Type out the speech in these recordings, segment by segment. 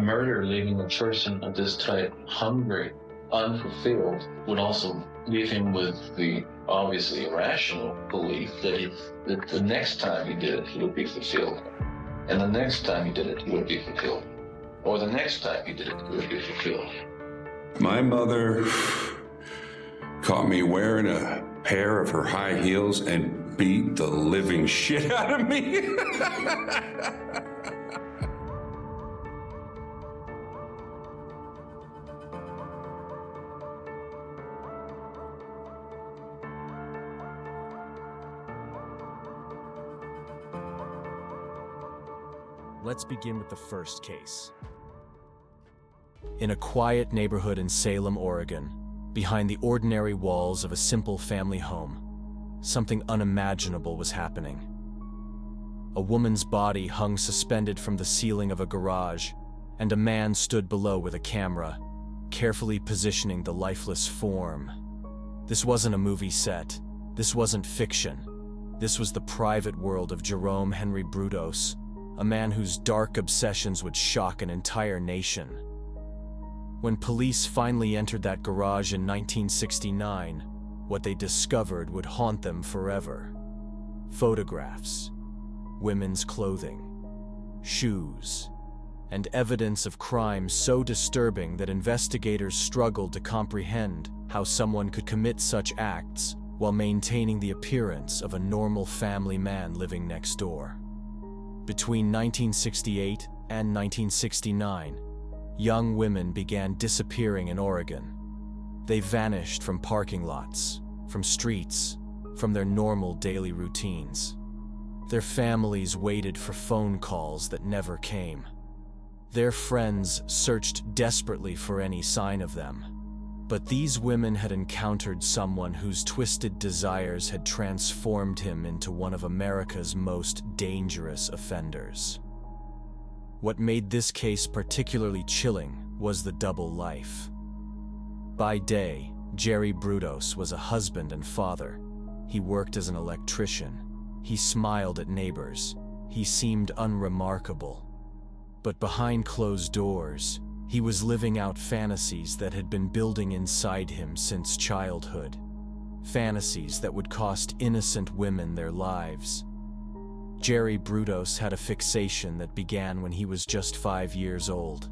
Murder, leaving a person of this type hungry, unfulfilled, would also leave him with the obviously irrational belief that the next time he did it, he would be fulfilled. And the next time he did it, he would be fulfilled. Or the next time he did it, he would be fulfilled. My mother caught me wearing a pair of her high heels and beat the living shit out of me. Let's begin with the first case. In a quiet neighborhood in Salem, Oregon, behind the ordinary walls of a simple family home, something unimaginable was happening. A woman's body hung suspended from the ceiling of a garage, and a man stood below with a camera, carefully positioning the lifeless form. This wasn't a movie set. This wasn't fiction. This was the private world of Jerome Henry Brudos, a man whose dark obsessions would shock an entire nation. When police finally entered that garage in 1969, what they discovered would haunt them forever. Photographs, women's clothing, shoes, and evidence of crime so disturbing that investigators struggled to comprehend how someone could commit such acts while maintaining the appearance of a normal family man living next door. Between 1968 and 1969, young women began disappearing in Oregon. They vanished from parking lots, from streets, from their normal daily routines. Their families waited for phone calls that never came. Their friends searched desperately for any sign of them. But these women had encountered someone whose twisted desires had transformed him into one of America's most dangerous offenders. What made this case particularly chilling was the double life. By day, Jerry Brudos was a husband and father. He worked as an electrician. He smiled at neighbors. He seemed unremarkable. But behind closed doors, he was living out fantasies that had been building inside him since childhood. Fantasies that would cost innocent women their lives. Jerry Brudos had a fixation that began when he was just 5 years old.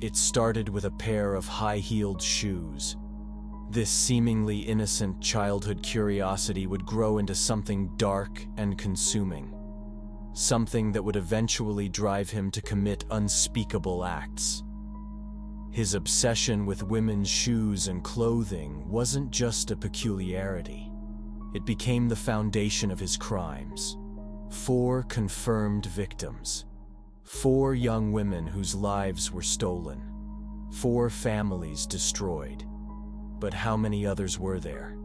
It started with a pair of high-heeled shoes. This seemingly innocent childhood curiosity would grow into something dark and consuming. Something that would eventually drive him to commit unspeakable acts. His obsession with women's shoes and clothing wasn't just a peculiarity. It became the foundation of his crimes. 4 confirmed victims. 4 young women whose lives were stolen. 4 families destroyed. But how many others were there?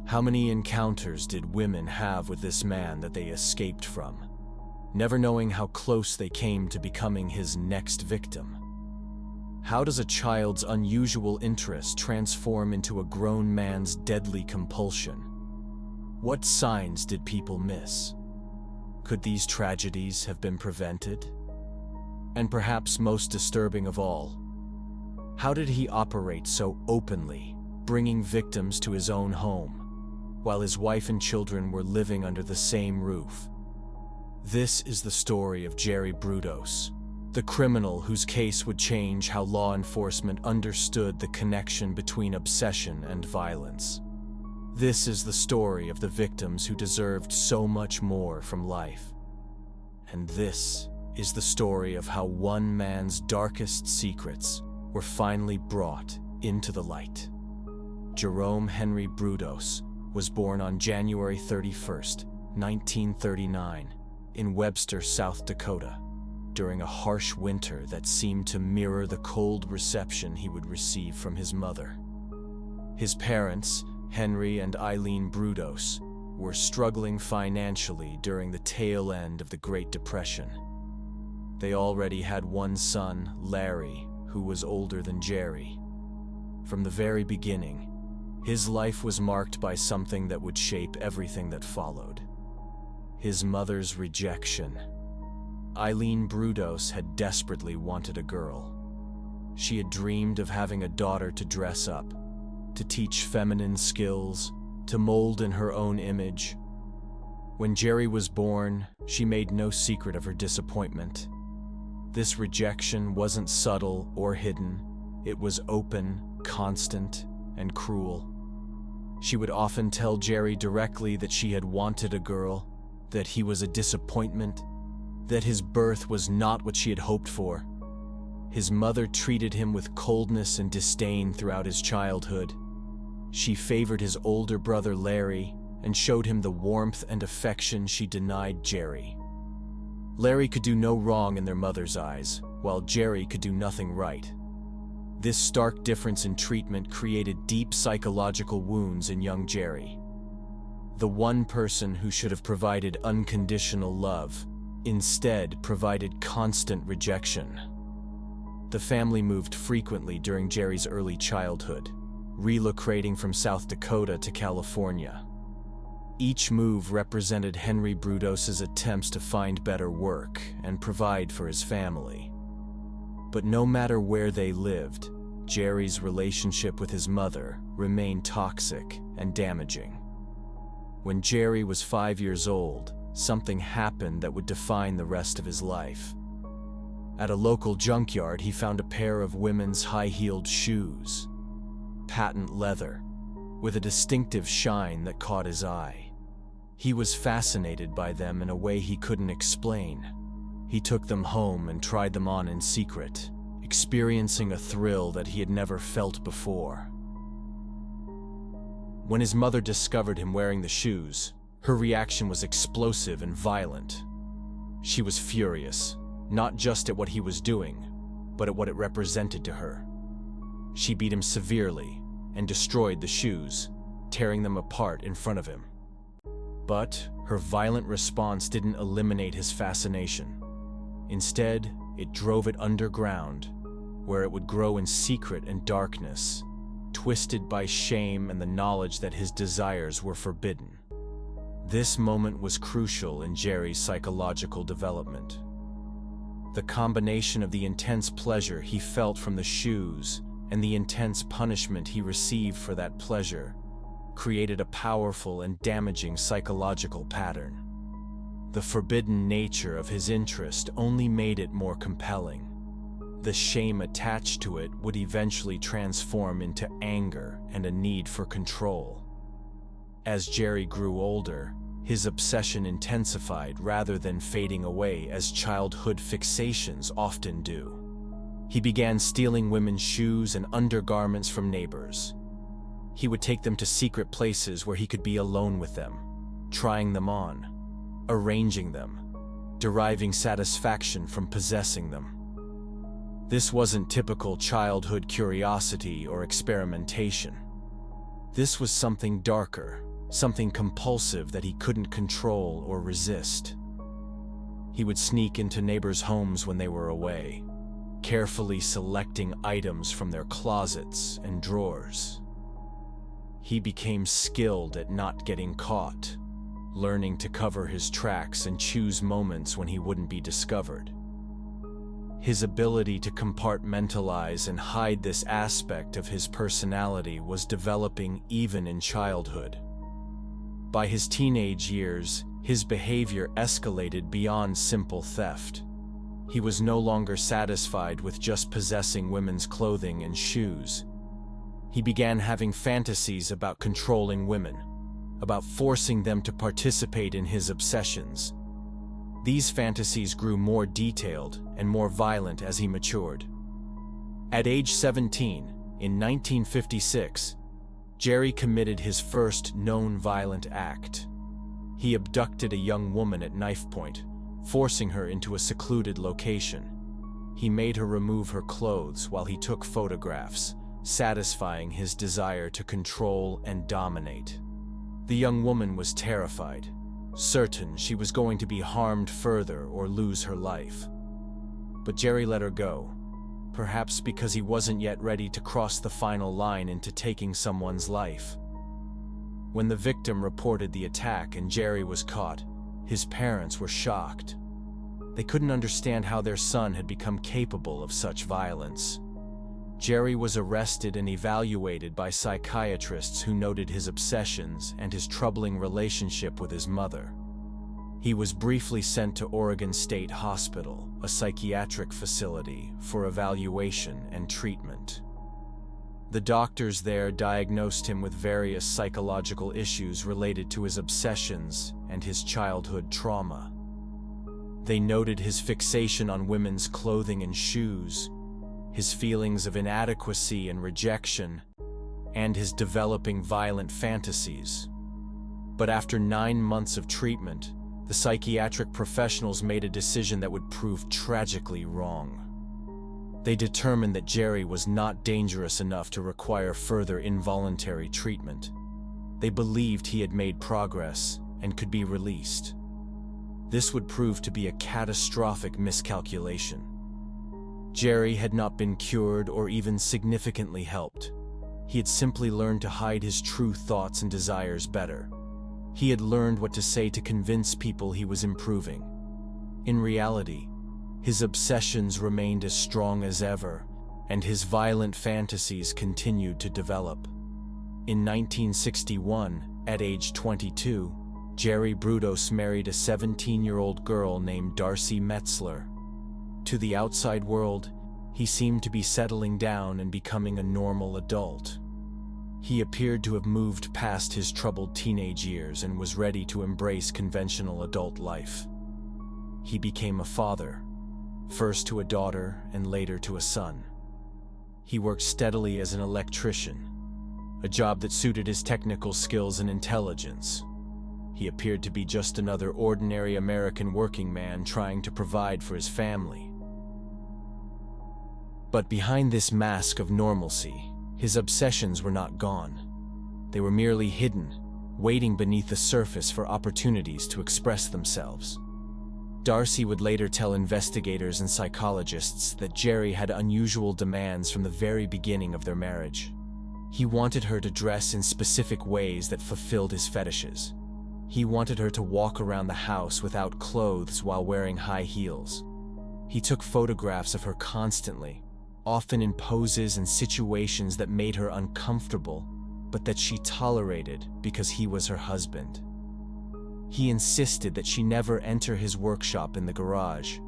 How many encounters did women have with this man that they escaped from, never knowing how close they came to becoming his next victim? How does a child's unusual interest transform into a grown man's deadly compulsion? What signs did people miss? Could these tragedies have been prevented? And perhaps most disturbing of all, how did he operate so openly, bringing victims to his own home, while his wife and children were living under the same roof? This is the story of Jerry Brudos, the criminal whose case would change how law enforcement understood the connection between obsession and violence. This is the story of the victims who deserved so much more from life. And this is the story of how one man's darkest secrets were finally brought into the light. Jerome Henry Brudos was born on January 31st, 1939, in Webster, South Dakota, during a harsh winter that seemed to mirror the cold reception he would receive from his mother. His parents, Henry and Eileen Brudos, were struggling financially during the tail end of the Great Depression. They already had one son, Larry, who was older than Jerry. From the very beginning, his life was marked by something that would shape everything that followed. His mother's rejection. Eileen Brudos had desperately wanted a girl. she had dreamed of having a daughter to dress up, to teach feminine skills, to mold in her own image. When Jerry was born, she made no secret of her disappointment. This rejection wasn't subtle or hidden. It was open, constant, and cruel. She would often tell Jerry directly that she had wanted a girl, that he was a disappointment, that his birth was not what she had hoped for. His mother treated him with coldness and disdain throughout his childhood. She favored his older brother Larry and showed him the warmth and affection she denied Jerry. Larry could do no wrong in their mother's eyes, while Jerry could do nothing right. This stark difference in treatment created deep psychological wounds in young Jerry. The one person who should have provided unconditional love, instead provided constant rejection. The family moved frequently during Jerry's early childhood, relocating from South Dakota to California. Each move represented Henry Brudos' attempts to find better work and provide for his family. But no matter where they lived, Jerry's relationship with his mother remained toxic and damaging. When Jerry was 5 years old, something happened that would define the rest of his life. At a local junkyard, he found a pair of women's high-heeled shoes, patent leather, with a distinctive shine that caught his eye. He was fascinated by them in a way he couldn't explain. He took them home and tried them on in secret, experiencing a thrill that he had never felt before. When his mother discovered him wearing the shoes, her reaction was explosive and violent. She was furious, not just at what he was doing, but at what it represented to her. She beat him severely and destroyed the shoes, tearing them apart in front of him. But her violent response didn't eliminate his fascination. Instead, it drove it underground, where it would grow in secret and darkness, twisted by shame and the knowledge that his desires were forbidden. This moment was crucial in Jerry's psychological development. The combination of the intense pleasure he felt from the shoes and the intense punishment he received for that pleasure created a powerful and damaging psychological pattern. The forbidden nature of his interest only made it more compelling. The shame attached to it would eventually transform into anger and a need for control. As Jerry grew older, his obsession intensified rather than fading away as childhood fixations often do. He began stealing women's shoes and undergarments from neighbors. He would take them to secret places where he could be alone with them, trying them on, arranging them, deriving satisfaction from possessing them. This wasn't typical childhood curiosity or experimentation. This was something darker, something compulsive that he couldn't control or resist. He would sneak into neighbors' homes when they were away, carefully selecting items from their closets and drawers. He became skilled at not getting caught, learning to cover his tracks and choose moments when he wouldn't be discovered. His ability to compartmentalize and hide this aspect of his personality was developing even in childhood. By his teenage years, his behavior escalated beyond simple theft. He was no longer satisfied with just possessing women's clothing and shoes. He began having fantasies about controlling women, about forcing them to participate in his obsessions. These fantasies grew more detailed and more violent as he matured. At age 17, in 1956, Jerry committed his first known violent act. He abducted a young woman at knife point, forcing her into a secluded location. He made her remove her clothes while he took photographs, satisfying his desire to control and dominate. The young woman was terrified, certain she was going to be harmed further or lose her life. But Jerry let her go, perhaps because he wasn't yet ready to cross the final line into taking someone's life. When the victim reported the attack and Jerry was caught, his parents were shocked. They couldn't understand how their son had become capable of such violence. Jerry was arrested and evaluated by psychiatrists who noted his obsessions and his troubling relationship with his mother. He was briefly sent to Oregon State Hospital, a psychiatric facility, for evaluation and treatment. The doctors there diagnosed him with various psychological issues related to his obsessions and his childhood trauma. They noted his fixation on women's clothing and shoes, his feelings of inadequacy and rejection, and his developing violent fantasies. But after 9 months of treatment, the psychiatric professionals made a decision that would prove tragically wrong. They determined that Jerry was not dangerous enough to require further involuntary treatment. They believed he had made progress and could be released. This would prove to be a catastrophic miscalculation. Jerry had not been cured or even significantly helped. He had simply learned to hide his true thoughts and desires better. He had learned what to say to convince people he was improving. In reality, his obsessions remained as strong as ever, and his violent fantasies continued to develop. In 1961, at age 22, Jerry Brudos married a 17-year-old girl named Darcy Metzler. To the outside world, he seemed to be settling down and becoming a normal adult. He appeared to have moved past his troubled teenage years and was ready to embrace conventional adult life. He became a father, first to a daughter and later to a son. He worked steadily as an electrician, a job that suited his technical skills and intelligence. He appeared to be just another ordinary American working man trying to provide for his family. But behind this mask of normalcy, his obsessions were not gone. They were merely hidden, waiting beneath the surface for opportunities to express themselves. Darcy would later tell investigators and psychologists that Jerry had unusual demands from the very beginning of their marriage. He wanted her to dress in specific ways that fulfilled his fetishes. He wanted her to walk around the house without clothes while wearing high heels. He took photographs of her constantly, often in poses and situations that made her uncomfortable, but that she tolerated because he was her husband. He insisted that she never enter his workshop in the garage.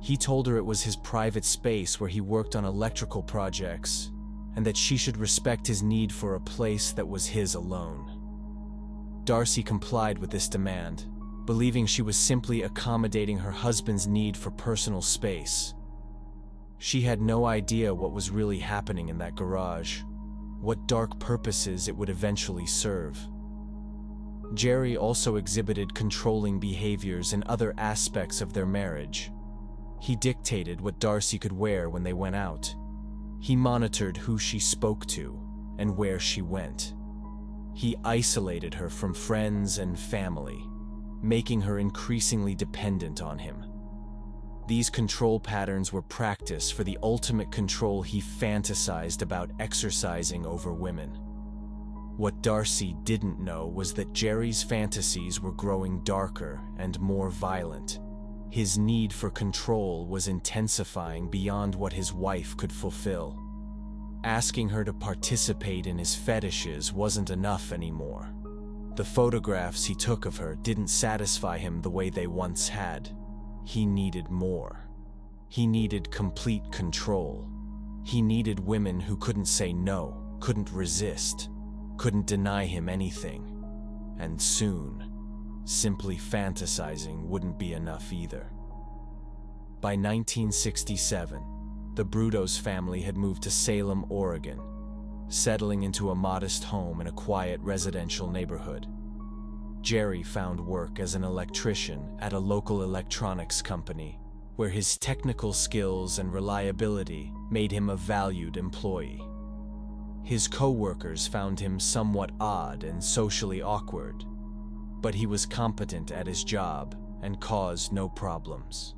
He told her it was his private space where he worked on electrical projects, and that she should respect his need for a place that was his alone. Darcy complied with this demand, believing she was simply accommodating her husband's need for personal space. She had no idea what was really happening in that garage, what dark purposes it would eventually serve. Jerry also exhibited controlling behaviors in other aspects of their marriage. He dictated what Darcy could wear when they went out. He monitored who she spoke to and where she went. He isolated her from friends and family, making her increasingly dependent on him. These control patterns were practice for the ultimate control he fantasized about exercising over women. What Darcy didn't know was that Jerry's fantasies were growing darker and more violent. His need for control was intensifying beyond what his wife could fulfill. Asking her to participate in his fetishes wasn't enough anymore. The photographs he took of her didn't satisfy him the way they once had. He needed more. He needed complete control. He needed women who couldn't say no, couldn't resist, couldn't deny him anything. And soon, simply fantasizing wouldn't be enough either. By 1967, the Brudos family had moved to Salem, Oregon, settling into a modest home in a quiet residential neighborhood. Jerry found work as an electrician at a local electronics company, where his technical skills and reliability made him a valued employee. His co-workers found him somewhat odd and socially awkward, but he was competent at his job and caused no problems.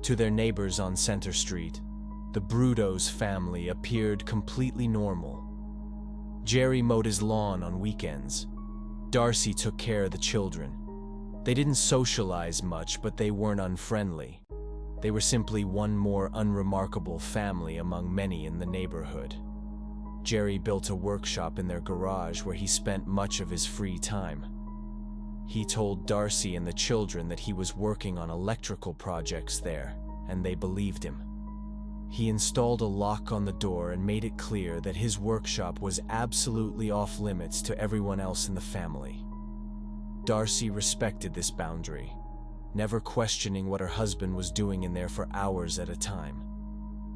To their neighbors on Center Street, the Brudos family appeared completely normal. Jerry mowed his lawn on weekends. Darcy took care of the children. They didn't socialize much, but they weren't unfriendly. They were simply one more unremarkable family among many in the neighborhood. Jerry built a workshop in their garage where he spent much of his free time. He told Darcy and the children that he was working on electrical projects there, and they believed him. He installed a lock on the door and made it clear that his workshop was absolutely off limits to everyone else in the family. Darcy respected this boundary, never questioning what her husband was doing in there for hours at a time.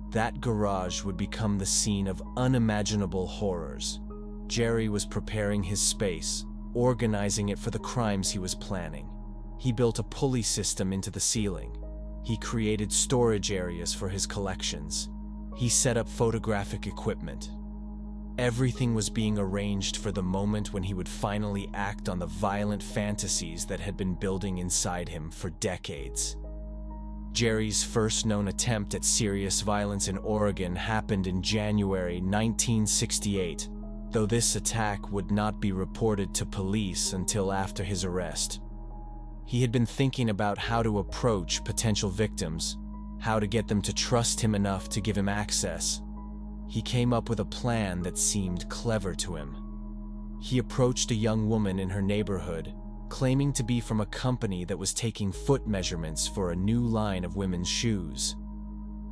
That garage would become the scene of unimaginable horrors. Jerry was preparing his space, organizing it for the crimes he was planning. He built a pulley system into the ceiling. He created storage areas for his collections. He set up photographic equipment. Everything was being arranged for the moment when he would finally act on the violent fantasies that had been building inside him for decades. Jerry's first known attempt at serious violence in Oregon happened in January 1968, though this attack would not be reported to police until after his arrest. He had been thinking about how to approach potential victims, how to get them to trust him enough to give him access. He came up with a plan that seemed clever to him. He approached a young woman in her neighborhood, claiming to be from a company that was taking foot measurements for a new line of women's shoes.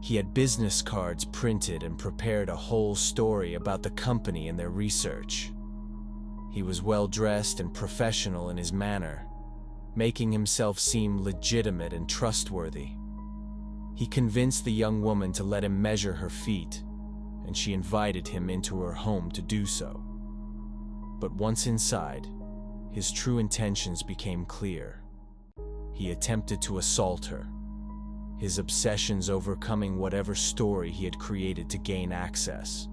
He had business cards printed and prepared a whole story about the company and their research. He was well-dressed and professional in his manner, making himself seem legitimate and trustworthy. He convinced the young woman to let him measure her feet, and she invited him into her home to do so. But once inside, his true intentions became clear. He attempted to assault her, his obsessions overcoming whatever story he had created to gain access.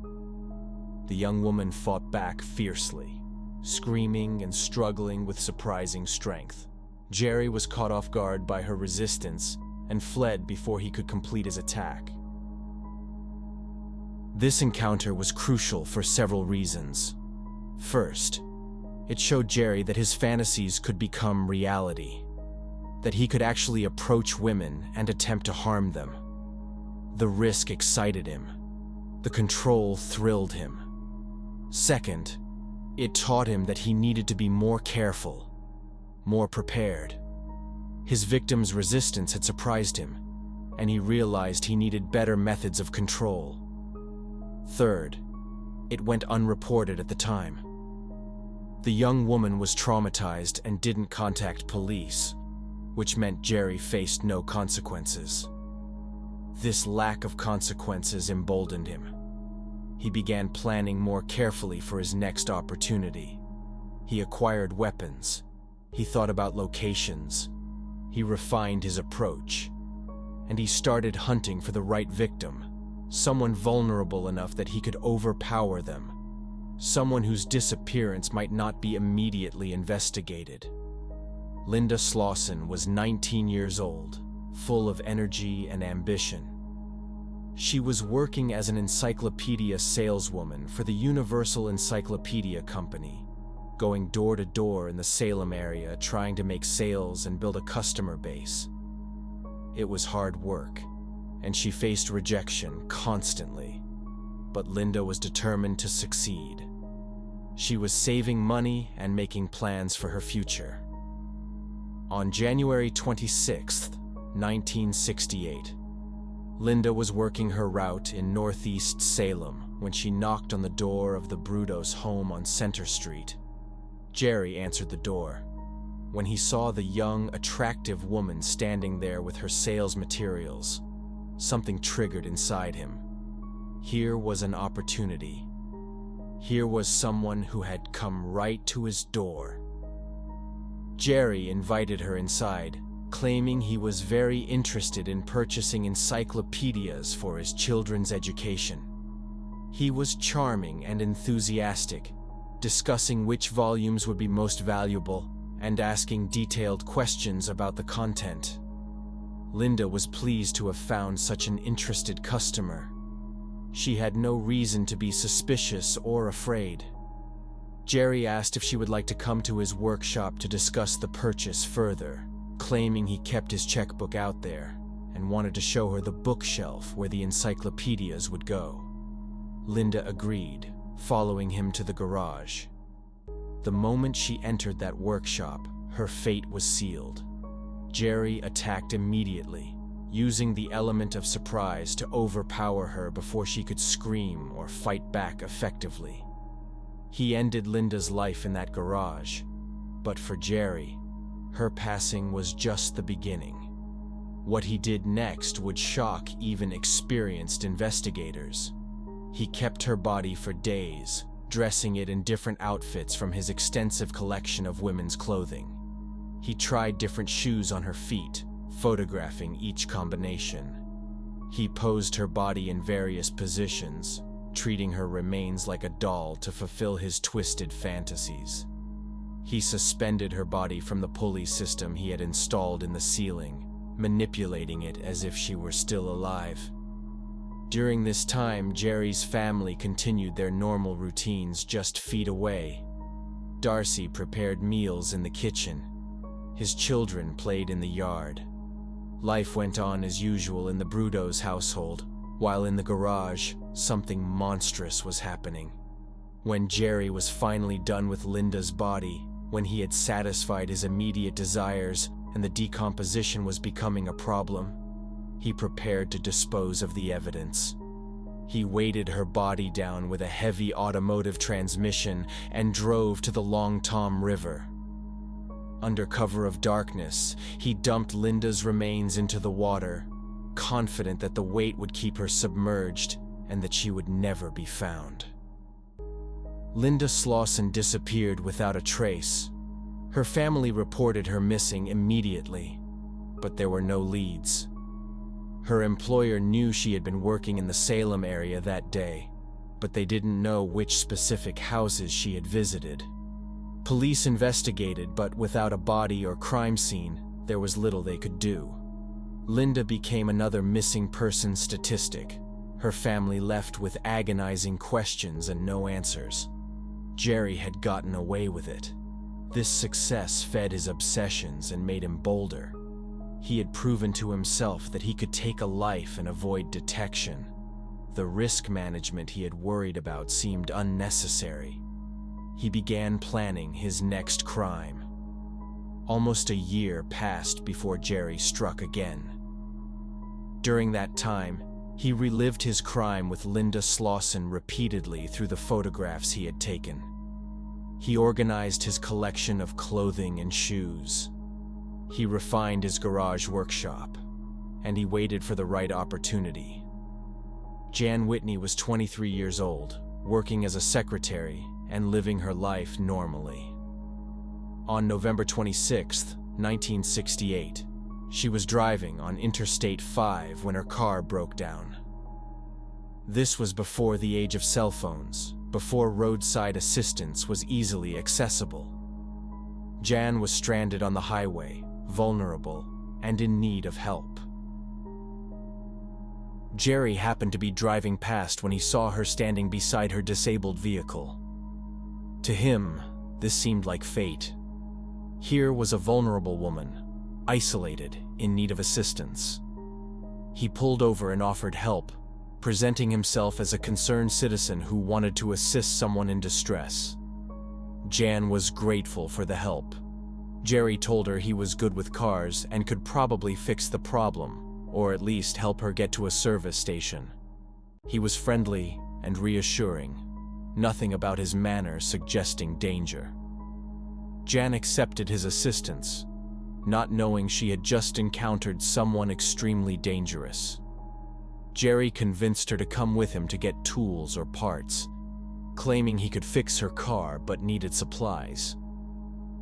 The young woman fought back fiercely, screaming and struggling with surprising strength. Jerry was caught off guard by her resistance and fled before he could complete his attack. This encounter was crucial for several reasons. First, it showed Jerry that his fantasies could become reality, that he could actually approach women and attempt to harm them. The risk excited him. The control thrilled him. Second, it taught him that he needed to be more careful, more prepared. His victim's resistance had surprised him, and he realized he needed better methods of control. Third, it went unreported at the time. The young woman was traumatized and didn't contact police, which meant Jerry faced no consequences. This lack of consequences emboldened him. He began planning more carefully for his next opportunity. He acquired weapons. He thought about locations. He refined his approach. And he started hunting for the right victim, someone vulnerable enough that he could overpower them, someone whose disappearance might not be immediately investigated. Linda Slawson was 19 years old, full of energy and ambition. She was working as an encyclopedia saleswoman for the Universal Encyclopedia Company, going door to door in the Salem area trying to make sales and build a customer base. It was hard work, and she faced rejection constantly, but Linda was determined to succeed. She was saving money and making plans for her future. On January 26, 1968, Linda was working her route in northeast Salem when she knocked on the door of the Brudos home on Center Street. Jerry answered the door. When he saw the young, attractive woman standing there with her sales materials, something triggered inside him. Here was an opportunity. Here was someone who had come right to his door. Jerry invited her inside, claiming he was very interested in purchasing encyclopedias for his children's education. He was charming and enthusiastic, discussing which volumes would be most valuable and asking detailed questions about the content. Linda was pleased to have found such an interested customer. She had no reason to be suspicious or afraid. Jerry asked if she would like to come to his workshop to discuss the purchase further, claiming he kept his checkbook out there, and wanted to show her the bookshelf where the encyclopedias would go. Linda agreed, following him to the garage. The moment she entered that workshop, her fate was sealed. Jerry attacked immediately, using the element of surprise to overpower her before she could scream or fight back effectively. He ended Linda's life in that garage, but for Jerry, her passing was just the beginning. What he did next would shock even experienced investigators. He kept her body for days, dressing it in different outfits from his extensive collection of women's clothing. He tried different shoes on her feet, photographing each combination. He posed her body in various positions, treating her remains like a doll to fulfill his twisted fantasies. He suspended her body from the pulley system he had installed in the ceiling, manipulating it as if she were still alive. During this time, Jerry's family continued their normal routines just feet away. Darcy prepared meals in the kitchen. His children played in the yard. Life went on as usual in the Brudos household, while in the garage, something monstrous was happening. When Jerry was finally done with Linda's body, when he had satisfied his immediate desires and the decomposition was becoming a problem, he prepared to dispose of the evidence. He weighted her body down with a heavy automotive transmission and drove to the Long Tom River. Under cover of darkness, he dumped Linda's remains into the water, confident that the weight would keep her submerged and that she would never be found. Linda Slawson disappeared without a trace. Her family reported her missing immediately, but there were no leads. Her employer knew she had been working in the Salem area that day, but they didn't know which specific houses she had visited. Police investigated, but without a body or crime scene, there was little they could do. Linda became another missing person statistic, her family left with agonizing questions and no answers. Jerry had gotten away with it. This success fed his obsessions and made him bolder. He had proven to himself that he could take a life and avoid detection. The risk management he had worried about seemed unnecessary. He began planning his next crime. Almost a year passed before Jerry struck again. During that time, he relived his crime with Linda Slawson repeatedly through the photographs he had taken. He organized his collection of clothing and shoes. He refined his garage workshop, and he waited for the right opportunity. Jan Whitney was 23 years old, working as a secretary and living her life normally. On November 26, 1968, she was driving on Interstate 5 when her car broke down. This was before the age of cell phones, before roadside assistance was easily accessible. Jan was stranded on the highway, vulnerable, and in need of help. Jerry happened to be driving past when he saw her standing beside her disabled vehicle. To him, this seemed like fate. Here was a vulnerable woman, isolated, in need of assistance. He pulled over and offered help, presenting himself as a concerned citizen who wanted to assist someone in distress. Jan was grateful for the help. Jerry told her he was good with cars and could probably fix the problem, or at least help her get to a service station. He was friendly and reassuring, nothing about his manner suggesting danger. Jan accepted his assistance, not knowing she had just encountered someone extremely dangerous. Jerry convinced her to come with him to get tools or parts, claiming he could fix her car but needed supplies.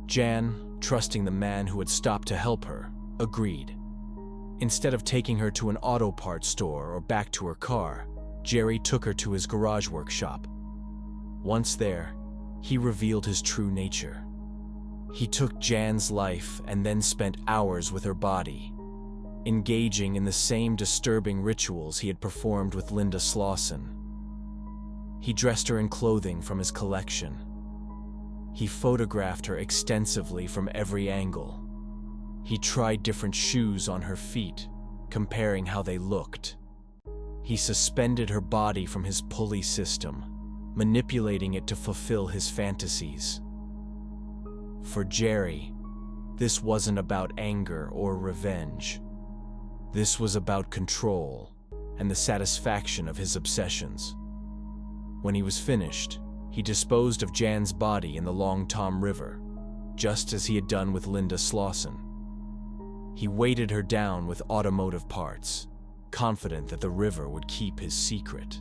Jan, trusting the man who had stopped to help her, agreed. Instead of taking her to an auto parts store or back to her car, Jerry took her to his garage workshop. Once there, he revealed his true nature. He took Jan's life and then spent hours with her body, engaging in the same disturbing rituals he had performed with Linda Slawson. He dressed her in clothing from his collection. He photographed her extensively from every angle. He tried different shoes on her feet, comparing how they looked. He suspended her body from his pulley system, manipulating it to fulfill his fantasies. For Jerry, this wasn't about anger or revenge. This was about control and the satisfaction of his obsessions. When he was finished, he disposed of Jan's body in the Long Tom River, just as he had done with Linda Slawson. He weighted her down with automotive parts, confident that the river would keep his secret.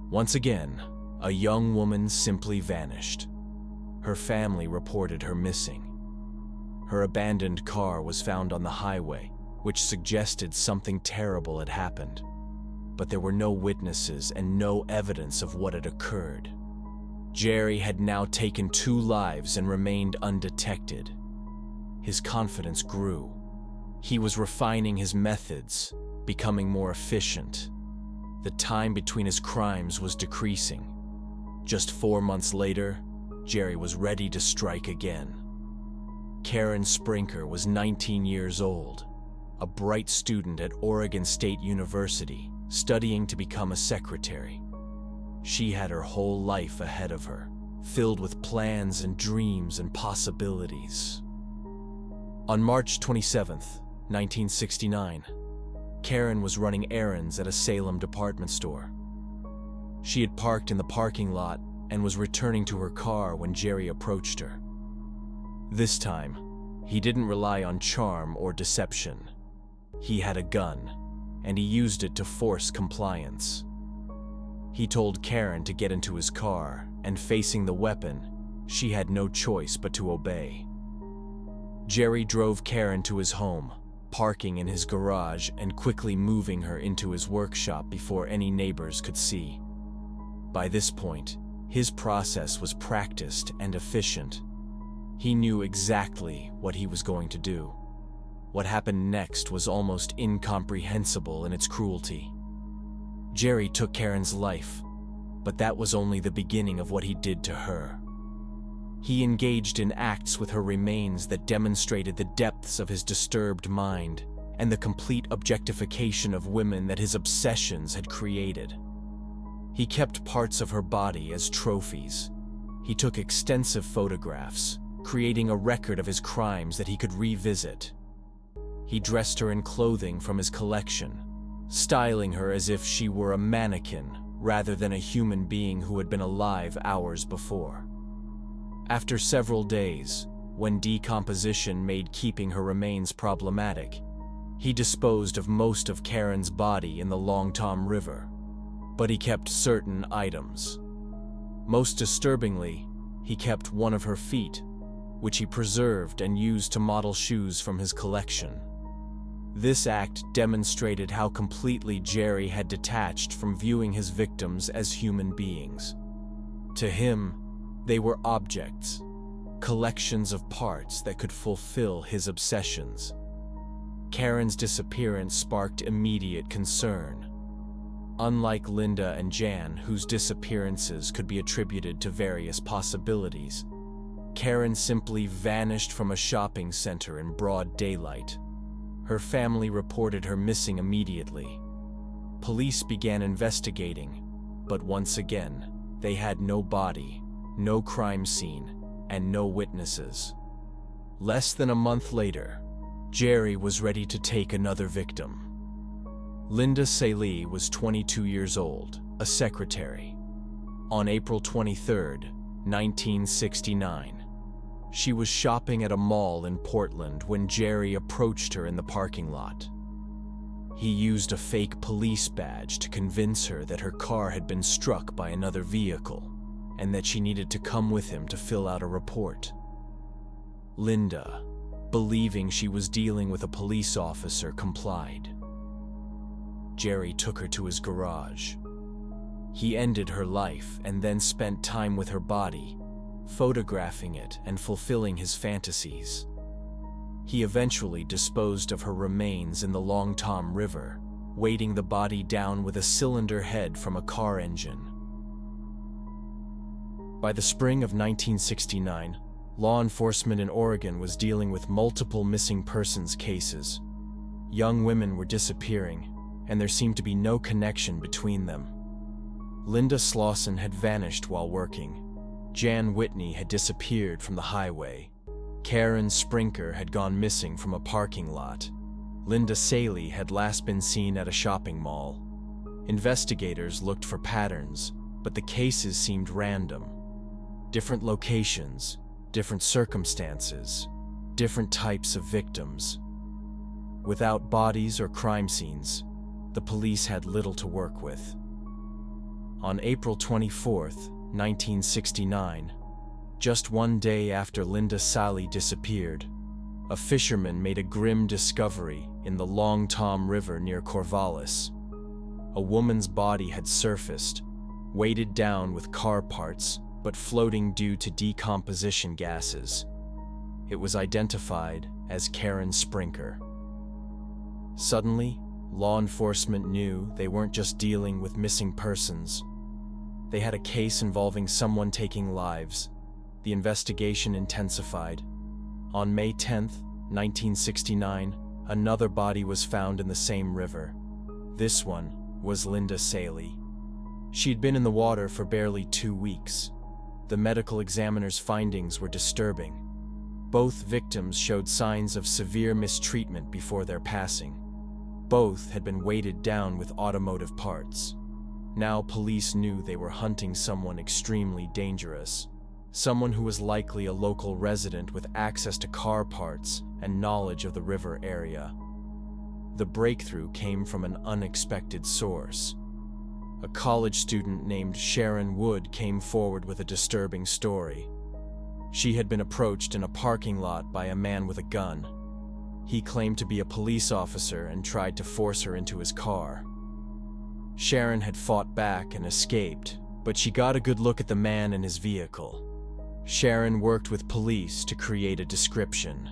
Once again, a young woman simply vanished. Her family reported her missing. Her abandoned car was found on the highway, which suggested something terrible had happened. But there were no witnesses and no evidence of what had occurred. Jerry had now taken 2 lives and remained undetected. His confidence grew. He was refining his methods, becoming more efficient. The time between his crimes was decreasing. Just 4 months later, Jerry was ready to strike again. Karen Sprinker was 19 years old, a bright student at Oregon State University, studying to become a secretary. She had her whole life ahead of her, filled with plans and dreams and possibilities. On March 27, 1969, Karen was running errands at a Salem department store. She had parked in the parking lot and was returning to her car when Jerry approached her. This time, he didn't rely on charm or deception. He had a gun, and he used it to force compliance. He told Karen to get into his car, and facing the weapon, she had no choice but to obey. Jerry drove Karen to his home, parking in his garage and quickly moving her into his workshop before any neighbors could see. By this point, his process was practiced and efficient. He knew exactly what he was going to do. What happened next was almost incomprehensible in its cruelty. Jerry took Karen's life, but that was only the beginning of what he did to her. He engaged in acts with her remains that demonstrated the depths of his disturbed mind and the complete objectification of women that his obsessions had created. He kept parts of her body as trophies. He took extensive photographs, creating a record of his crimes that he could revisit. He dressed her in clothing from his collection, styling her as if she were a mannequin rather than a human being who had been alive hours before. After several days, when decomposition made keeping her remains problematic, he disposed of most of Karen's body in the Long Tom River, but he kept certain items. Most disturbingly, he kept one of her feet, which he preserved and used to model shoes from his collection. This act demonstrated how completely Jerry had detached from viewing his victims as human beings. To him, they were objects, collections of parts that could fulfill his obsessions. Karen's disappearance sparked immediate concern. Unlike Linda and Jan, whose disappearances could be attributed to various possibilities, Karen simply vanished from a shopping center in broad daylight. Her family reported her missing immediately. Police began investigating, but once again, they had no body, no crime scene, and no witnesses. Less than a month later, Jerry was ready to take another victim. Linda Slawson was 22 years old, a secretary. On April 23, 1969, she was shopping at a mall in Portland when Jerry approached her in the parking lot. He used a fake police badge to convince her that her car had been struck by another vehicle and that she needed to come with him to fill out a report. Linda, believing she was dealing with a police officer, complied. Jerry took her to his garage. He ended her life and then spent time with her body, photographing it and fulfilling his fantasies. He eventually disposed of her remains in the Long Tom River, weighting the body down with a cylinder head from a car engine. By the spring of 1969, law enforcement in Oregon was dealing with multiple missing persons cases. Young women were disappearing, and there seemed to be no connection between them. Linda Slawson had vanished while working. Jan Whitney had disappeared from the highway. Karen Sprinker had gone missing from a parking lot. Linda Slawson had last been seen at a shopping mall. Investigators looked for patterns, but the cases seemed random. Different locations, different circumstances, different types of victims. Without bodies or crime scenes, the police had little to work with. On April 24, 1969, just one day after Linda Slawson disappeared, a fisherman made a grim discovery in the Long Tom River near Corvallis. A woman's body had surfaced, weighted down with car parts, but floating due to decomposition gases. It was identified as Karen Sprinker. Suddenly, law enforcement knew they weren't just dealing with missing persons. They had a case involving someone taking lives. The investigation intensified. On May 10, 1969, another body was found in the same river. This one was Linda Slawson. She'd been in the water for barely 2 weeks. The medical examiner's findings were disturbing. Both victims showed signs of severe mistreatment before their passing. Both had been weighted down with automotive parts. Now police knew they were hunting someone extremely dangerous, someone who was likely a local resident with access to car parts and knowledge of the river area. The breakthrough came from an unexpected source. A college student named Sharon Wood came forward with a disturbing story. She had been approached in a parking lot by a man with a gun. He claimed to be a police officer and tried to force her into his car. Sharon had fought back and escaped, but she got a good look at the man and his vehicle. Sharon worked with police to create a description.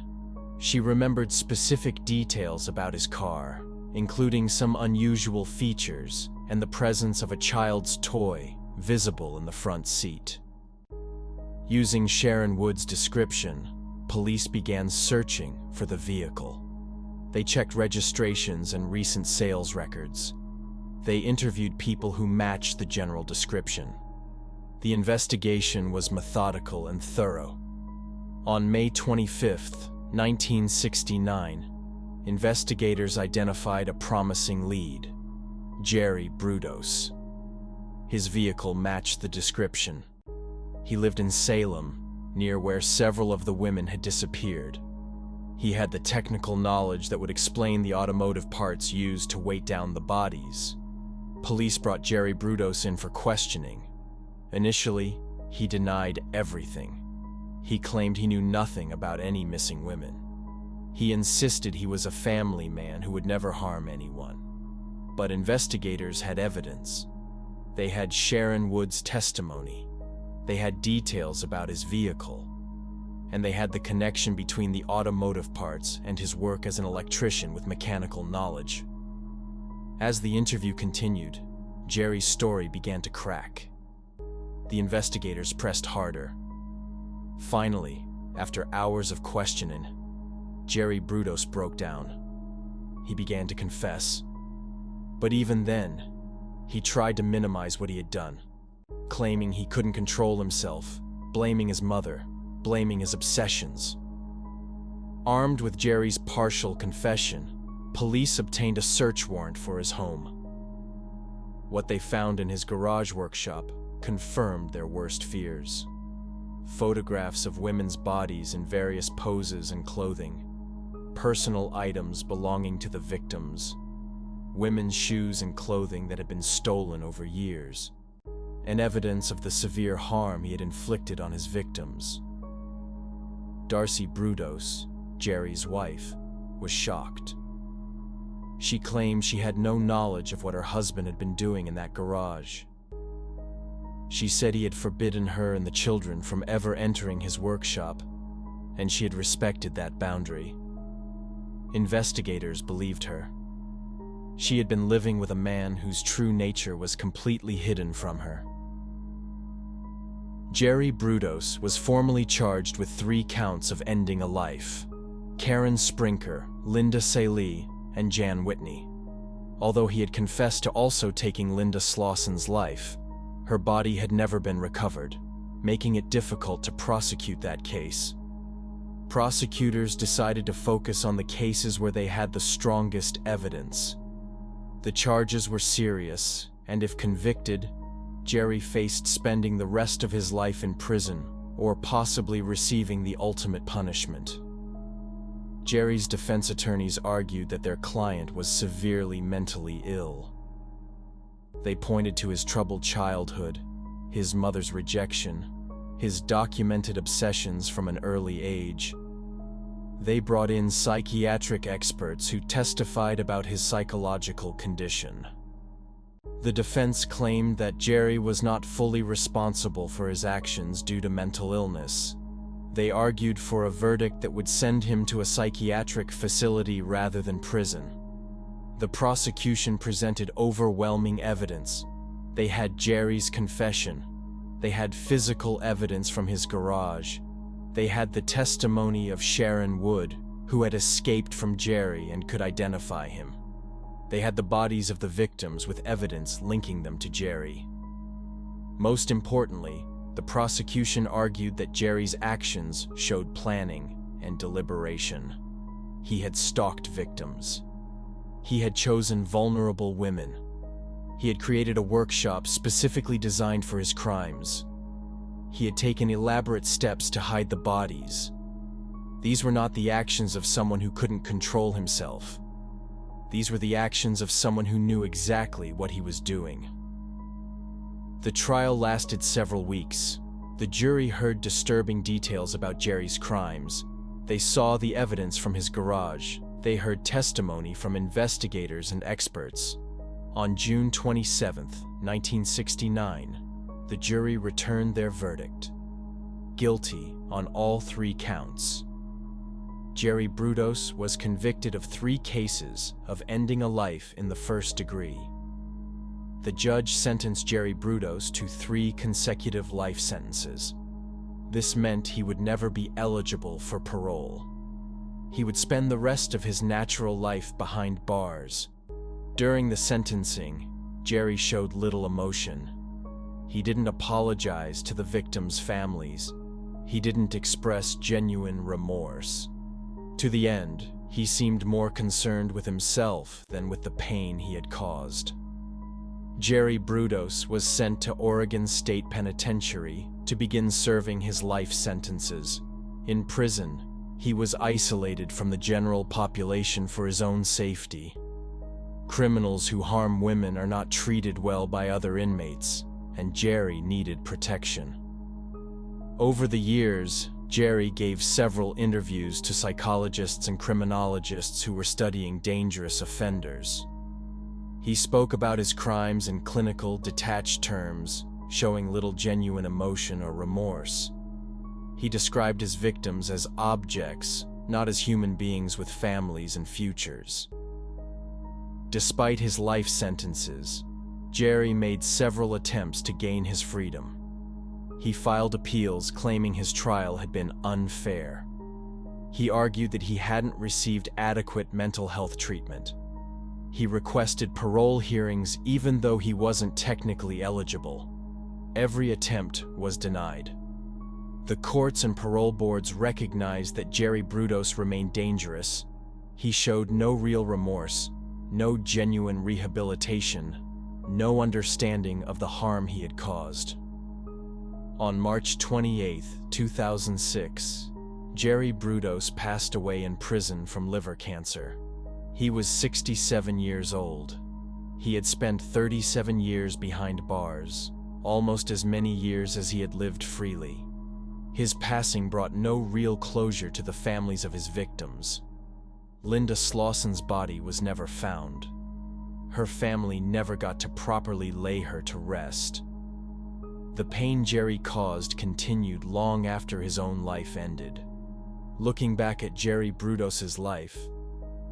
She remembered specific details about his car, including some unusual features and the presence of a child's toy visible in the front seat. Using Sharon Wood's description, police began searching for the vehicle. They checked registrations and recent sales records. They interviewed people who matched the general description. The investigation was methodical and thorough. On May 25, 1969, investigators identified a promising lead, Jerome Brudos. His vehicle matched the description. He lived in Salem, near where several of the women had disappeared. He had the technical knowledge that would explain the automotive parts used to weight down the bodies. Police brought Jerome Brudos in for questioning. Initially, he denied everything. He claimed he knew nothing about any missing women. He insisted he was a family man who would never harm anyone. But investigators had evidence. They had Sharon Wood's testimony. They had details about his vehicle. And they had the connection between the automotive parts and his work as an electrician with mechanical knowledge. As the interview continued, Jerry's story began to crack. The investigators pressed harder. Finally, after hours of questioning, Jerome Brudos broke down. He began to confess. But even then, he tried to minimize what he had done, claiming he couldn't control himself, blaming his mother, blaming his obsessions. Armed with Jerry's partial confession, police obtained a search warrant for his home. What they found in his garage workshop confirmed their worst fears. Photographs of women's bodies in various poses and clothing, personal items belonging to the victims, women's shoes and clothing that had been stolen over years, and evidence of the severe harm he had inflicted on his victims. Darcy Brudos, Jerry's wife, was shocked. She claimed she had no knowledge of what her husband had been doing in that garage. She said he had forbidden her and the children from ever entering his workshop, and she had respected that boundary. Investigators believed her. She had been living with a man whose true nature was completely hidden from her. Jerome Brudos was formally charged with 3 counts of ending a life. Karen Sprinker, Linda Slawson, and Jan Whitney. Although he had confessed to also taking Linda Slawson's life, her body had never been recovered, making it difficult to prosecute that case. Prosecutors decided to focus on the cases where they had the strongest evidence. The charges were serious, and if convicted, Jerry faced spending the rest of his life in prison or possibly receiving the ultimate punishment. Jerry's defense attorneys argued that their client was severely mentally ill. They pointed to his troubled childhood, his mother's rejection, his documented obsessions from an early age. They brought in psychiatric experts who testified about his psychological condition. The defense claimed that Jerry was not fully responsible for his actions due to mental illness. They argued for a verdict that would send him to a psychiatric facility rather than prison. The prosecution presented overwhelming evidence. They had Jerry's confession. They had physical evidence from his garage. They had the testimony of Sharon Wood, who had escaped from Jerry and could identify him. They had the bodies of the victims with evidence linking them to Jerry. Most importantly, the prosecution argued that Jerry's actions showed planning and deliberation. He had stalked victims. He had chosen vulnerable women. He had created a workshop specifically designed for his crimes. He had taken elaborate steps to hide the bodies. These were not the actions of someone who couldn't control himself. These were the actions of someone who knew exactly what he was doing. The trial lasted several weeks. The jury heard disturbing details about Jerry's crimes. They saw the evidence from his garage. They heard testimony from investigators and experts. On June 27, 1969, the jury returned their verdict. Guilty on all 3 counts. Jerry Brudos was convicted of 3 cases of ending a life in the first degree. The judge sentenced Jerry Brudos to 3 consecutive life sentences. This meant he would never be eligible for parole. He would spend the rest of his natural life behind bars. During the sentencing, Jerry showed little emotion. He didn't apologize to the victims' families. He didn't express genuine remorse. To the end, he seemed more concerned with himself than with the pain he had caused. Jerry Brudos was sent to Oregon State Penitentiary to begin serving his life sentences. In prison, he was isolated from the general population for his own safety. Criminals who harm women are not treated well by other inmates, and Jerry needed protection. Over the years, Jerry gave several interviews to psychologists and criminologists who were studying dangerous offenders. He spoke about his crimes in clinical, detached terms, showing little genuine emotion or remorse. He described his victims as objects, not as human beings with families and futures. Despite his life sentences, Jerry made several attempts to gain his freedom. He filed appeals claiming his trial had been unfair. He argued that he hadn't received adequate mental health treatment. He requested parole hearings even though he wasn't technically eligible. Every attempt was denied. The courts and parole boards recognized that Jerry Brudos remained dangerous. He showed no real remorse, no genuine rehabilitation, no understanding of the harm he had caused. On March 28, 2006, Jerry Brudos passed away in prison from liver cancer. He was 67 years old. He had spent 37 years behind bars, almost as many years as he had lived freely. His passing brought no real closure to the families of his victims. Linda Slawson's body was never found. Her family never got to properly lay her to rest. The pain Jerry caused continued long after his own life ended. Looking back at Jerry Brudos' life,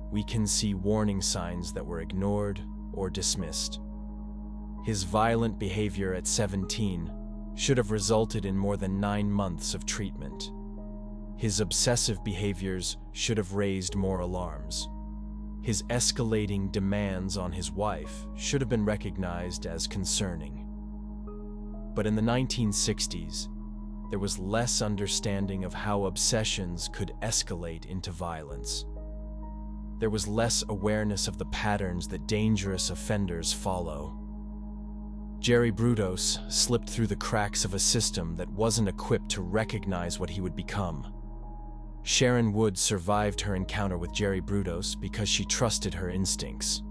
we can see warning signs that were ignored or dismissed. His violent behavior at 17 should have resulted in more than 9 months of treatment. His obsessive behaviors should have raised more alarms. His escalating demands on his wife should have been recognized as concerning. But in the 1960s, there was less understanding of how obsessions could escalate into violence. There was less awareness of the patterns that dangerous offenders follow. Jerry Brudos slipped through the cracks of a system that wasn't equipped to recognize what he would become. Sharon Wood survived her encounter with Jerry Brudos because she trusted her instincts.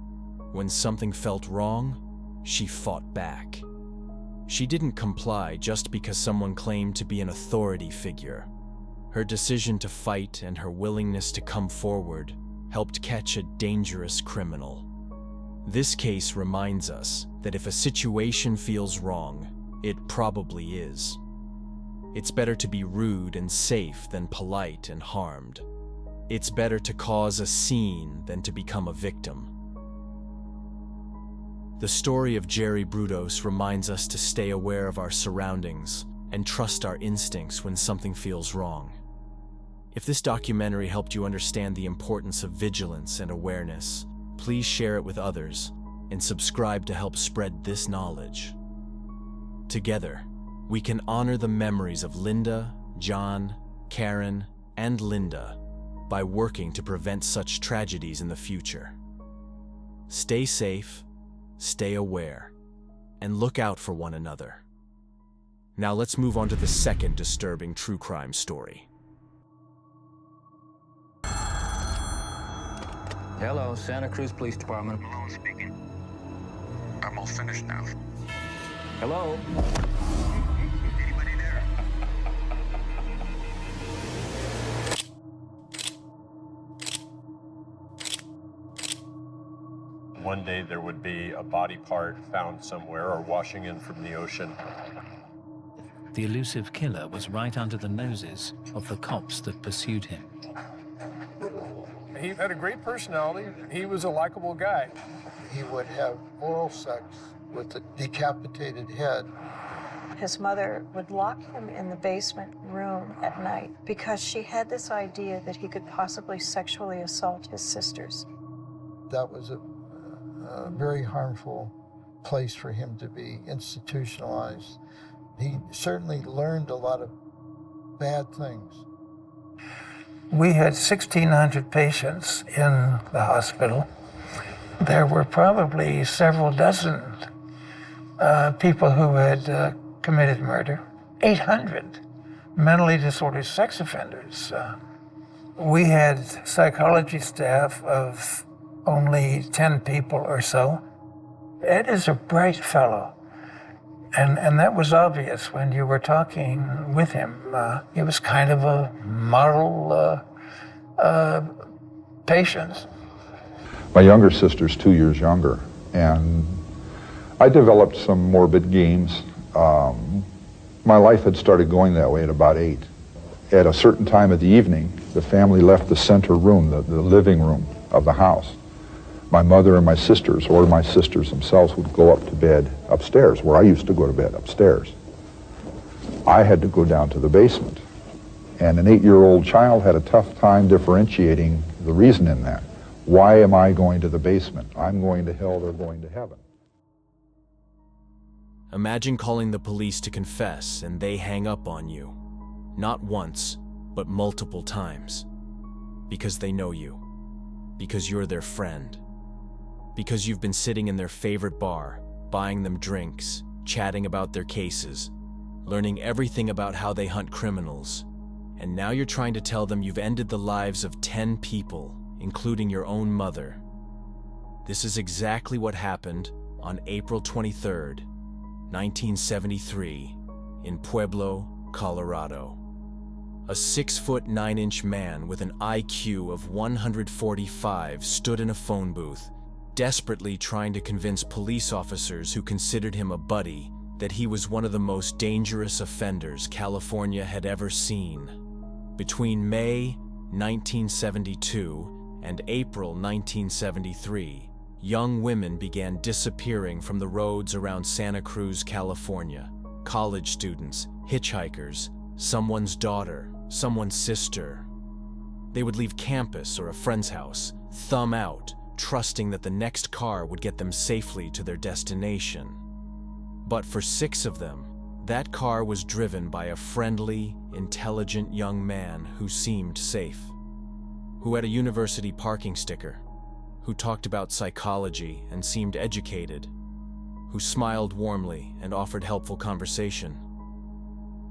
When something felt wrong, she fought back. She didn't comply just because someone claimed to be an authority figure. Her decision to fight and her willingness to come forward helped catch a dangerous criminal. This case reminds us that if a situation feels wrong, it probably is. It's better to be rude and safe than polite and harmed. It's better to cause a scene than to become a victim. The story of Jerry Brudos reminds us to stay aware of our surroundings and trust our instincts when something feels wrong. If this documentary helped you understand the importance of vigilance and awareness, please share it with others and subscribe to help spread this knowledge. Together, we can honor the memories of Linda, John, Karen, and Linda by working to prevent such tragedies in the future. Stay safe, stay aware, and look out for one another. Now let's move on to the second disturbing true crime story. Hello, Santa Cruz Police Department. Hello, speaking. I'm all finished now. Hello? Anybody there? One day there would be a body part found somewhere or washing in from the ocean. The elusive killer was right under the noses of the cops that pursued him. He had a great personality. He was a likable guy. He would have oral sex with a decapitated head. His mother would lock him in the basement room at night because she had this idea that he could possibly sexually assault his sisters. That was a very harmful place for him to be institutionalized. He certainly learned a lot of bad things. We had 1,600 patients in the hospital. There were probably several dozen people who had committed murder. 800 mentally disordered sex offenders. We had psychology staff of only 10 people or so. Ed is a bright fellow. And that was obvious when you were talking with him. He was kind of a model patient. My younger sister's 2 years younger, and I developed some morbid games. My life had started going that way at about 8. At a certain time of the evening, the family left the center room, the living room of the house. My mother and my sisters, or my sisters themselves, would go up to bed upstairs, where I used to go to bed, upstairs. I had to go down to the basement. And an 8-year-old child had a tough time differentiating the reason in that. Why am I going to the basement? I'm going to hell, they're going to heaven. Imagine calling the police to confess and they hang up on you. Not once, but multiple times. Because they know you. Because you're their friend. Because you've been sitting in their favorite bar, buying them drinks, chatting about their cases, learning everything about how they hunt criminals, and now you're trying to tell them you've ended the lives of 10 people, including your own mother. This is exactly what happened on April 23rd, 1973, in Pueblo, Colorado. A 6'9" man with an IQ of 145 stood in a phone booth, desperately trying to convince police officers who considered him a buddy that he was one of the most dangerous offenders California had ever seen. Between May 1972 and April 1973, young women began disappearing from the roads around Santa Cruz, California. College students, hitchhikers, someone's daughter, someone's sister. They would leave campus or a friend's house, thumb out, trusting that the next car would get them safely to their destination. But for 6 of them, that car was driven by a friendly, intelligent young man who seemed safe, who had a university parking sticker, who talked about psychology and seemed educated, who smiled warmly and offered helpful conversation.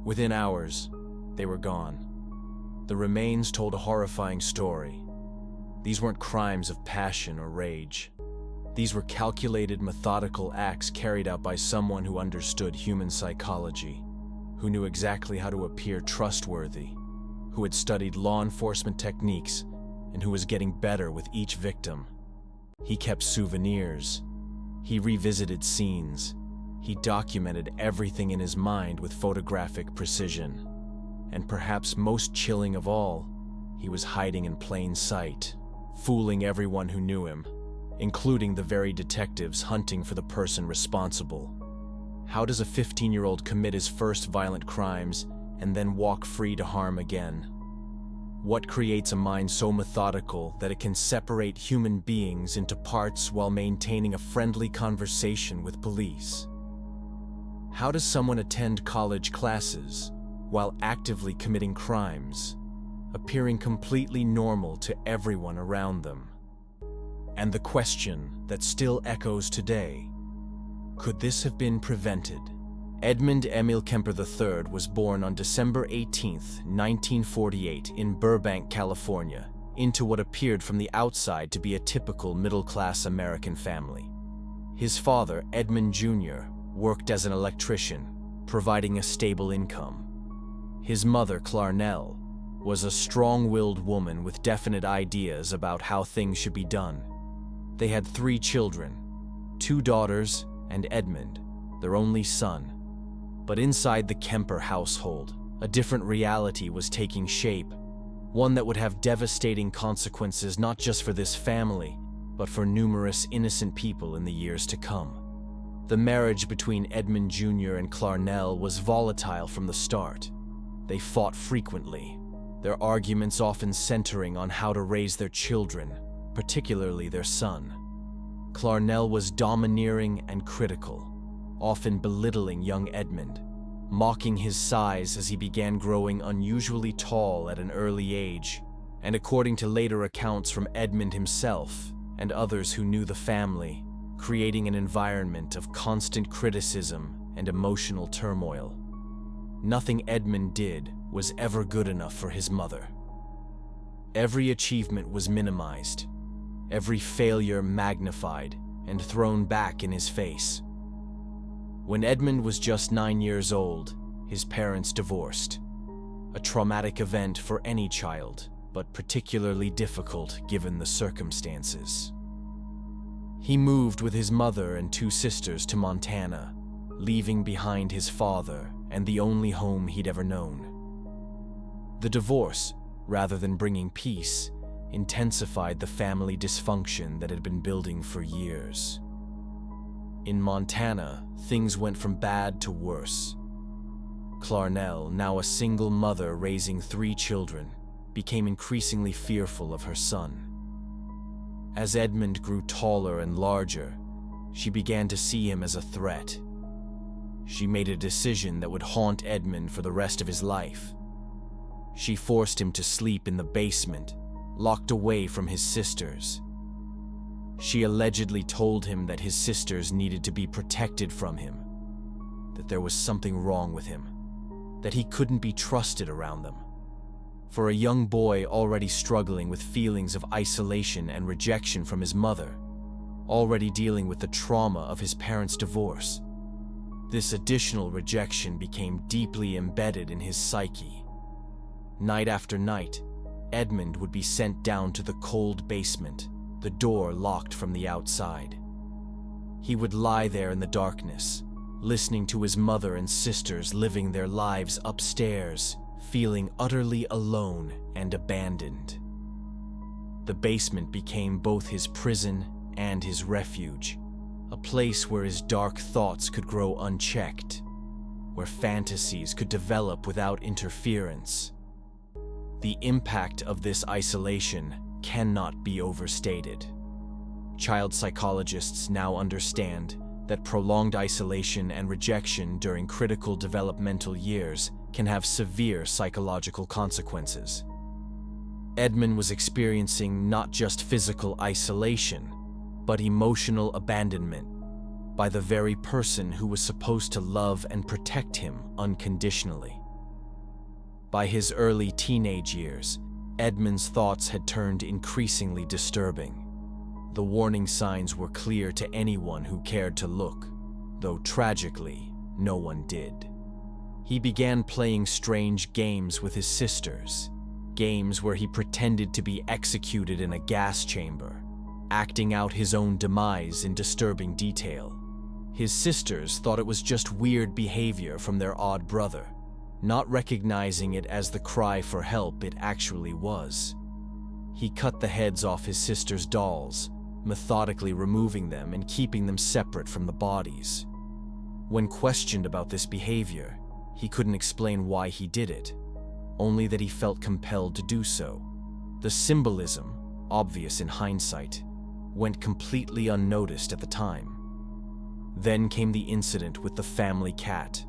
Within hours, they were gone. The remains told a horrifying story. These weren't crimes of passion or rage. These were calculated, methodical acts carried out by someone who understood human psychology, who knew exactly how to appear trustworthy, who had studied law enforcement techniques, and who was getting better with each victim. He kept souvenirs. He revisited scenes. He documented everything in his mind with photographic precision. And perhaps most chilling of all, he was hiding in plain sight, fooling everyone who knew him, including the very detectives hunting for the person responsible. How does a 15-year-old commit his first violent crimes and then walk free to harm again? What creates a mind so methodical that it can separate human beings into parts while maintaining a friendly conversation with police? How does someone attend college classes while actively committing crimes, appearing completely normal to everyone around them? And the question that still echoes today, could this have been prevented? Edmund Emil Kemper III was born on December 18, 1948 in Burbank, California, into what appeared from the outside to be a typical middle-class American family. His father, Edmund Jr., worked as an electrician, providing a stable income. His mother, Clarnell, was a strong-willed woman with definite ideas about how things should be done. They had 3 children, 2 daughters and Edmund, their only son. But inside the Kemper household, a different reality was taking shape, one that would have devastating consequences not just for this family, but for numerous innocent people in the years to come. The marriage between Edmund Jr. and Clarnell was volatile from the start. They fought frequently, their arguments often centering on how to raise their children, particularly their son. Clarnell was domineering and critical, often belittling young Edmund, mocking his size as he began growing unusually tall at an early age, and according to later accounts from Edmund himself and others who knew the family, creating an environment of constant criticism and emotional turmoil. Nothing Edmund did was ever good enough for his mother. Every achievement was minimized, every failure magnified and thrown back in his face. When Edmund was just 9 years old, his parents divorced. A traumatic event for any child, but particularly difficult given the circumstances. He moved with his mother and 2 sisters to Montana, leaving behind his father and the only home he'd ever known. The divorce, rather than bringing peace, intensified the family dysfunction that had been building for years. In Montana, things went from bad to worse. Clarnell, now a single mother raising 3 children, became increasingly fearful of her son. As Edmund grew taller and larger, she began to see him as a threat. She made a decision that would haunt Edmund for the rest of his life. She forced him to sleep in the basement, locked away from his sisters. She allegedly told him that his sisters needed to be protected from him, that there was something wrong with him, that he couldn't be trusted around them. For a young boy already struggling with feelings of isolation and rejection from his mother, already dealing with the trauma of his parents' divorce, this additional rejection became deeply embedded in his psyche. Night after night, Edmund would be sent down to the cold basement, the door locked from the outside. He would lie there in the darkness, listening to his mother and sisters living their lives upstairs, feeling utterly alone and abandoned. The basement became both his prison and his refuge, a place where his dark thoughts could grow unchecked, where fantasies could develop without interference. The impact of this isolation cannot be overstated. Child psychologists now understand that prolonged isolation and rejection during critical developmental years can have severe psychological consequences. Edmund was experiencing not just physical isolation, but emotional abandonment by the very person who was supposed to love and protect him unconditionally. By his early teenage years, Edmund's thoughts had turned increasingly disturbing. The warning signs were clear to anyone who cared to look, though tragically, no one did. He began playing strange games with his sisters, games where he pretended to be executed in a gas chamber, acting out his own demise in disturbing detail. His sisters thought it was just weird behavior from their odd brother, not recognizing it as the cry for help it actually was. He cut the heads off his sisters' dolls, methodically removing them and keeping them separate from the bodies. When questioned about this behavior, he couldn't explain why he did it, only that he felt compelled to do so. The symbolism, obvious in hindsight, went completely unnoticed at the time. Then came the incident with the family cat.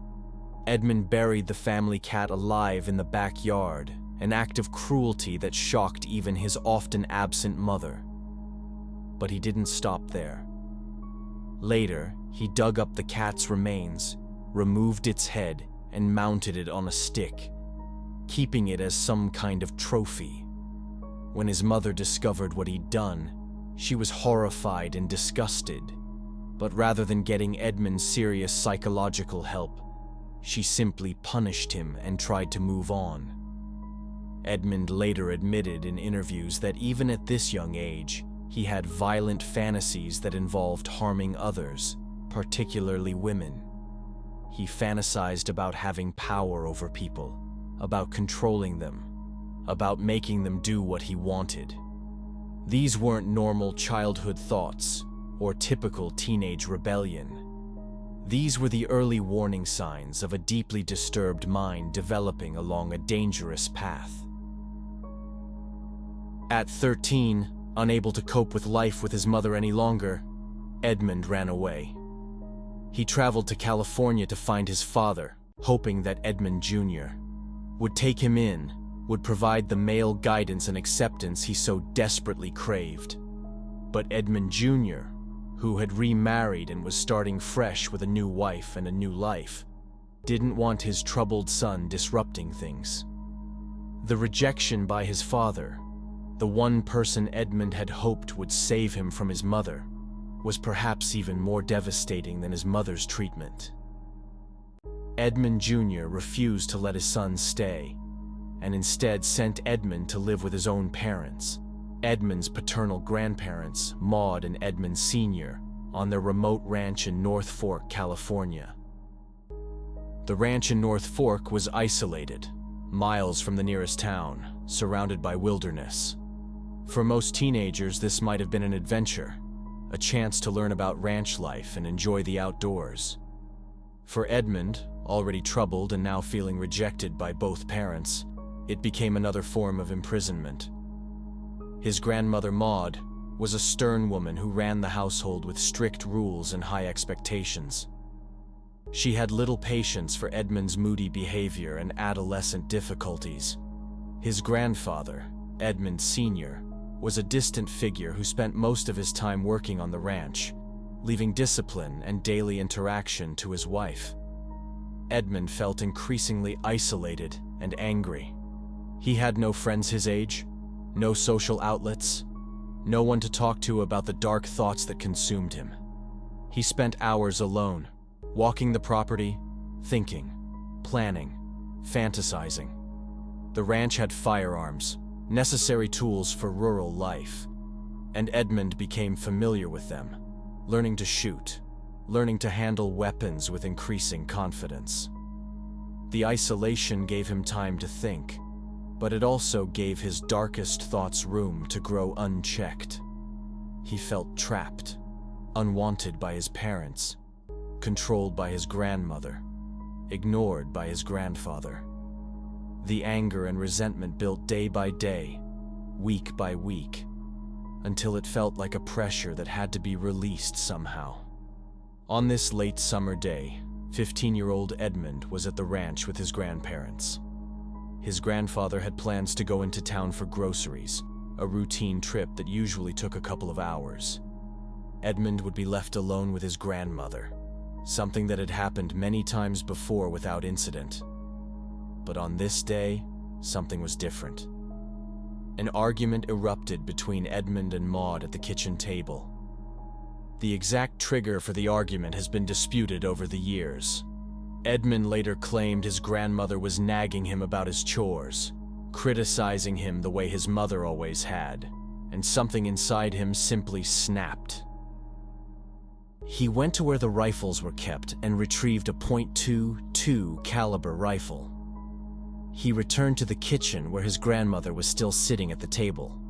Edmund buried the family cat alive in the backyard, an act of cruelty that shocked even his often absent mother. But he didn't stop there. Later, he dug up the cat's remains, removed its head, and mounted it on a stick, keeping it as some kind of trophy. When his mother discovered what he'd done, she was horrified and disgusted. But rather than getting Edmund serious psychological help, she simply punished him and tried to move on. Edmund later admitted in interviews that even at this young age, he had violent fantasies that involved harming others, particularly women. He fantasized about having power over people, about controlling them, about making them do what he wanted. These weren't normal childhood thoughts or typical teenage rebellion. These were the early warning signs of a deeply disturbed mind developing along a dangerous path. At 13, unable to cope with life with his mother any longer, Edmund ran away. He traveled to California to find his father, hoping that Edmund Jr. would take him in, would provide the male guidance and acceptance he so desperately craved. But Edmund Jr., who had remarried and was starting fresh with a new wife and a new life, didn't want his troubled son disrupting things. The rejection by his father, the one person Edmund had hoped would save him from his mother, was perhaps even more devastating than his mother's treatment. Edmund Jr. refused to let his son stay, and instead sent Edmund to live with his own parents, Edmund's paternal grandparents, Maud and Edmund Sr., on their remote ranch in North Fork, California. The ranch in North Fork was isolated, miles from the nearest town, surrounded by wilderness. For most teenagers, this might have been an adventure, a chance to learn about ranch life and enjoy the outdoors. For Edmund, already troubled and now feeling rejected by both parents, it became another form of imprisonment. His grandmother Maud was a stern woman who ran the household with strict rules and high expectations. She had little patience for Edmund's moody behavior and adolescent difficulties. His grandfather, Edmund Sr., was a distant figure who spent most of his time working on the ranch, leaving discipline and daily interaction to his wife. Edmund felt increasingly isolated and angry. He had no friends his age, no social outlets, no one to talk to about the dark thoughts that consumed him. He spent hours alone, walking the property, thinking, planning, fantasizing. The ranch had firearms, necessary tools for rural life, and Edmund became familiar with them, learning to shoot, learning to handle weapons with increasing confidence. The isolation gave him time to think, but it also gave his darkest thoughts room to grow unchecked. He felt trapped, unwanted by his parents, controlled by his grandmother, ignored by his grandfather. The anger and resentment built day by day, week by week, until it felt like a pressure that had to be released somehow. On this late summer day, 15-year-old Edmund was at the ranch with his grandparents. His grandfather had plans to go into town for groceries, a routine trip that usually took a couple of hours. Edmund would be left alone with his grandmother, something that had happened many times before without incident. But on this day, something was different. An argument erupted between Edmund and Maud at the kitchen table. The exact trigger for the argument has been disputed over the years. Edmund later claimed his grandmother was nagging him about his chores, criticizing him the way his mother always had, and something inside him simply snapped. He went to where the rifles were kept and retrieved a .22 caliber rifle. He returned to the kitchen where his grandmother was still sitting at the table.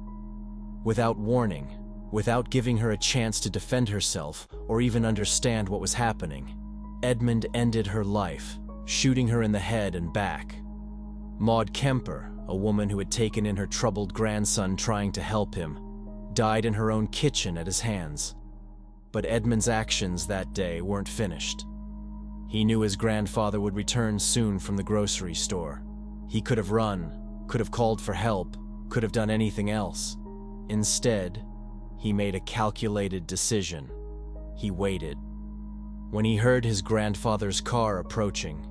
Without warning, without giving her a chance to defend herself or even understand what was happening, Edmund ended her life, shooting her in the head and back. Maud Kemper, a woman who had taken in her troubled grandson trying to help him, died in her own kitchen at his hands. But Edmund's actions that day weren't finished. He knew his grandfather would return soon from the grocery store. He could have run, could have called for help, could have done anything else. Instead, he made a calculated decision. He waited. When he heard his grandfather's car approaching,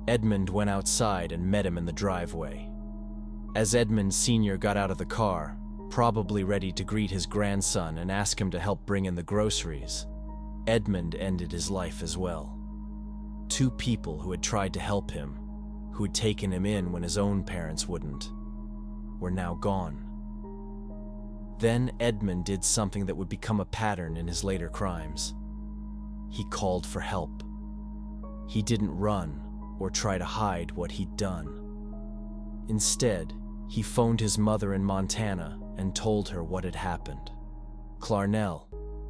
Edmund went outside and met him in the driveway. As Edmund Sr. got out of the car, probably ready to greet his grandson and ask him to help bring in the groceries, Edmund ended his life as well. Two people who had tried to help him, who had taken him in when his own parents wouldn't, were now gone. Then Edmund did something that would become a pattern in his later crimes. He called for help. He didn't run or try to hide what he'd done. Instead, he phoned his mother in Montana and told her what had happened. Clarnell,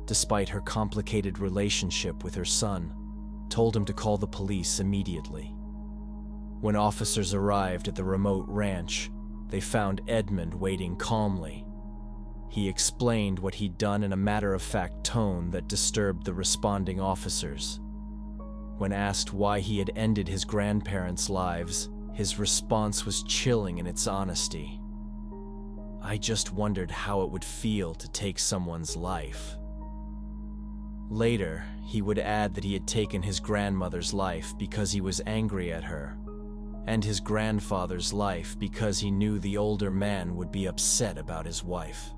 despite her complicated relationship with her son, told him to call the police immediately. When officers arrived at the remote ranch, they found Edmund waiting calmly. He explained what he'd done in a matter-of-fact tone that disturbed the responding officers. When asked why he had ended his grandparents' lives, his response was chilling in its honesty. "I just wondered how it would feel to take someone's life." Later, he would add that he had taken his grandmother's life because he was angry at her, and his grandfather's life because he knew the older man would be upset about his wife.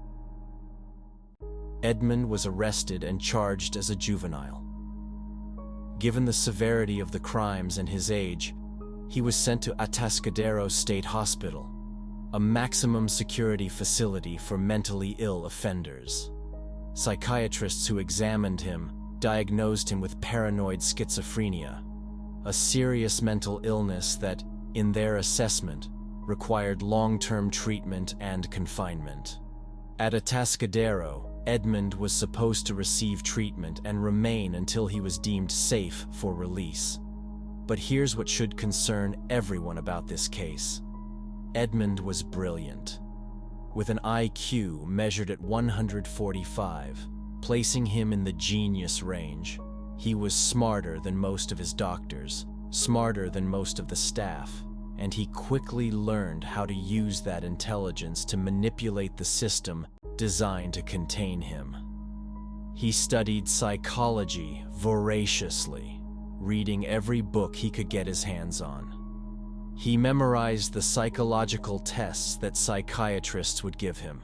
Edmund was arrested and charged as a juvenile. Given the severity of the crimes and his age, he was sent to Atascadero State Hospital, a maximum security facility for mentally ill offenders. Psychiatrists who examined him diagnosed him with paranoid schizophrenia, a serious mental illness that, in their assessment, required long-term treatment and confinement. At Atascadero, Edmund was supposed to receive treatment and remain until he was deemed safe for release. But here's what should concern everyone about this case. Edmund was brilliant. With an IQ measured at 145, placing him in the genius range, he was smarter than most of his doctors, smarter than most of the staff, and he quickly learned how to use that intelligence to manipulate the system designed to contain him. He studied psychology voraciously, reading every book he could get his hands on. He memorized the psychological tests that psychiatrists would give him,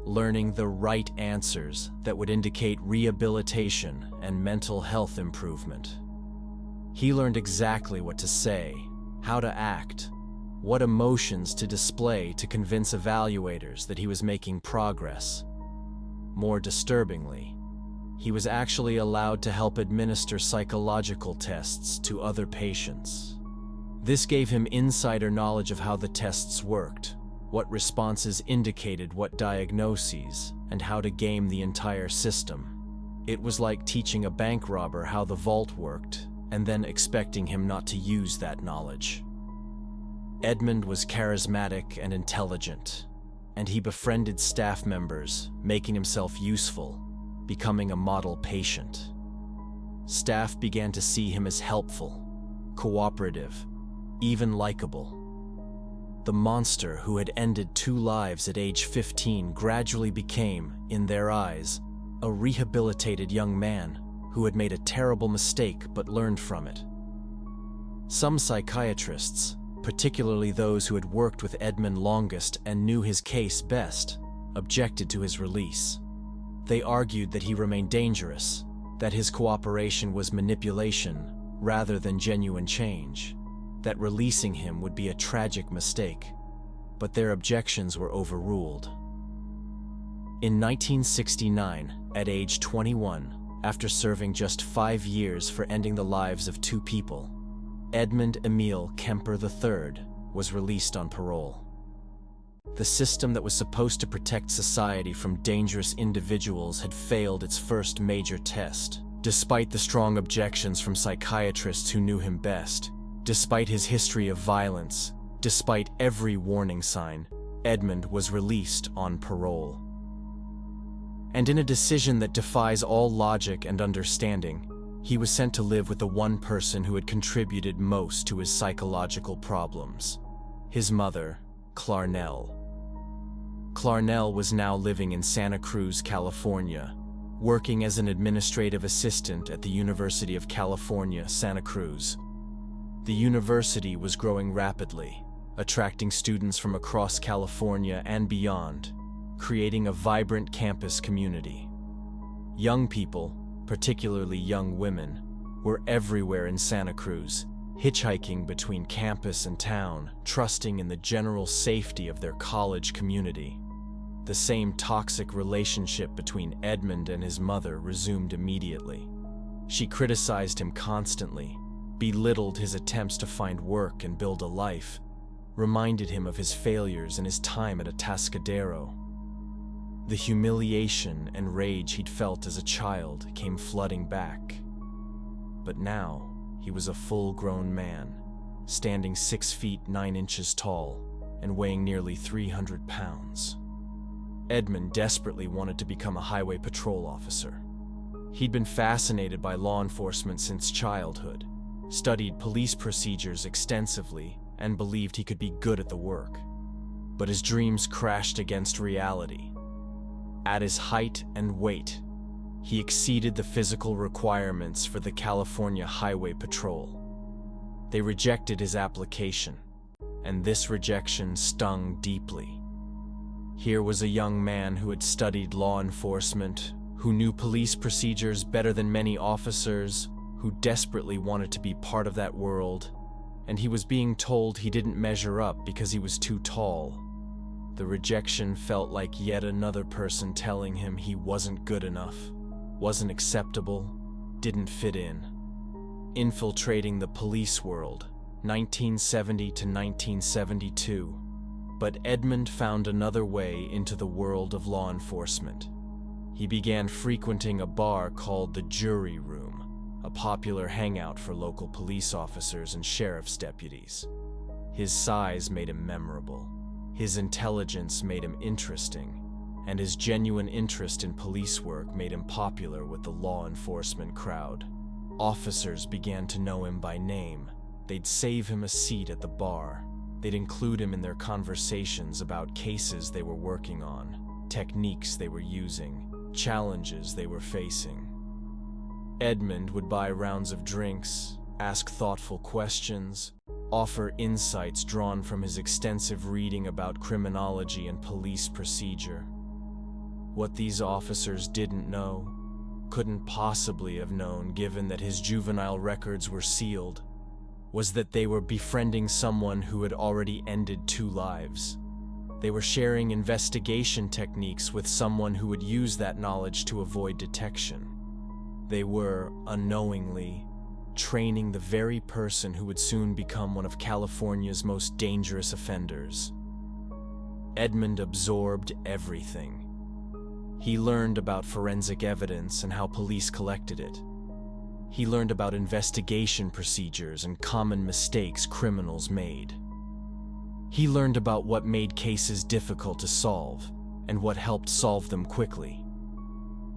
learning the right answers that would indicate rehabilitation and mental health improvement. He learned exactly what to say, how to act, what emotions to display to convince evaluators that he was making progress. More disturbingly, he was actually allowed to help administer psychological tests to other patients. This gave him insider knowledge of how the tests worked, what responses indicated what diagnoses, and how to game the entire system. It was like teaching a bank robber how the vault worked, and then expecting him not to use that knowledge. Edmund was charismatic and intelligent. and he befriended staff members, making himself useful, becoming a model patient. Staff began to see him as helpful, cooperative, even likable. The monster who had ended 2 lives at age 15 gradually became, in their eyes, a rehabilitated young man who had made a terrible mistake but learned from it. Some psychiatrists, particularly those who had worked with Edmund longest and knew his case best, objected to his release. They argued that he remained dangerous, that his cooperation was manipulation rather than genuine change, that releasing him would be a tragic mistake, but their objections were overruled. In 1969, at age 21, after serving just 5 years for ending the lives of 2 people, Edmund Emil Kemper III was released on parole. The system that was supposed to protect society from dangerous individuals had failed its first major test. Despite the strong objections from psychiatrists who knew him best, despite his history of violence, despite every warning sign, Edmund was released on parole. And in a decision that defies all logic and understanding, he was sent to live with the one person who had contributed most to his psychological problems, his mother, Clarnell. Clarnell was now living in Santa Cruz, California, working as an administrative assistant at the University of California, Santa Cruz. The university was growing rapidly, attracting students from across California and beyond, creating a vibrant campus community. Young people, particularly young women, were everywhere in Santa Cruz, hitchhiking between campus and town, trusting in the general safety of their college community. The same toxic relationship between Edmund and his mother resumed immediately. She criticized him constantly, belittled his attempts to find work and build a life, reminded him of his failures and his time at Atascadero. The humiliation and rage he'd felt as a child came flooding back. But now, he was a full-grown man, standing 6 feet 9 inches tall and weighing nearly 300 pounds. Edmund desperately wanted to become a highway patrol officer. He'd been fascinated by law enforcement since childhood, studied police procedures extensively, and believed he could be good at the work. But his dreams crashed against reality. At his height and weight, he exceeded the physical requirements for the California Highway Patrol. They rejected his application, and this rejection stung deeply. Here was a young man who had studied law enforcement, who knew police procedures better than many officers, who desperately wanted to be part of that world, and he was being told he didn't measure up because he was too tall. The rejection felt like yet another person telling him he wasn't good enough, wasn't acceptable, didn't fit in. Infiltrating the police world, 1970 to 1972. But Edmund found another way into the world of law enforcement. He began frequenting a bar called the Jury Room, a popular hangout for local police officers and sheriff's deputies. His size made him memorable. His intelligence made him interesting, and his genuine interest in police work made him popular with the law enforcement crowd. Officers began to know him by name. They'd save him a seat at the bar. They'd include him in their conversations about cases they were working on, techniques they were using, challenges they were facing. Edmund would buy rounds of drinks, ask thoughtful questions, offer insights drawn from his extensive reading about criminology and police procedure. What these officers didn't know, couldn't possibly have known given that his juvenile records were sealed, was that they were befriending someone who had already ended 2 lives. They were sharing investigation techniques with someone who would use that knowledge to avoid detection. They were, unknowingly, training the very person who would soon become one of California's most dangerous offenders. Edmund absorbed everything. He learned about forensic evidence and how police collected it. He learned about investigation procedures and common mistakes criminals made. He learned about what made cases difficult to solve and what helped solve them quickly.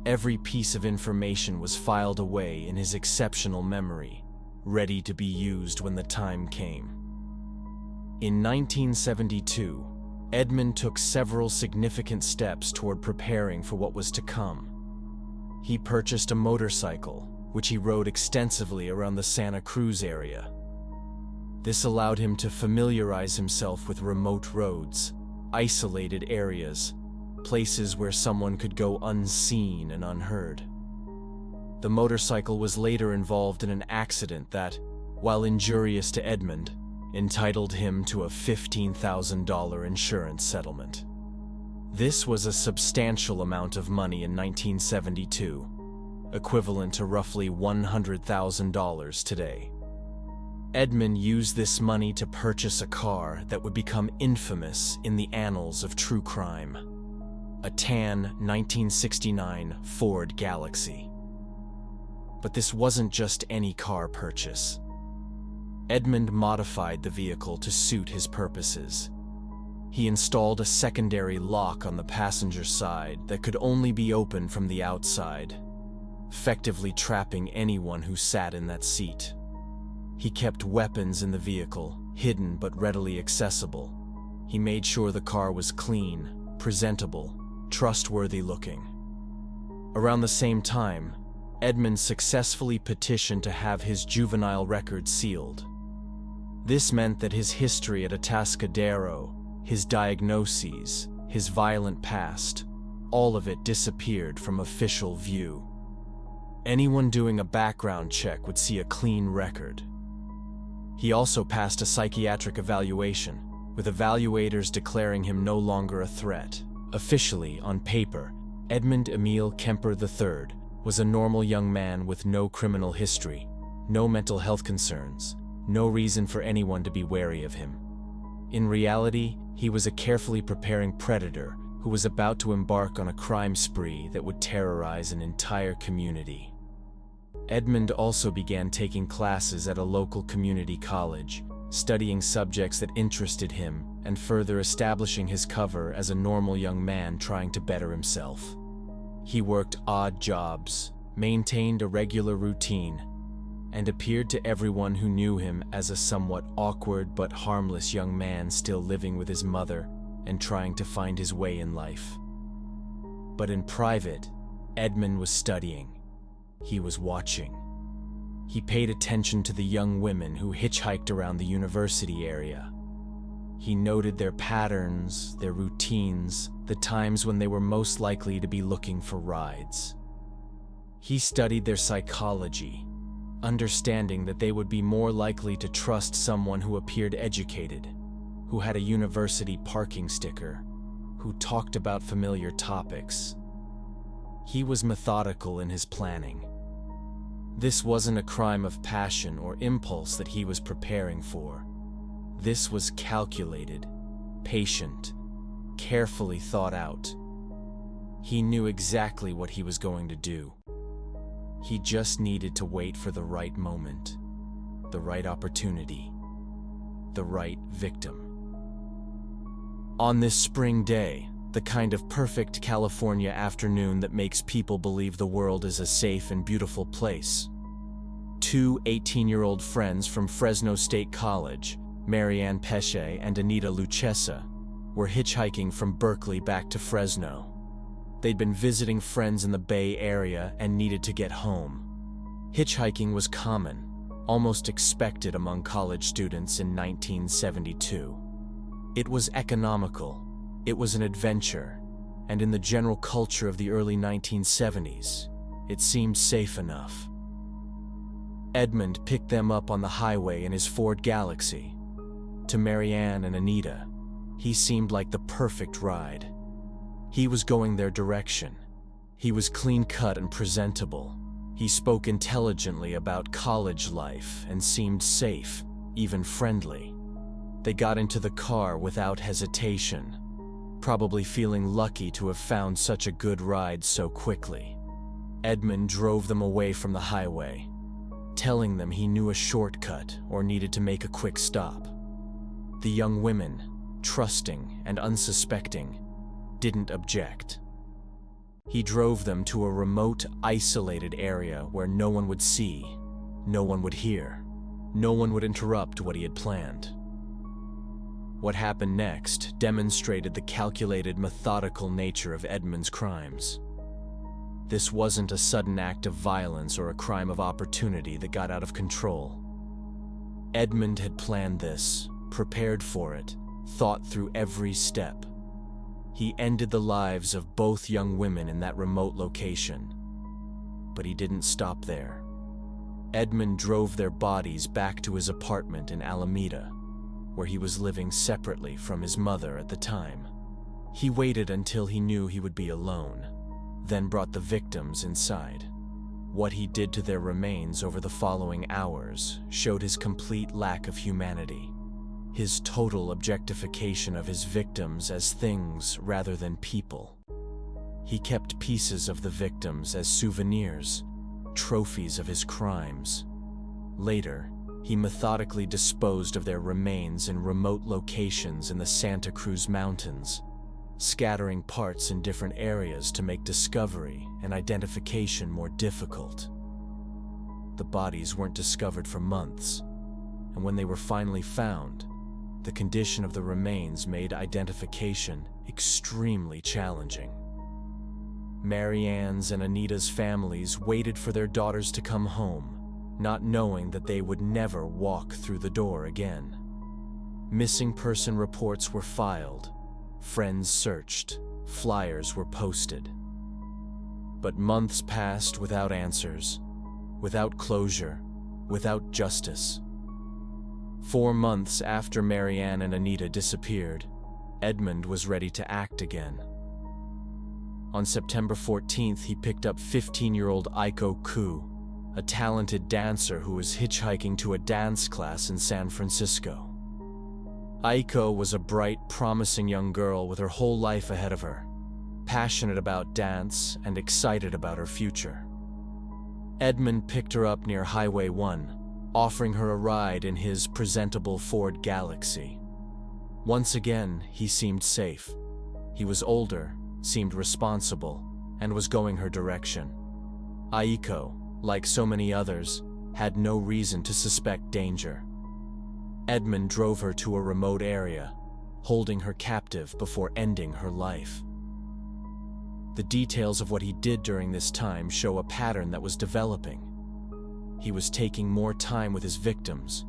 Every piece of information was filed away in his exceptional memory, ready to be used when the time came. In 1972, Edmund took several significant steps toward preparing for what was to come. He purchased a motorcycle, which he rode extensively around the Santa Cruz area. This allowed him to familiarize himself with remote roads, isolated areas, places where someone could go unseen and unheard. The motorcycle was later involved in an accident that, while injurious to Edmund, entitled him to a $15,000 insurance settlement. This was a substantial amount of money in 1972, equivalent to roughly $100,000 today. Edmund used this money to purchase a car that would become infamous in the annals of true crime, a tan 1969 Ford Galaxy. But this wasn't just any car purchase. Edmund modified the vehicle to suit his purposes. He installed a secondary lock on the passenger side that could only be opened from the outside, effectively trapping anyone who sat in that seat. He kept weapons in the vehicle, hidden but readily accessible. He made sure the car was clean, presentable, trustworthy looking. Around the same time, Edmund successfully petitioned to have his juvenile record sealed. This meant that his history at Atascadero, his diagnoses, his violent past, all of it disappeared from official view. Anyone doing a background check would see a clean record. He also passed a psychiatric evaluation, with evaluators declaring him no longer a threat. Officially, on paper, Edmund Emil Kemper III was a normal young man with no criminal history, no mental health concerns, no reason for anyone to be wary of him. In reality, he was a carefully preparing predator who was about to embark on a crime spree that would terrorize an entire community. Edmund also began taking classes at a local community college, studying subjects that interested him and further establishing his cover as a normal young man trying to better himself. He worked odd jobs, maintained a regular routine, and appeared to everyone who knew him as a somewhat awkward but harmless young man still living with his mother and trying to find his way in life. But in private, Edmund was studying. He was watching. He paid attention to the young women who hitchhiked around the university area. He noted their patterns, their routines, the times when they were most likely to be looking for rides. He studied their psychology, understanding that they would be more likely to trust someone who appeared educated, who had a university parking sticker, who talked about familiar topics. He was methodical in his planning. This wasn't a crime of passion or impulse that he was preparing for. This was calculated, patient, carefully thought out. He knew exactly what he was going to do. He just needed to wait for the right moment, the right opportunity, the right victim. On this spring day, the kind of perfect California afternoon that makes people believe the world is a safe and beautiful place, two 18-year-old friends from Fresno State College, Marianne Pesce and Anita Lucchesa, were hitchhiking from Berkeley back to Fresno. They'd been visiting friends in the Bay Area and needed to get home. Hitchhiking was common, almost expected among college students in 1972. It was economical, it was an adventure, and in the general culture of the early 1970s, it seemed safe enough. Edmund picked them up on the highway in his Ford Galaxy. To Marianne and Anita, he seemed like the perfect ride. He was going their direction. He was clean-cut and presentable. He spoke intelligently about college life and seemed safe, even friendly. They got into the car without hesitation, probably feeling lucky to have found such a good ride so quickly. Edmund drove them away from the highway, telling them he knew a shortcut or needed to make a quick stop. The young women, trusting and unsuspecting, didn't object. He drove them to a remote, isolated area where no one would see, no one would hear, no one would interrupt what he had planned. What happened next demonstrated the calculated, methodical nature of Edmund's crimes. This wasn't a sudden act of violence or a crime of opportunity that got out of control. Edmund had planned this, prepared for it, thought through every step. He ended the lives of both young women in that remote location. But he didn't stop there. Edmund drove their bodies back to his apartment in Alameda, where he was living separately from his mother at the time. He waited until he knew he would be alone, then brought the victims inside. What he did to their remains over the following hours showed his complete lack of humanity, his total objectification of his victims as things rather than people. He kept pieces of the victims as souvenirs, trophies of his crimes. Later, he methodically disposed of their remains in remote locations in the Santa Cruz Mountains, scattering parts in different areas to make discovery and identification more difficult. The bodies weren't discovered for months, and when they were finally found, the condition of the remains made identification extremely challenging. Mary Ann's and Anita's families waited for their daughters to come home, not knowing that they would never walk through the door again. Missing person reports were filed, friends searched, flyers were posted. But months passed without answers, without closure, without justice. 4 months after Mary Ann and Anita disappeared, Edmund was ready to act again. On September 14th, he picked up 15-year-old Aiko Ku, a talented dancer who was hitchhiking to a dance class in San Francisco. Aiko was a bright, promising young girl with her whole life ahead of her, passionate about dance and excited about her future. Edmund picked her up near Highway 1, offering her a ride in his presentable Ford Galaxy. Once again, he seemed safe. He was older, seemed responsible, and was going her direction. Aiko, like so many others, had no reason to suspect danger. Edmund drove her to a remote area, holding her captive before ending her life. The details of what he did during this time show a pattern that was developing. He was taking more time with his victims,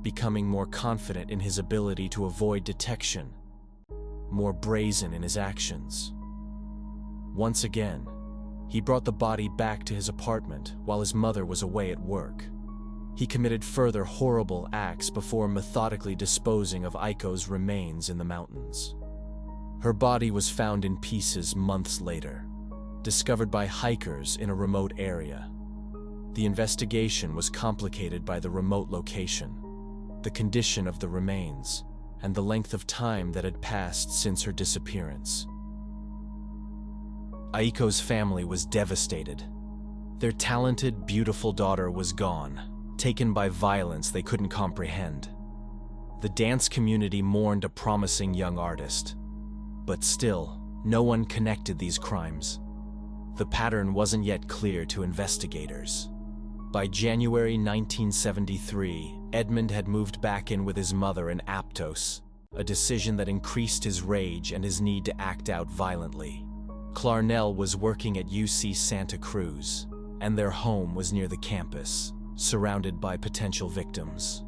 becoming more confident in his ability to avoid detection, more brazen in his actions. Once again, he brought the body back to his apartment while his mother was away at work. He committed further horrible acts before methodically disposing of Aiko's remains in the mountains. Her body was found in pieces months later, discovered by hikers in a remote area. The investigation was complicated by the remote location, the condition of the remains, and the length of time that had passed since her disappearance. Aiko's family was devastated. Their talented, beautiful daughter was gone, taken by violence they couldn't comprehend. The dance community mourned a promising young artist. But still, no one connected these crimes. The pattern wasn't yet clear to investigators. By January 1973, Edmund had moved back in with his mother in Aptos, a decision that increased his rage and his need to act out violently. Clarnell was working at UC Santa Cruz, and their home was near the campus, surrounded by potential victims.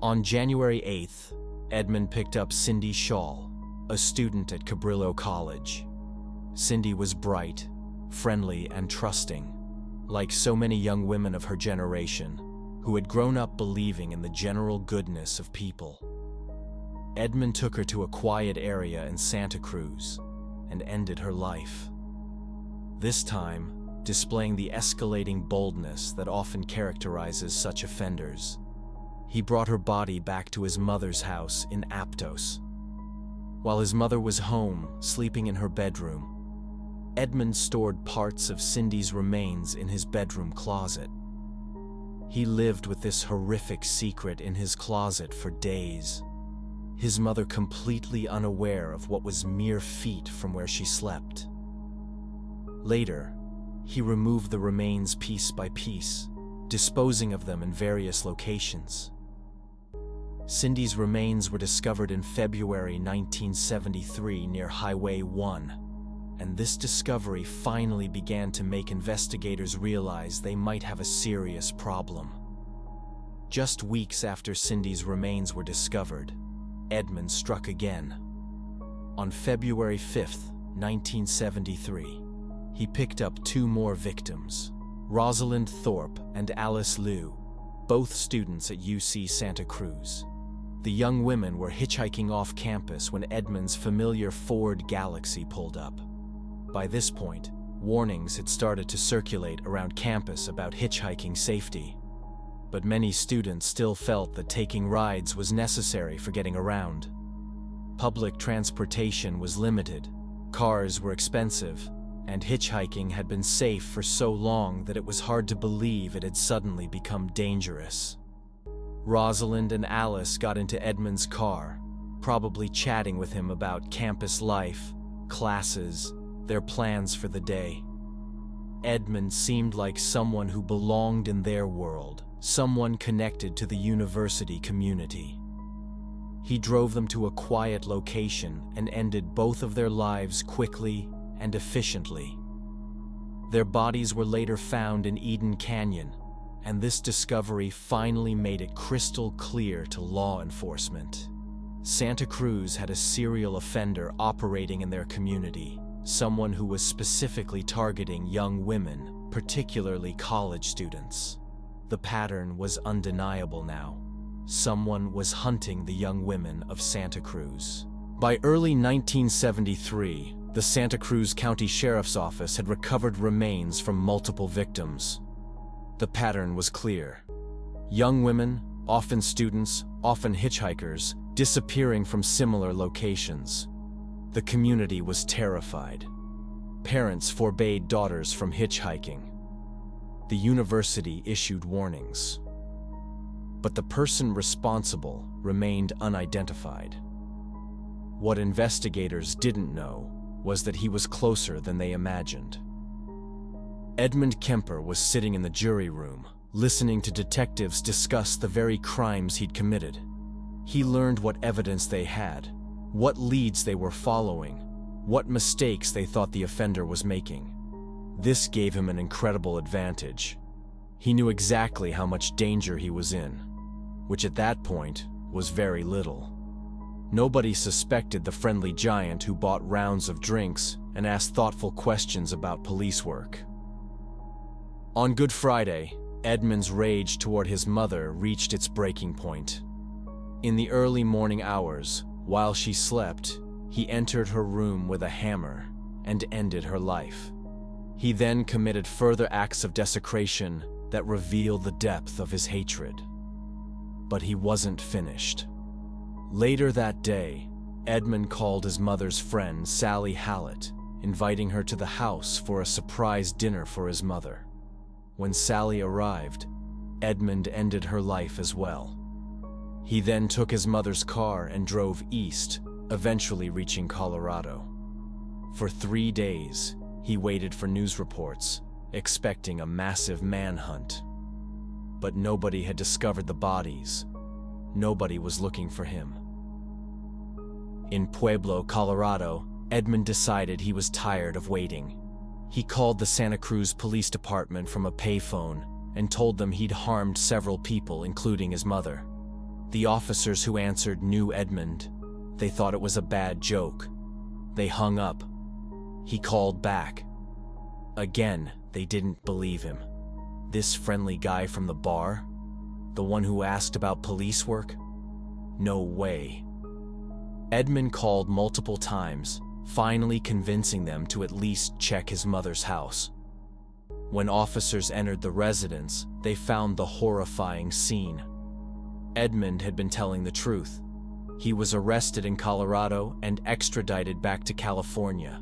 On January 8th, Edmund picked up Cindy Shaw, a student at Cabrillo College. Cindy was bright, friendly, and trusting, like so many young women of her generation, who had grown up believing in the general goodness of people. Edmund took her to a quiet area in Santa Cruz and ended her life. This time, displaying the escalating boldness that often characterizes such offenders, he brought her body back to his mother's house in Aptos. While his mother was home, sleeping in her bedroom, Edmund stored parts of Cindy's remains in his bedroom closet. He lived with this horrific secret in his closet for days. his mother completely unaware of what was mere feet from where she slept. Later, he removed the remains piece by piece, disposing of them in various locations. Cindy's remains were discovered in February 1973 near Highway 1, and this discovery finally began to make investigators realize they might have a serious problem. Just weeks after Cindy's remains were discovered, Edmund struck again. On February 5th, 1973, he picked up two more victims, Rosalind Thorpe and Alice Liu, both students at UC Santa Cruz. The young women were hitchhiking off campus when Edmund's familiar Ford Galaxy pulled up. By this point, warnings had started to circulate around campus about hitchhiking safety. But many students still felt that taking rides was necessary for getting around. Public transportation was limited, cars were expensive, and hitchhiking had been safe for so long that it was hard to believe it had suddenly become dangerous. Rosalind and Alice got into Edmund's car, probably chatting with him about campus life, classes, their plans for the day. Edmund seemed like someone who belonged in their world, someone connected to the university community. He drove them to a quiet location and ended both of their lives quickly and efficiently. Their bodies were later found in Eden Canyon, and this discovery finally made it crystal clear to law enforcement. Santa Cruz had a serial offender operating in their community, someone who was specifically targeting young women, particularly college students. The pattern was undeniable now. Someone was hunting the young women of Santa Cruz. By early 1973, the Santa Cruz County Sheriff's Office had recovered remains from multiple victims. The pattern was clear. Young women, often students, often hitchhikers, disappearing from similar locations. The community was terrified. Parents forbade daughters from hitchhiking. The university issued warnings. But the person responsible remained unidentified. What investigators didn't know was that he was closer than they imagined. Edmund Kemper was sitting in the jury room, listening to detectives discuss the very crimes he'd committed. He learned what evidence they had, what leads they were following, what mistakes they thought the offender was making. This gave him an incredible advantage. He knew exactly how much danger he was in, which at that point was very little. Nobody suspected the friendly giant who bought rounds of drinks and asked thoughtful questions about police work. On Good Friday, Edmund's rage toward his mother reached its breaking point. In the early morning hours, while she slept, he entered her room with a hammer and ended her life. He then committed further acts of desecration that revealed the depth of his hatred. But he wasn't finished. Later that day, Edmund called his mother's friend, Sally Hallett, inviting her to the house for a surprise dinner for his mother. When Sally arrived, Edmund ended her life as well. He then took his mother's car and drove east, eventually reaching Colorado. For 3 days, he waited for news reports, expecting a massive manhunt. But nobody had discovered the bodies. Nobody was looking for him. In Pueblo, Colorado, Edmund decided he was tired of waiting. He called the Santa Cruz Police Department from a payphone and told them he'd harmed several people, including his mother. The officers who answered knew Edmund. They thought it was a bad joke. They hung up. He called back. Again, they didn't believe him. This friendly guy from the bar? The one who asked about police work? No way. Edmund called multiple times, finally convincing them to at least check his mother's house. When officers entered the residence, they found the horrifying scene. Edmund had been telling the truth. He was arrested in Colorado and extradited back to California.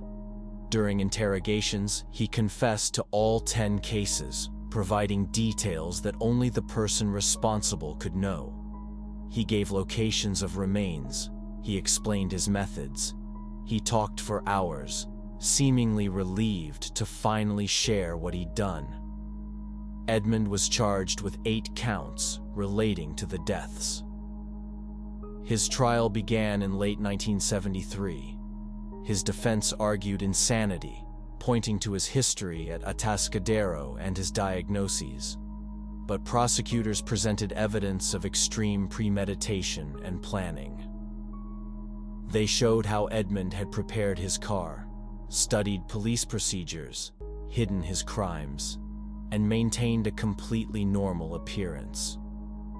During interrogations, he confessed to all 10 cases, providing details that only the person responsible could know. He gave locations of remains, He explained his methods. He talked for hours, seemingly relieved to finally share what he'd done. Edmund was charged with 8 counts relating to the deaths. His trial began in late 1973. His defense argued insanity, pointing to his history at Atascadero and his diagnoses. But prosecutors presented evidence of extreme premeditation and planning. They showed how Edmund had prepared his car, studied police procedures, hidden his crimes, and maintained a completely normal appearance.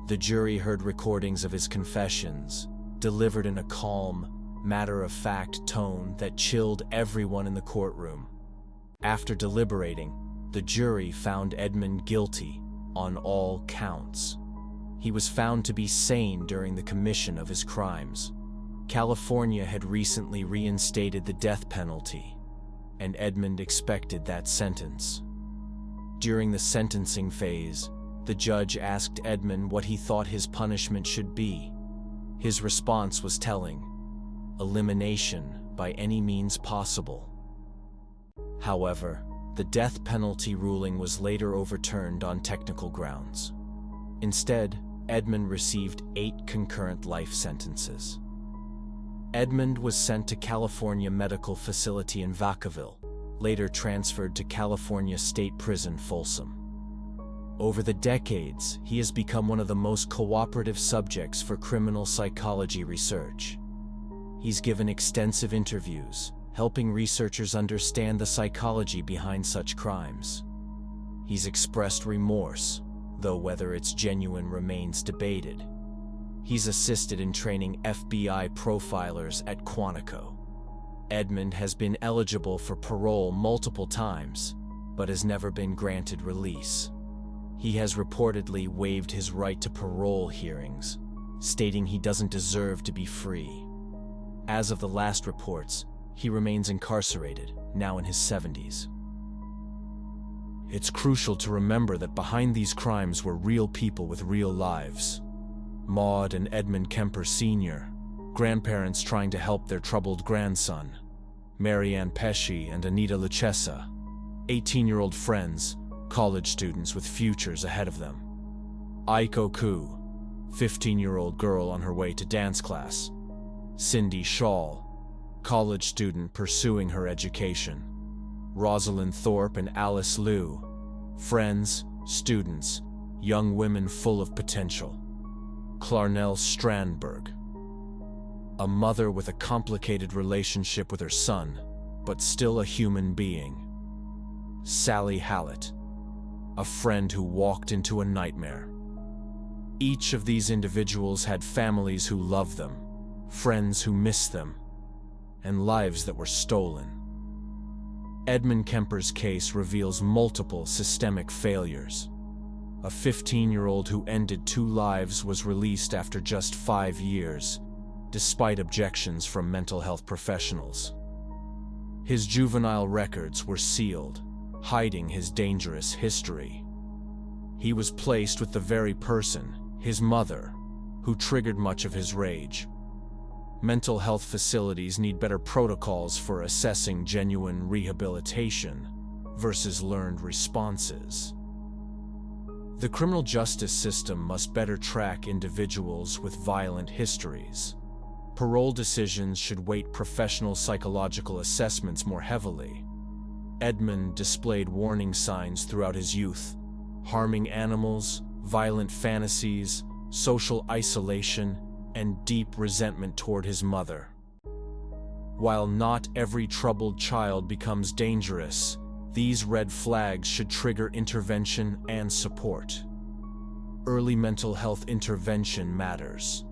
The jury heard recordings of his confessions, delivered in a calm, matter-of-fact tone that chilled everyone in the courtroom. After deliberating, the jury found Edmund guilty on all counts. He was found to be sane during the commission of his crimes. California had recently reinstated the death penalty, and Edmund expected that sentence. During the sentencing phase, the judge asked Edmund what he thought his punishment should be. His response was telling: elimination by any means possible. However, the death penalty ruling was later overturned on technical grounds. Instead, Edmund received 8 concurrent life sentences. Edmund was sent to California Medical Facility in Vacaville, later transferred to California State Prison Folsom. Over the decades, he has become one of the most cooperative subjects for criminal psychology research. He's given extensive interviews, helping researchers understand the psychology behind such crimes. He's expressed remorse, though whether it's genuine remains debated. He's assisted in training FBI profilers at Quantico. Edmund has been eligible for parole multiple times, but has never been granted release. He has reportedly waived his right to parole hearings, stating he doesn't deserve to be free. As of the last reports, he remains incarcerated, now in his 70s. It's crucial to remember that behind these crimes were real people with real lives. Maud and Edmund Kemper Sr., grandparents trying to help their troubled grandson. Marianne Pesci and Anita Lucchesa, 18-year-old friends, college students with futures ahead of them. Aiko Ku, 15-year-old girl on her way to dance class. Cindy Shaw, college student pursuing her education. Rosalind Thorpe and Alice Liu, friends, students, young women full of potential. Clarnell Strandberg, a mother with a complicated relationship with her son, but still a human being. Sally Hallett, a friend who walked into a nightmare. Each of these individuals had families who loved them, friends who missed them, and lives that were stolen. Edmund Kemper's case reveals multiple systemic failures. A 15-year-old who ended 2 lives was released after just 5 years, despite objections from mental health professionals. His juvenile records were sealed, hiding his dangerous history. He was placed with the very person, his mother, who triggered much of his rage. Mental health facilities need better protocols for assessing genuine rehabilitation versus learned responses. The criminal justice system must better track individuals with violent histories. Parole decisions should weight professional psychological assessments more heavily. Edmund displayed warning signs throughout his youth: harming animals, violent fantasies, social isolation, and deep resentment toward his mother. While not every troubled child becomes dangerous, these red flags should trigger intervention and support. Early mental health intervention matters.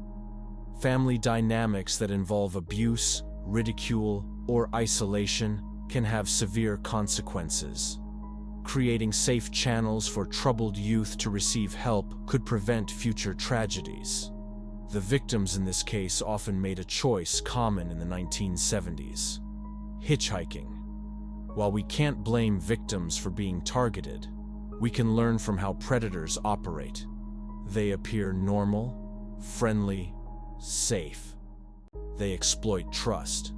Family dynamics that involve abuse, ridicule, or isolation can have severe consequences. Creating safe channels for troubled youth to receive help could prevent future tragedies. The victims in this case often made a choice common in the 1970s: hitchhiking. While we can't blame victims for being targeted, we can learn from how predators operate. They appear normal, friendly, safe. they exploit trust.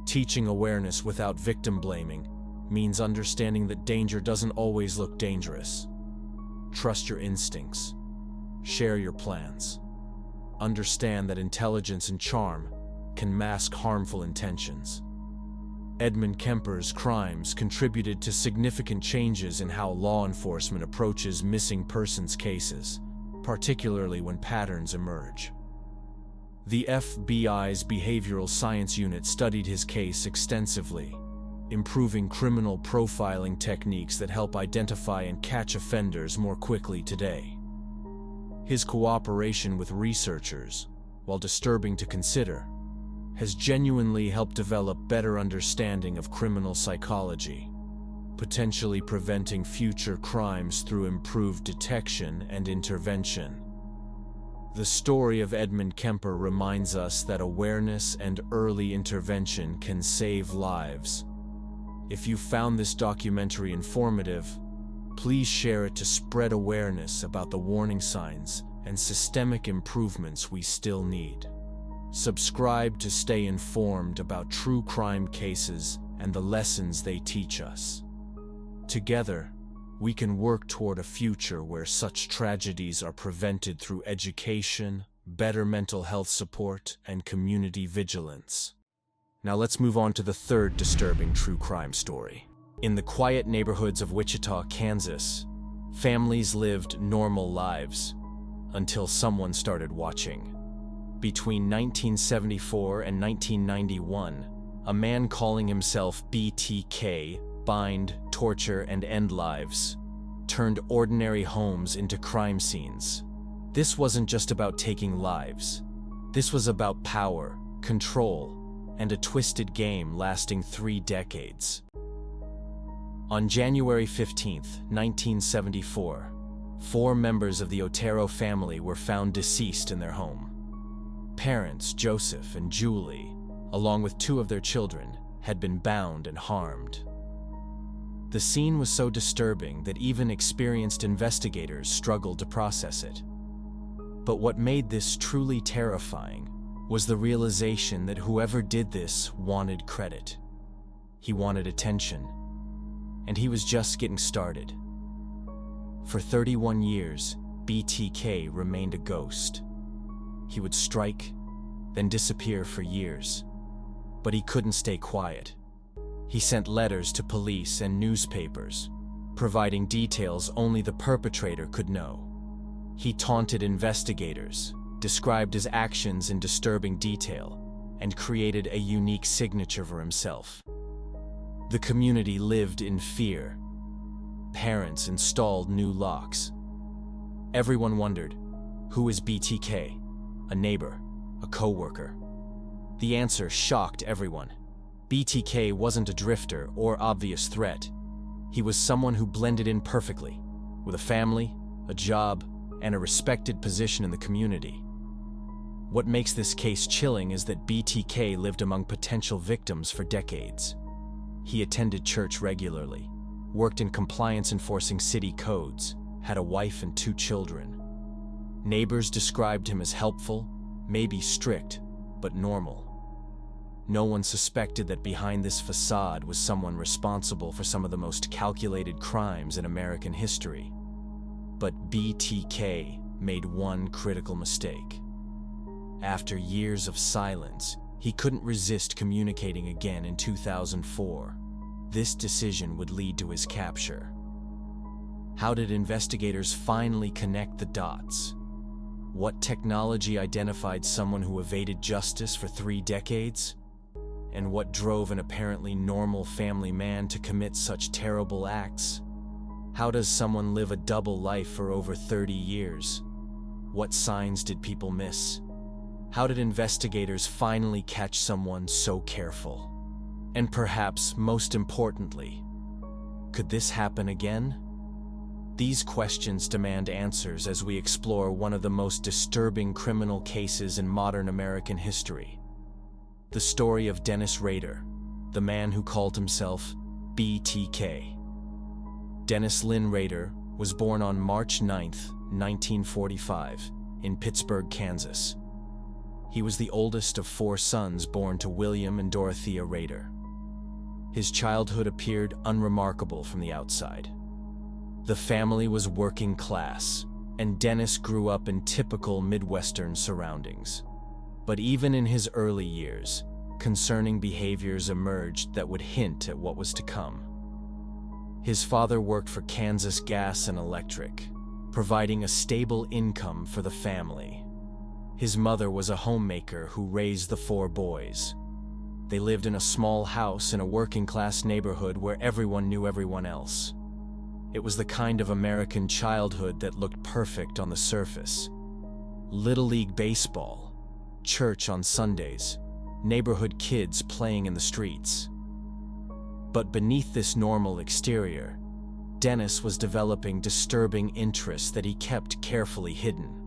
Teaching awareness without victim blaming means understanding that danger doesn't always look dangerous. Trust your instincts. Share your plans. Understand that intelligence and charm can mask harmful intentions. Ed Kemper's crimes contributed to significant changes in how law enforcement approaches missing persons cases, particularly when patterns emerge. The FBI's Behavioral Science Unit studied his case extensively, improving criminal profiling techniques that help identify and catch offenders more quickly today. His cooperation with researchers, while disturbing to consider, has genuinely helped develop better understanding of criminal psychology, potentially preventing future crimes through improved detection and intervention. The story of Ed Kemper reminds us that awareness and early intervention can save lives. If you found this documentary informative, please share it to spread awareness about the warning signs and systemic improvements we still need. Subscribe to stay informed about true crime cases and the lessons they teach us. Together, we can work toward a future where such tragedies are prevented through education, better mental health support, and community vigilance. Now let's move on to the third disturbing true crime story. In the quiet neighborhoods of Wichita, Kansas, families lived normal lives until someone started watching. Between 1974 and 1991, a man calling himself BTK, Bind, Torture, and End Lives, turned ordinary homes into crime scenes. This wasn't just about taking lives. This was about power, control, and a twisted game lasting 3 decades. On January 15, 1974, 4 members of the Otero family were found deceased in their home. Parents, Joseph and Julie, along with 2 of their children, had been bound and harmed. The scene was so disturbing that even experienced investigators struggled to process it. But what made this truly terrifying was the realization that whoever did this wanted credit. He wanted attention, and he was just getting started. For 31 years, BTK remained a ghost. He would strike, then disappear for years. But he couldn't stay quiet. He sent letters to police and newspapers, providing details only the perpetrator could know. He taunted investigators, described his actions in disturbing detail, and created a unique signature for himself. The community lived in fear. Parents installed new locks. Everyone wondered, who is BTK? A neighbor, a coworker? The answer shocked everyone. BTK wasn't a drifter or obvious threat. He was someone who blended in perfectly, with a family, a job, and a respected position in the community. What makes this case chilling is that BTK lived among potential victims for decades. He attended church regularly, worked in compliance enforcing city codes, had a wife and 2 children. Neighbors described him as helpful, maybe strict, but normal. No one suspected that behind this facade was someone responsible for some of the most calculated crimes in American history. But BTK made one critical mistake. After years of silence, he couldn't resist communicating again in 2004. This decision would lead to his capture. How did investigators finally connect the dots? What technology identified someone who evaded justice for 3 decades? And what drove an apparently normal family man to commit such terrible acts? How does someone live a double life for over 30 years? What signs did people miss? How did investigators finally catch someone so careful? And perhaps most importantly, could this happen again? These questions demand answers as we explore one of the most disturbing criminal cases in modern American history. The story of Dennis Rader, the man who called himself BTK. Dennis Lynn Rader was born on March 9, 1945, in Pittsburgh, Kansas. He was the oldest of 4 sons born to William and Dorothea Rader. His childhood appeared unremarkable from the outside. The family was working class, and Dennis grew up in typical Midwestern surroundings. But even in his early years, concerning behaviors emerged that would hint at what was to come. His father worked for Kansas Gas and Electric, providing a stable income for the family. His mother was a homemaker who raised the 4 boys. They lived in a small house in a working-class neighborhood where everyone knew everyone else. It was the kind of American childhood that looked perfect on the surface. Little League baseball, church on Sundays, neighborhood kids playing in the streets. But beneath this normal exterior, Dennis was developing disturbing interests that he kept carefully hidden.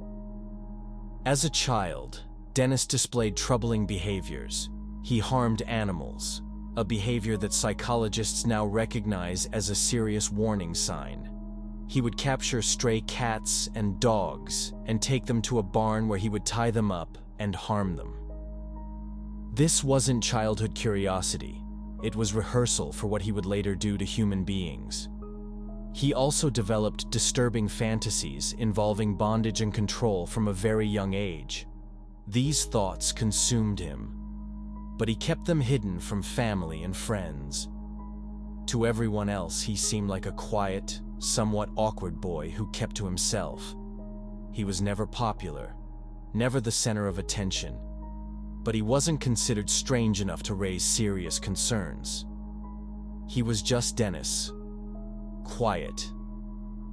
As a child, Dennis displayed troubling behaviors. He harmed animals, a behavior that psychologists now recognize as a serious warning sign. He would capture stray cats and dogs and take them to a barn where he would tie them up and harm them. This wasn't childhood curiosity. It was rehearsal for what he would later do to human beings. He also developed disturbing fantasies involving bondage and control from a very young age. These thoughts consumed him, but he kept them hidden from family and friends. To everyone else, he seemed like a quiet, somewhat awkward boy who kept to himself. He was never popular, never the center of attention, but he wasn't considered strange enough to raise serious concerns. He was just Dennis. Quiet,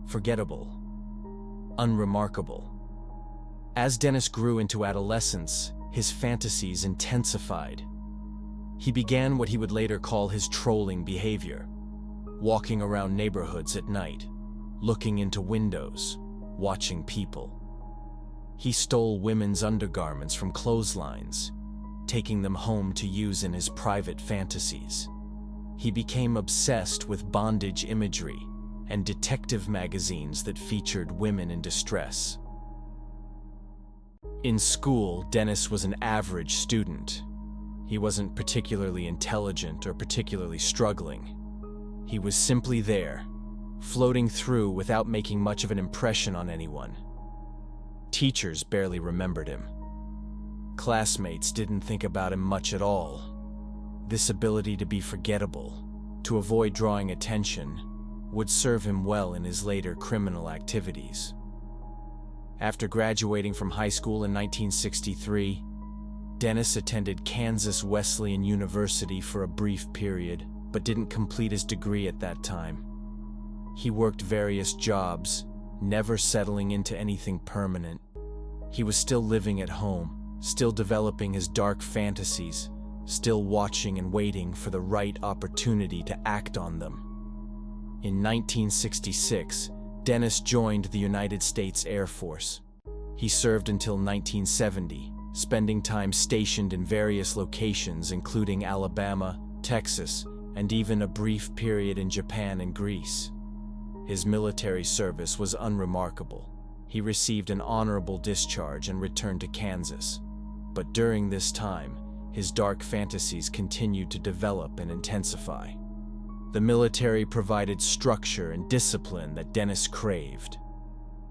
forgettable, unremarkable. As Dennis grew into adolescence, his fantasies intensified. He began what he would later call his trolling behavior, walking around neighborhoods at night, looking into windows, watching people. He stole women's undergarments from clotheslines, taking them home to use in his private fantasies. He became obsessed with bondage imagery and detective magazines that featured women in distress. In school, Dennis was an average student. He wasn't particularly intelligent or particularly struggling. He was simply there, floating through without making much of an impression on anyone. Teachers barely remembered him. Classmates didn't think about him much at all. This ability to be forgettable, to avoid drawing attention, would serve him well in his later criminal activities. After graduating from high school in 1963, Dennis attended Kansas Wesleyan University for a brief period, but didn't complete his degree at that time. He worked various jobs, never settling into anything permanent. He was still living at home, still developing his dark fantasies, still watching and waiting for the right opportunity to act on them. In 1966, Dennis joined the United States Air Force. He served until 1970, spending time stationed in various locations including Alabama, Texas, and even a brief period in Japan and Greece. His military service was unremarkable. He received an honorable discharge and returned to Kansas. But during this time, his dark fantasies continued to develop and intensify. The military provided structure and discipline that Dennis craved.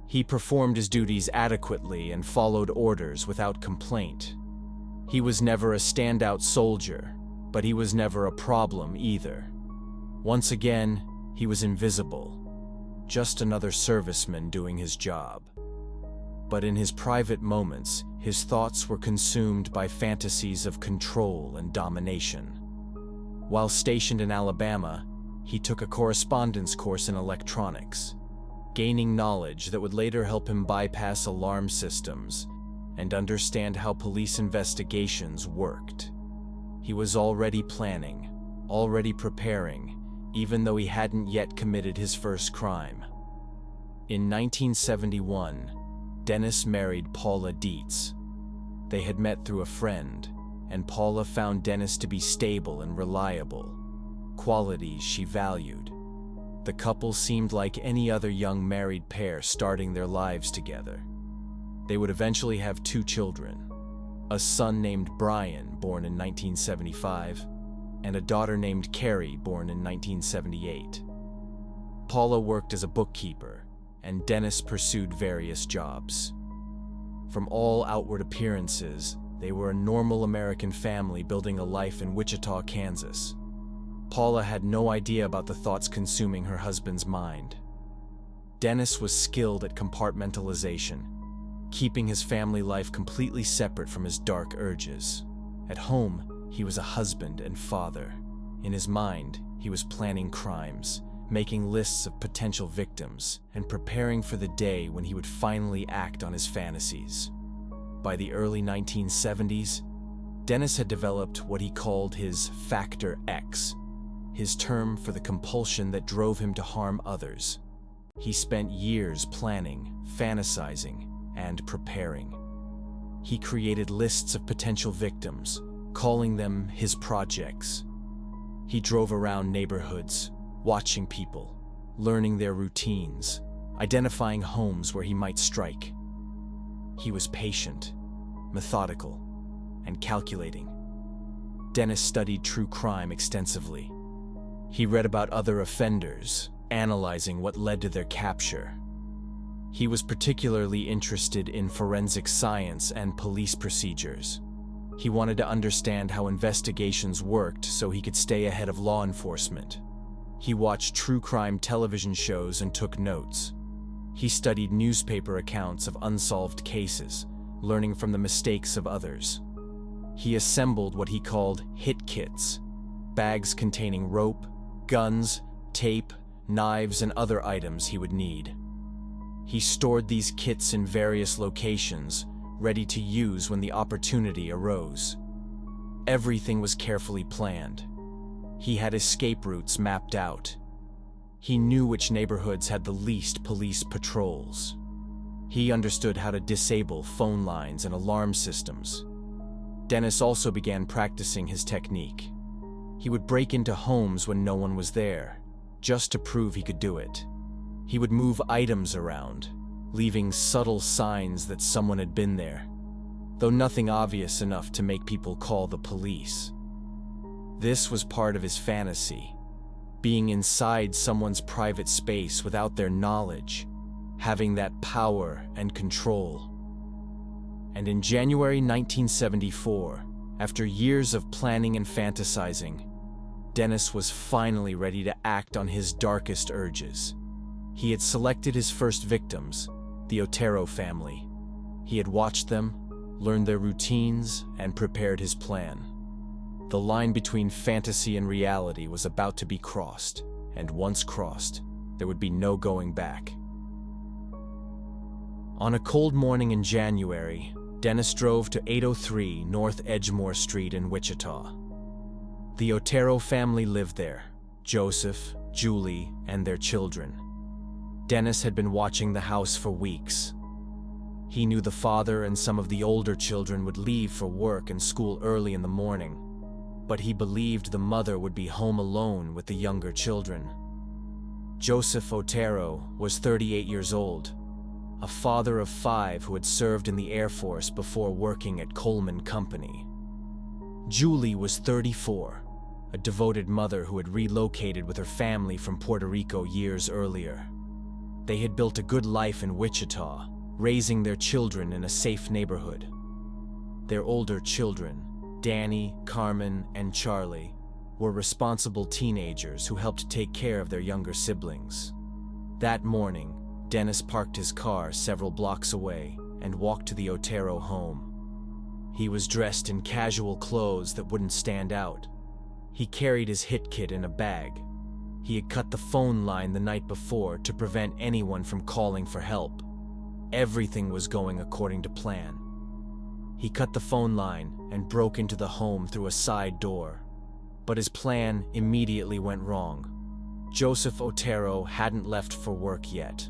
He performed his duties adequately and followed orders without complaint. He was never a standout soldier, but he was never a problem either. Once again, he was invisible, just another serviceman doing his job. But in his private moments, his thoughts were consumed by fantasies of control and domination. While stationed in Alabama, he took a correspondence course in electronics, gaining knowledge that would later help him bypass alarm systems and understand how police investigations worked. He was already planning, already preparing, even though he hadn't yet committed his first crime. In 1971, Dennis married Paula Dietz. They had met through a friend, and Paula found Dennis to be stable and reliable, qualities she valued. The couple seemed like any other young married pair starting their lives together. They would eventually have 2 children. a son named Brian, born in 1975, and a daughter named Carrie, born in 1978. Paula worked as a bookkeeper, and Dennis pursued various jobs. From all outward appearances, they were a normal American family building a life in Wichita, Kansas. Paula had no idea about the thoughts consuming her husband's mind. Dennis was skilled at compartmentalization, keeping his family life completely separate from his dark urges. At home, he was a husband and father. In his mind, he was planning crimes, making lists of potential victims, and preparing for the day when he would finally act on his fantasies. By the early 1970s, Dennis had developed what he called his Factor X, his term for the compulsion that drove him to harm others. He spent years planning, fantasizing, and preparing. He created lists of potential victims, calling them his projects. He drove around neighborhoods, watching people, learning their routines, identifying homes where he might strike. He was patient, methodical, and calculating. Dennis studied true crime extensively. He read about other offenders, analyzing what led to their capture. He was particularly interested in forensic science and police procedures. He wanted to understand how investigations worked so he could stay ahead of law enforcement. He watched true crime television shows and took notes. He studied newspaper accounts of unsolved cases, learning from the mistakes of others. He assembled what he called hit kits, bags containing rope, guns, tape, knives, and other items he would need. He stored these kits in various locations, ready to use when the opportunity arose. Everything was carefully planned. He had escape routes mapped out. He knew which neighborhoods had the least police patrols. He understood how to disable phone lines and alarm systems. Dennis also began practicing his technique. He would break into homes when no one was there, just to prove he could do it. He would move items around, leaving subtle signs that someone had been there, though nothing obvious enough to make people call the police. This was part of his fantasy, being inside someone's private space without their knowledge, having that power and control. And in January 1974, after years of planning and fantasizing, Dennis was finally ready to act on his darkest urges. He had selected his first victims, the Otero family. He had watched them, learned their routines, and prepared his plan. The line between fantasy and reality was about to be crossed, and once crossed, there would be no going back. On a cold morning in January, Dennis drove to 803 North Edgemore Street in Wichita. The Otero family lived there, Joseph, Julie, and their children. Dennis had been watching the house for weeks. He knew the father and some of the older children would leave for work and school early in the morning, but he believed the mother would be home alone with the younger children. Joseph Otero was 38 years old, a father of 5 who had served in the Air Force before working at Coleman Company. Julie was 34, a devoted mother who had relocated with her family from Puerto Rico years earlier. They had built a good life in Wichita, raising their children in a safe neighborhood. Their older children, Danny, Carmen, and Charlie, were responsible teenagers who helped take care of their younger siblings. That morning, Dennis parked his car several blocks away and walked to the Otero home. He was dressed in casual clothes that wouldn't stand out. He carried his hit kit in a bag. He had cut the phone line the night before to prevent anyone from calling for help. Everything was going according to plan. He cut the phone line and broke into the home through a side door. But his plan immediately went wrong. Joseph Otero hadn't left for work yet.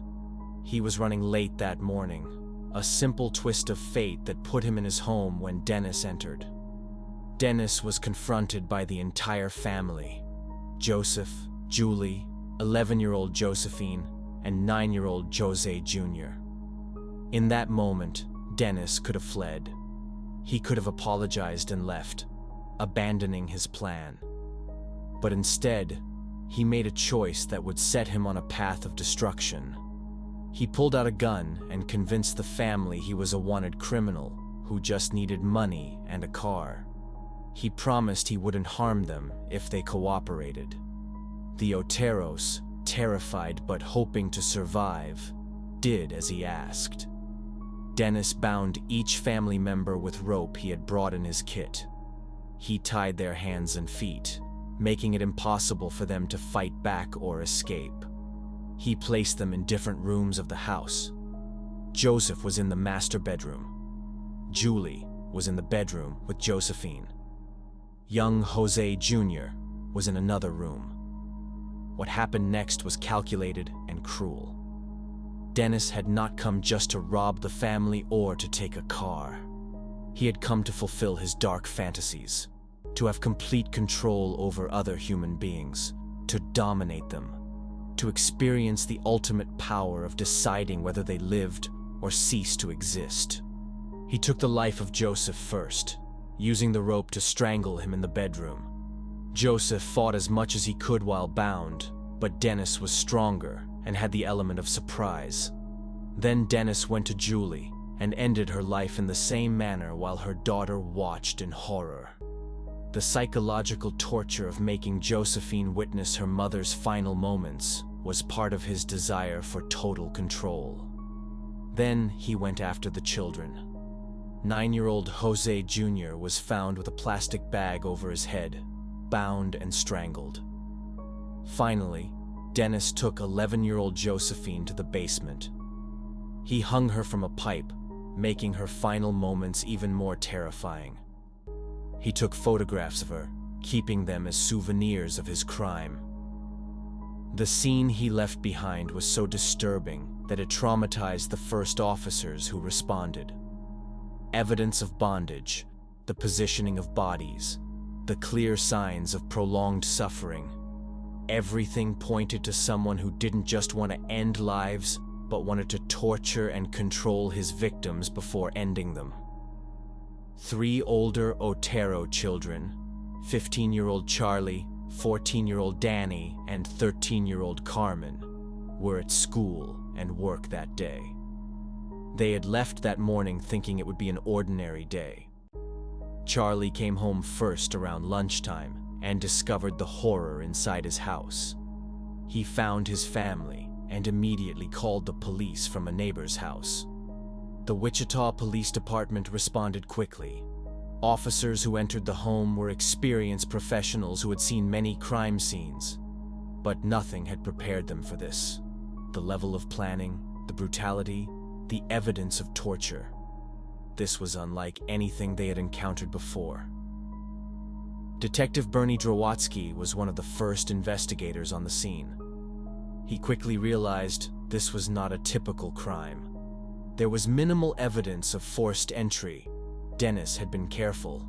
He was running late that morning, a simple twist of fate that put him in his home when Dennis entered. Dennis was confronted by the entire family: Joseph, Julie, 11-year-old Josephine, and 9-year-old Jose Jr. In that moment, Dennis could have fled. He could have apologized and left, abandoning his plan. But instead, he made a choice that would set him on a path of destruction. He pulled out a gun and convinced the family he was a wanted criminal who just needed money and a car. He promised he wouldn't harm them if they cooperated. The Oteros, terrified but hoping to survive, did as he asked. Dennis bound each family member with rope he had brought in his kit. He tied their hands and feet, making it impossible for them to fight back or escape. He placed them in different rooms of the house. Joseph was in the master bedroom. Julie was in the bedroom with Josephine. Young Jose Jr. was in another room. What happened next was calculated and cruel. Dennis had not come just to rob the family or to take a car. He had come to fulfill his dark fantasies, to have complete control over other human beings, to dominate them, to experience the ultimate power of deciding whether they lived or ceased to exist. He took the life of Joseph first, using the rope to strangle him in the bedroom. Joseph fought as much as he could while bound, but Dennis was stronger and had the element of surprise. Then Dennis went to Julie and ended her life in the same manner while her daughter watched in horror. The psychological torture of making Josephine witness her mother's final moments was part of his desire for total control. Then he went after the children. 9-year-old Jose Jr. was found with a plastic bag over his head, bound and strangled. Finally, Dennis took 11-year-old Josephine to the basement. He hung her from a pipe, making her final moments even more terrifying. He took photographs of her, keeping them as souvenirs of his crime. The scene he left behind was so disturbing that it traumatized the first officers who responded. Evidence of bondage, the positioning of bodies, the clear signs of prolonged suffering. Everything pointed to someone who didn't just want to end lives, but wanted to torture and control his victims before ending them. 3 older Otero children, 15-year-old Charlie, 14-year-old Danny, and 13-year-old Carmen, were at school and work that day. They had left that morning thinking it would be an ordinary day. Charlie came home first around lunchtime and discovered the horror inside his house. He found his family and immediately called the police from a neighbor's house. The Wichita Police Department responded quickly. Officers who entered the home were experienced professionals who had seen many crime scenes, but nothing had prepared them for this. The level of planning, the brutality, the evidence of torture. This was unlike anything they had encountered before. Detective Bernie Drowatsky was one of the first investigators on the scene. He quickly realized this was not a typical crime. There was minimal evidence of forced entry. Dennis had been careful.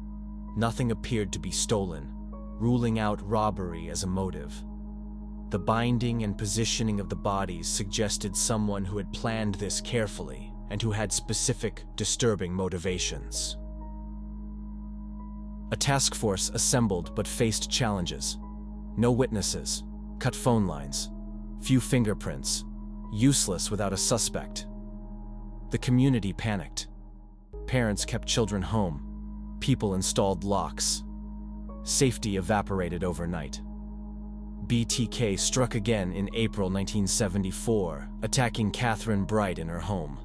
Nothing appeared to be stolen, ruling out robbery as a motive. The binding and positioning of the bodies suggested someone who had planned this carefully and who had specific, disturbing motivations. A task force assembled but faced challenges. No witnesses, cut phone lines, few fingerprints, useless without a suspect. The community panicked. Parents kept children home. People installed locks. Safety evaporated overnight. BTK struck again in April 1974, attacking Catherine Bright in her home.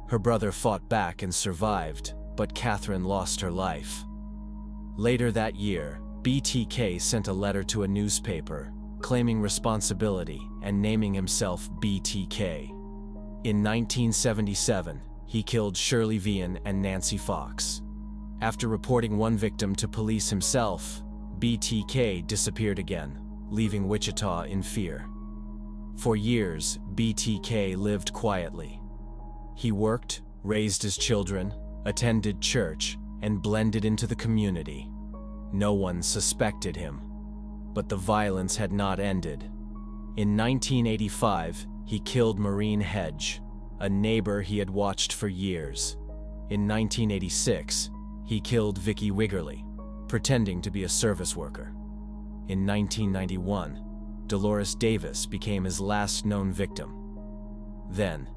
Her brother fought back and survived, but Catherine lost her life. Later that year, BTK sent a letter to a newspaper, claiming responsibility and naming himself BTK. In 1977, he killed Shirley Vian and Nancy Fox. After reporting one victim to police himself, BTK disappeared again, leaving Wichita in fear. For years, BTK lived quietly. He worked, raised his children, attended church, and blended into the community. No one suspected him. But the violence had not ended. In 1985, he killed Maureen Hedge, a neighbor he had watched for years. In 1986, He killed Vicky Wiggerly, pretending to be a service worker. In 1991, Dolores Davis became his last known victim. Then,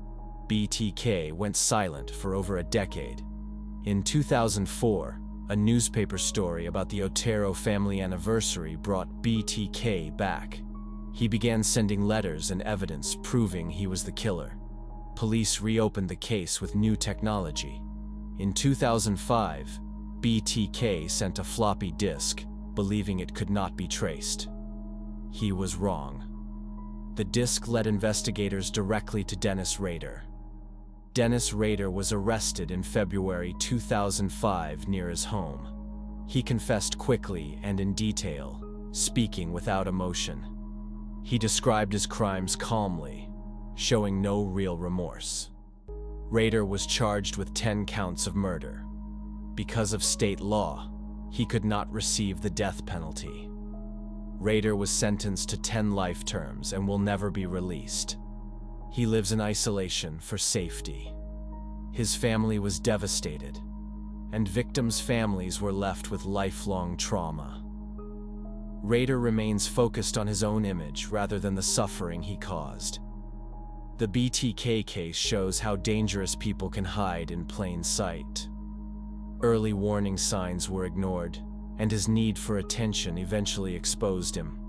BTK went silent for over a decade. In 2004, a newspaper story about the Otero family anniversary brought BTK back. He began sending letters and evidence proving he was the killer. Police reopened the case with new technology. In 2005, BTK sent a floppy disk, believing it could not be traced. He was wrong. The disk led investigators directly to Dennis Rader. Dennis Rader was arrested in February 2005 near his home. He confessed quickly and in detail, speaking without emotion. He described his crimes calmly, showing no real remorse. Rader was charged with 10 counts of murder. Because of state law, he could not receive the death penalty. Rader was sentenced to 10 life terms and will never be released. He lives in isolation for safety. His family was devastated, and victims' families were left with lifelong trauma. Rader remains focused on his own image rather than the suffering he caused. The BTK case shows how dangerous people can hide in plain sight. Early warning signs were ignored, and his need for attention eventually exposed him.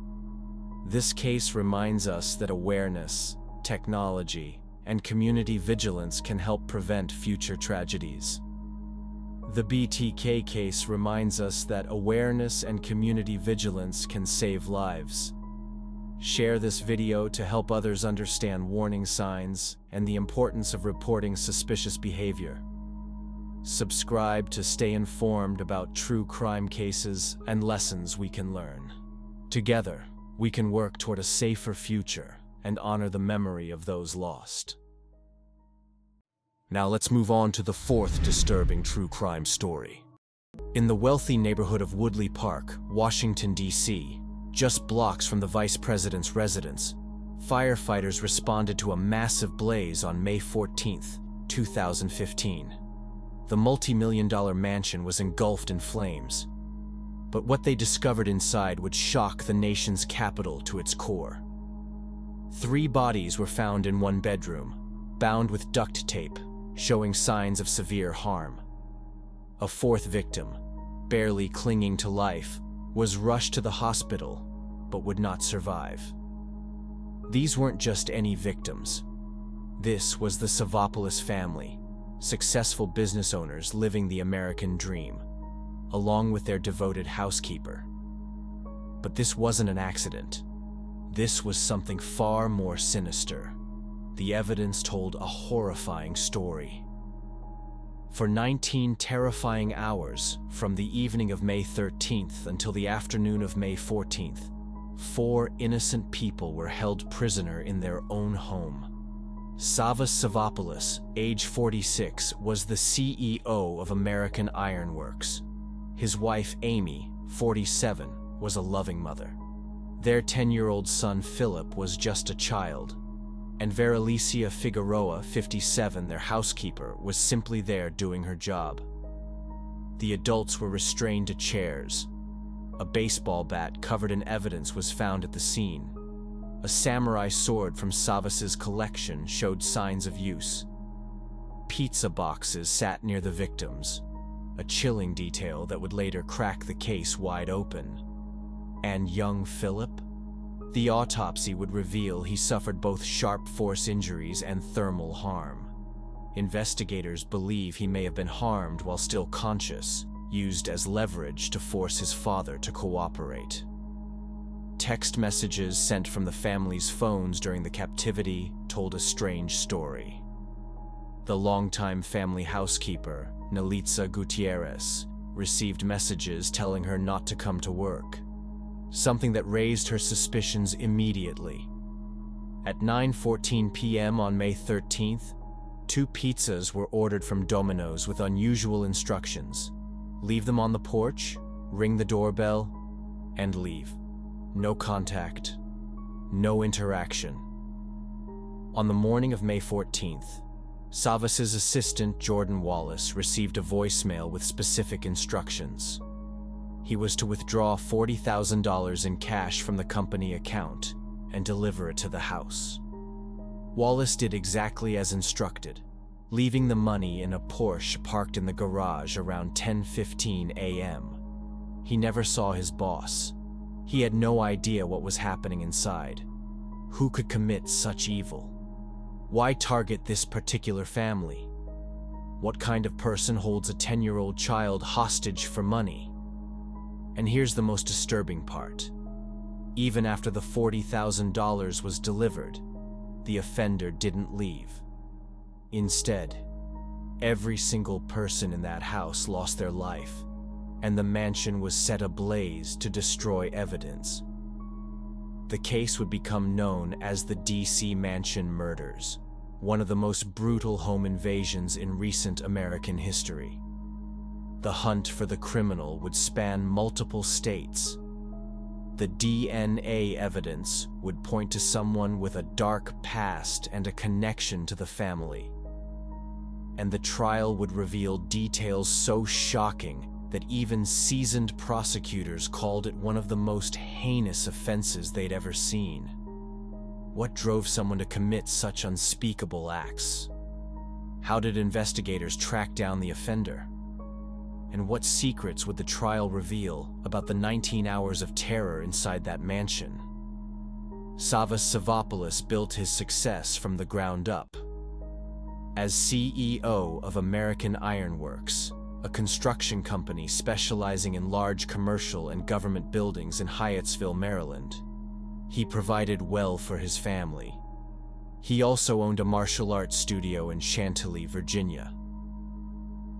This case reminds us that awareness, technology, and community vigilance can help prevent future tragedies. The BTK case reminds us that awareness and community vigilance can save lives. Share this video to help others understand warning signs and the importance of reporting suspicious behavior. Subscribe to stay informed about true crime cases and lessons we can learn. Together, we can work toward a safer future and honor the memory of those lost. Now let's move on to the fourth disturbing true crime story. In the wealthy neighborhood of Woodley Park, Washington, D.C., just blocks from the vice president's residence, firefighters responded to a massive blaze on May 14, 2015. The multi-million-dollar mansion was engulfed in flames, but what they discovered inside would shock the nation's capital to its core. 3 bodies were found in one bedroom, bound with duct tape, showing signs of severe harm. A 4th victim, barely clinging to life, was rushed to the hospital, but would not survive. These weren't just any victims. This was the Savopoulos family, successful business owners living the American dream, along with their devoted housekeeper. But this wasn't an accident. This was something far more sinister. The evidence told a horrifying story. For 19 terrifying hours, from the evening of May 13th until the afternoon of May 14th, 4 innocent people were held prisoner in their own home. Savas Savopoulos, age 46, was the CEO of American Iron Works. His wife, Amy, 47, was a loving mother. Their 10-year-old son, Philip, was just a child. And Veralicia Figueroa, 57, their housekeeper, was simply there doing her job. The adults were restrained to chairs. A baseball bat covered in evidence was found at the scene. A samurai sword from Savas's collection showed signs of use. Pizza boxes sat near the victims, a chilling detail that would later crack the case wide open. And young Philip? The autopsy would reveal he suffered both sharp force injuries and thermal harm. Investigators believe he may have been harmed while still conscious, used as leverage to force his father to cooperate. Text messages sent from the family's phones during the captivity told a strange story. The longtime family housekeeper, Nelitza Gutierrez, received messages telling her not to come to work, something that raised her suspicions immediately. At 9:14 p.m. on May 13th, 2 pizzas were ordered from Domino's with unusual instructions. Leave them on the porch, ring the doorbell, and leave. No contact, no interaction. On the morning of May 14th, Savas's assistant, Jordan Wallace, received a voicemail with specific instructions. He was to withdraw $40,000 in cash from the company account and deliver it to the house. Wallace did exactly as instructed, leaving the money in a Porsche parked in the garage around 10:15 a.m. He never saw his boss. He had no idea what was happening inside. Who could commit such evil? Why target this particular family? What kind of person holds a 10-year-old child hostage for money? And here's the most disturbing part. Even after the $40,000 was delivered, the offender didn't leave. Instead, every single person in that house lost their life, and the mansion was set ablaze to destroy evidence. The case would become known as the D.C. Mansion Murders, one of the most brutal home invasions in recent American history. The hunt for the criminal would span multiple states. The DNA evidence would point to someone with a dark past and a connection to the family. And the trial would reveal details so shocking that even seasoned prosecutors called it one of the most heinous offenses they'd ever seen. What drove someone to commit such unspeakable acts? How did investigators track down the offender? And what secrets would the trial reveal about the 19 hours of terror inside that mansion? Savas Savopoulos built his success from the ground up. As CEO of American Iron Works, a construction company specializing in large commercial and government buildings in Hyattsville, Maryland, he provided well for his family. He also owned a martial arts studio in Chantilly, Virginia.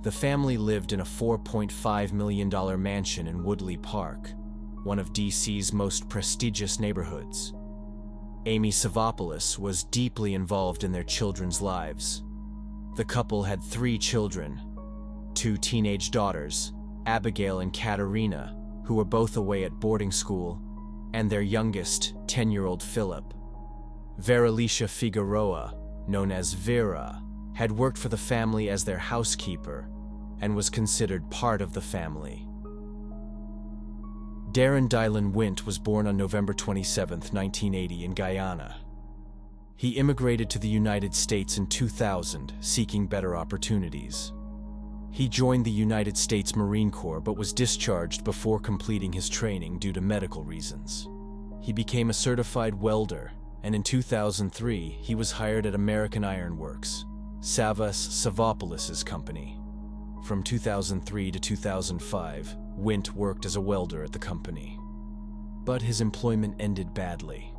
The family lived in a $4.5 million mansion in Woodley Park, one of DC's most prestigious neighborhoods. Amy Savopoulos was deeply involved in their children's lives. The couple had 3 children, 2 teenage daughters, Abigail and Katerina, who were both away at boarding school, and their youngest, 10-year-old Philip. Veralicia Figueroa, known as Vera, had worked for the family as their housekeeper and was considered part of the family. Darren Dylan Wint was born on November 27, 1980 in Guyana. He immigrated to the United States in 2000, seeking better opportunities. He joined the United States Marine Corps but was discharged before completing his training due to medical reasons. He became a certified welder, and in 2003 he was hired at American Iron Works, Savas Savopoulos' company. From 2003 to 2005, Wint worked as a welder at the company. But his employment ended badly.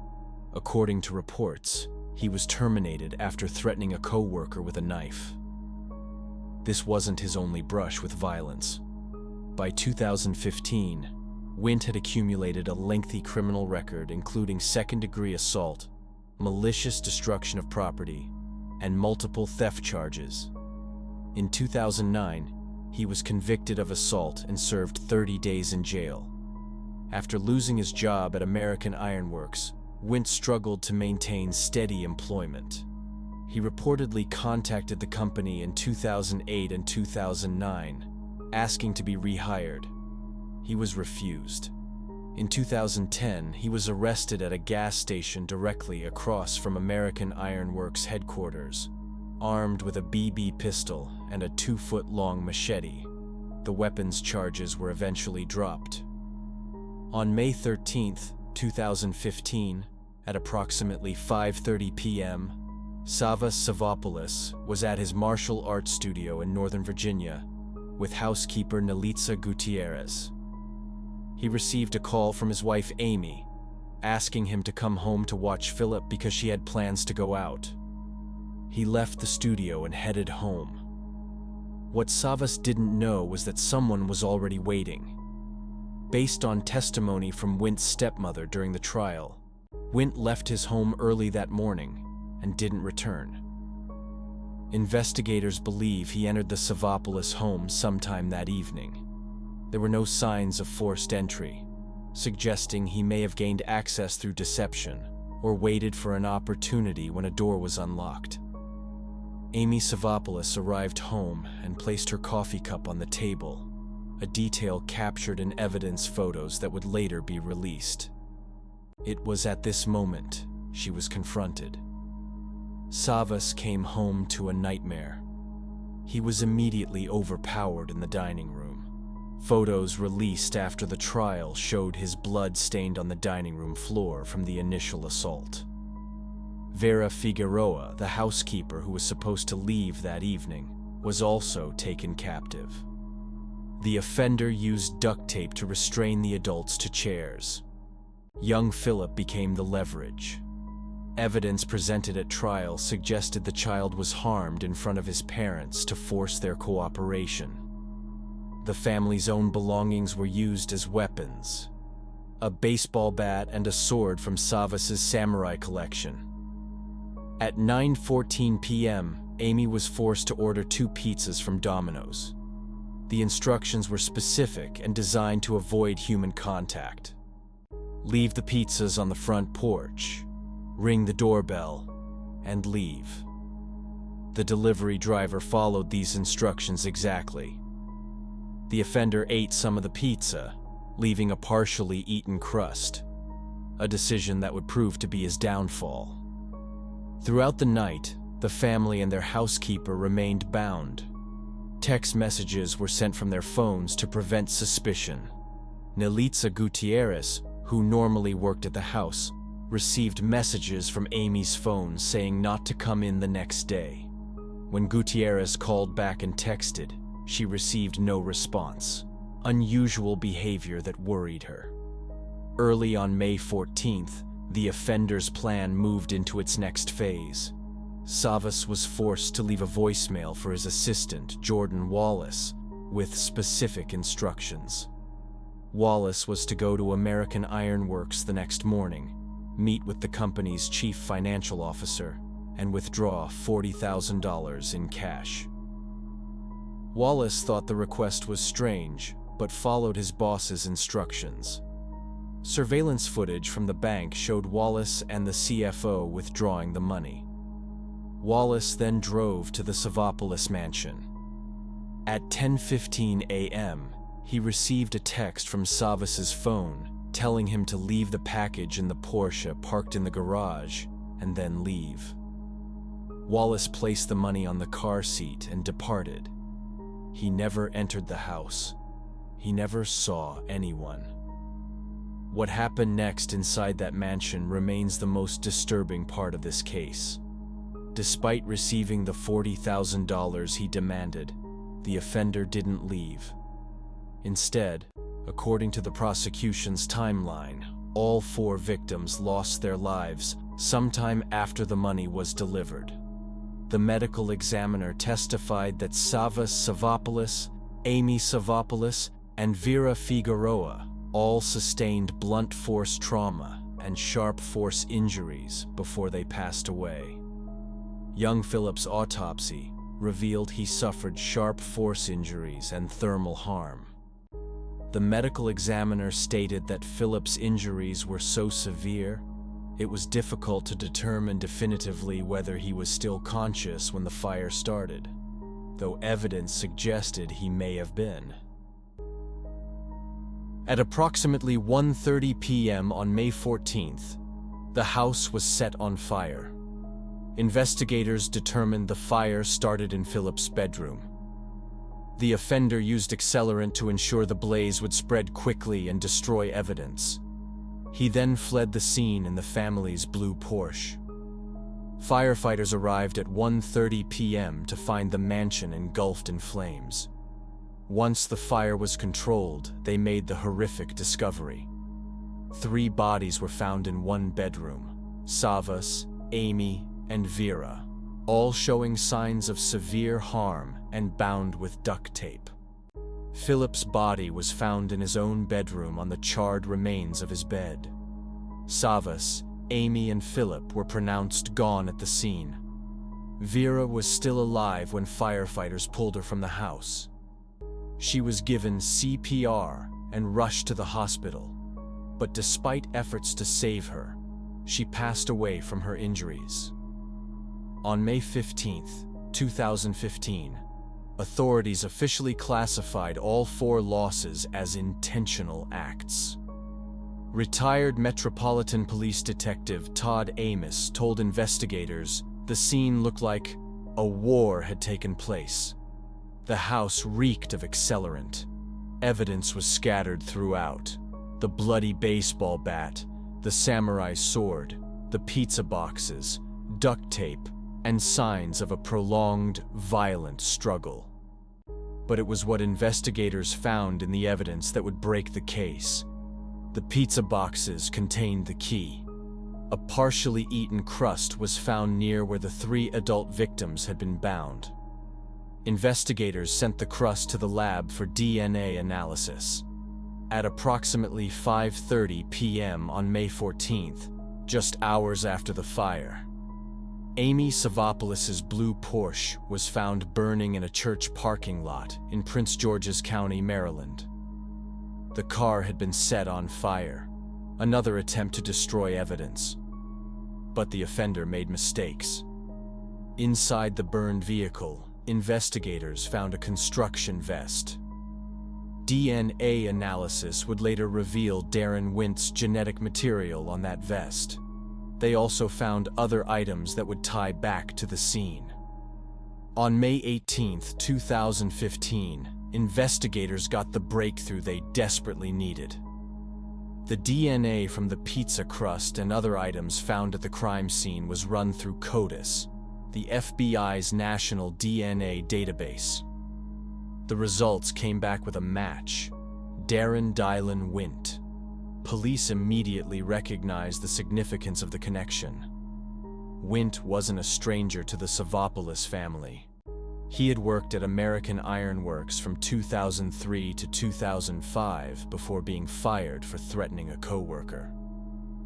According to reports, he was terminated after threatening a co-worker with a knife. This wasn't his only brush with violence. By 2015, Wint had accumulated a lengthy criminal record including second-degree assault, malicious destruction of property, and multiple theft charges. In 2009, he was convicted of assault and served 30 days in jail. After losing his job at American Iron Works, Wint struggled to maintain steady employment. He reportedly contacted the company in 2008 and 2009, asking to be rehired. He was refused. In 2010, he was arrested at a gas station directly across from American Iron Works headquarters, armed with a BB pistol and a 2-foot-long machete. The weapons charges were eventually dropped. On May 13, 2015, at approximately 5:30 p.m., Savas Savopoulos was at his martial arts studio in Northern Virginia with housekeeper Nelitza Gutierrez. He received a call from his wife Amy, asking him to come home to watch Philip because she had plans to go out. He left the studio and headed home. What Savas didn't know was that someone was already waiting. Based on testimony from Wint's stepmother during the trial, Wint left his home early that morning and didn't return. Investigators believe he entered the Savopoulos home sometime that evening. There were no signs of forced entry, suggesting he may have gained access through deception or waited for an opportunity when a door was unlocked. Amy Savopoulos arrived home and placed her coffee cup on the table, a detail captured in evidence photos that would later be released. It was at this moment she was confronted. Savas came home to a nightmare. He was immediately overpowered in the dining room. Photos released after the trial showed his blood stained on the dining room floor from the initial assault. Vera Figueroa, the housekeeper who was supposed to leave that evening, was also taken captive. The offender used duct tape to restrain the adults to chairs. Young Philip became the leverage. Evidence presented at trial suggested the child was harmed in front of his parents to force their cooperation. The family's own belongings were used as weapons: a baseball bat and a sword from Savas's samurai collection. At 9:14 p.m., Amy was forced to order 2 pizzas from Domino's. The instructions were specific and designed to avoid human contact. Leave the pizzas on the front porch, ring the doorbell, and leave. The delivery driver followed these instructions exactly. The offender ate some of the pizza, leaving a partially eaten crust, a decision that would prove to be his downfall. Throughout the night, the family and their housekeeper remained bound. Text messages were sent from their phones to prevent suspicion. Nelitza Gutierrez, who normally worked at the house, received messages from Amy's phone saying not to come in the next day. When Gutierrez called back and texted, she received no response, unusual behavior that worried her. Early on May 14th, the offender's plan moved into its next phase. Savas was forced to leave a voicemail for his assistant, Jordan Wallace, with specific instructions. Wallace was to go to American Iron Works the next morning, meet with the company's chief financial officer, and withdraw $40,000 in cash. Wallace thought the request was strange, but followed his boss's instructions. Surveillance footage from the bank showed Wallace and the CFO withdrawing the money. Wallace then drove to the Savopoulos mansion. At 10:15 a.m., he received a text from Savas's phone telling him to leave the package in the Porsche parked in the garage and then leave. Wallace placed the money on the car seat and departed. He never entered the house. He never saw anyone. What happened next inside that mansion remains the most disturbing part of this case. Despite receiving the $40,000 he demanded, the offender didn't leave. Instead, according to the prosecution's timeline, all 4 victims lost their lives sometime after the money was delivered. The medical examiner testified that Savas Savopoulos, Amy Savopoulos, and Vera Figueroa all sustained blunt force trauma and sharp force injuries before they passed away. Young Philip's autopsy revealed he suffered sharp force injuries and thermal harm. The medical examiner stated that Philip's injuries were so severe, it was difficult to determine definitively whether he was still conscious when the fire started, though evidence suggested he may have been. At approximately 1:30 p.m. on May 14th, the house was set on fire. Investigators determined the fire started in Philip's bedroom. The offender used accelerant to ensure the blaze would spread quickly and destroy evidence. He then fled the scene in the family's blue Porsche. Firefighters arrived at 1:30 p.m. to find the mansion engulfed in flames. Once the fire was controlled, they made the horrific discovery. 3 bodies were found in one bedroom: Savas, Amy, and Vera, all showing signs of severe harm and bound with duct tape. Philip's body was found in his own bedroom on the charred remains of his bed. Savas, Amy, and Philip were pronounced gone at the scene. Vera was still alive when firefighters pulled her from the house. She was given CPR and rushed to the hospital, but despite efforts to save her, she passed away from her injuries. On May 15th, 2015, authorities officially classified all 4 losses as intentional acts. Retired Metropolitan Police Detective Todd Amos told investigators the scene looked like a war had taken place. The house reeked of accelerant. Evidence was scattered throughout: the bloody baseball bat, the samurai sword, the pizza boxes, duct tape, and signs of a prolonged, violent struggle. But it was what investigators found in the evidence that would break the case. The pizza boxes contained the key. A partially eaten crust was found near where the 3 adult victims had been bound. Investigators sent the crust to the lab for DNA analysis. At approximately 5:30 p.m. on May 14th, just hours after the fire, Amy Savopoulos' blue Porsche was found burning in a church parking lot in Prince George's County, Maryland. The car had been set on fire, another attempt to destroy evidence. But the offender made mistakes. Inside the burned vehicle, investigators found a construction vest. DNA analysis would later reveal Darren Wint's genetic material on that vest. They also found other items that would tie back to the scene. On May 18, 2015, investigators got the breakthrough they desperately needed. The DNA from the pizza crust and other items found at the crime scene was run through CODIS, the FBI's national DNA database. The results came back with a match: Darren Dylan Wint. Police immediately recognized the significance of the connection. Wint wasn't a stranger to the Savopoulos family. He had worked at American Iron Works from 2003 to 2005 before being fired for threatening a coworker.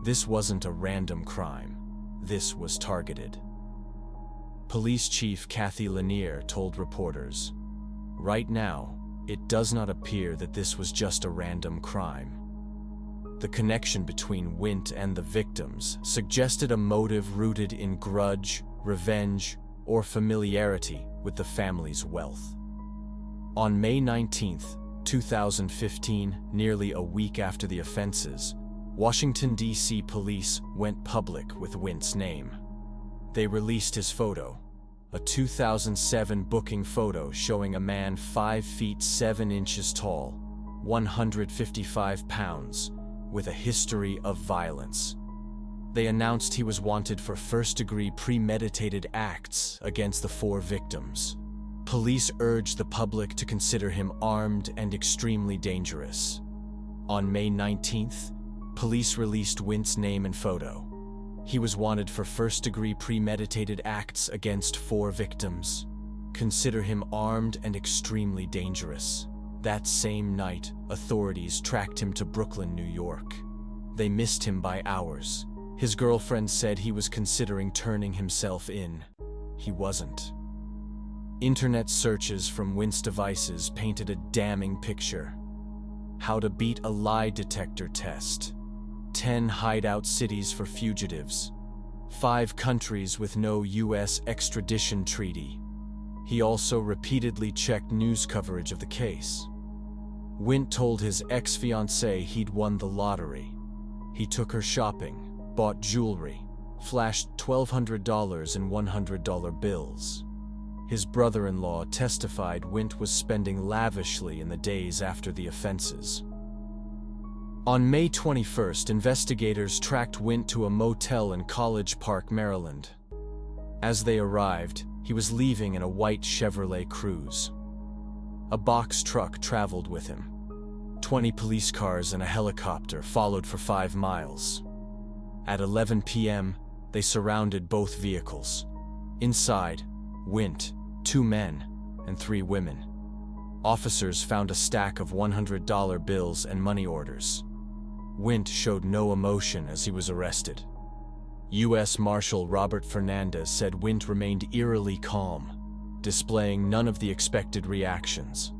This wasn't a random crime. This was targeted. Police Chief Kathy Lanier told reporters, "Right now, it does not appear that this was just a random crime." The connection between Wint and the victims suggested a motive rooted in grudge, revenge, or familiarity with the family's wealth. On May 19, 2015, nearly a week after the offenses, Washington, D.C. police went public with Wint's name. They released his photo, a 2007 booking photo showing a man 5 feet 7 inches tall, 155 pounds, with a history of violence. They announced he was wanted for first-degree premeditated acts against the 4 victims. Police urged the public to consider him armed and extremely dangerous. On May 19th, police released Wint's name and photo. He was wanted for first-degree premeditated acts against 4 victims. Consider him armed and extremely dangerous. That same night, authorities tracked him to Brooklyn, New York. They missed him by hours. His girlfriend said he was considering turning himself in. He wasn't. Internet searches from Wint's devices painted a damning picture. How to beat a lie detector test. 10 hideout cities for fugitives. 5 countries with no U.S. extradition treaty. He also repeatedly checked news coverage of the case. Wint told his ex-fiancée he'd won the lottery. He took her shopping, bought jewelry, flashed $1,200 in $100 bills. His brother-in-law testified Wint was spending lavishly in the days after the offenses. On May 21st, investigators tracked Wint to a motel in College Park, Maryland. As they arrived, he was leaving in a white Chevrolet Cruz. A box truck traveled with him. 20 police cars and a helicopter followed for 5 miles. At 11 p.m., they surrounded both vehicles. Inside, Wint, 2 men, and 3 women. Officers found a stack of $100 bills and money orders. Wint showed no emotion as he was arrested. U.S. Marshal Robert Fernandez said Wint remained eerily calm, displaying none of the expected reactions.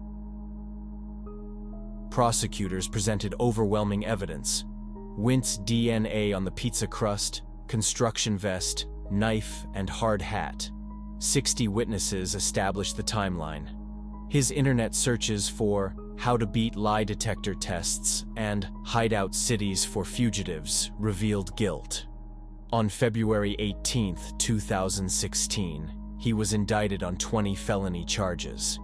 Prosecutors presented overwhelming evidence. Wint's DNA on the pizza crust, construction vest, knife, and hard hat, 60 witnesses established the timeline. His internet searches for how to beat lie detector tests and hideout cities for fugitives revealed guilt. On February 18, 2016, he was indicted on 20 felony charges.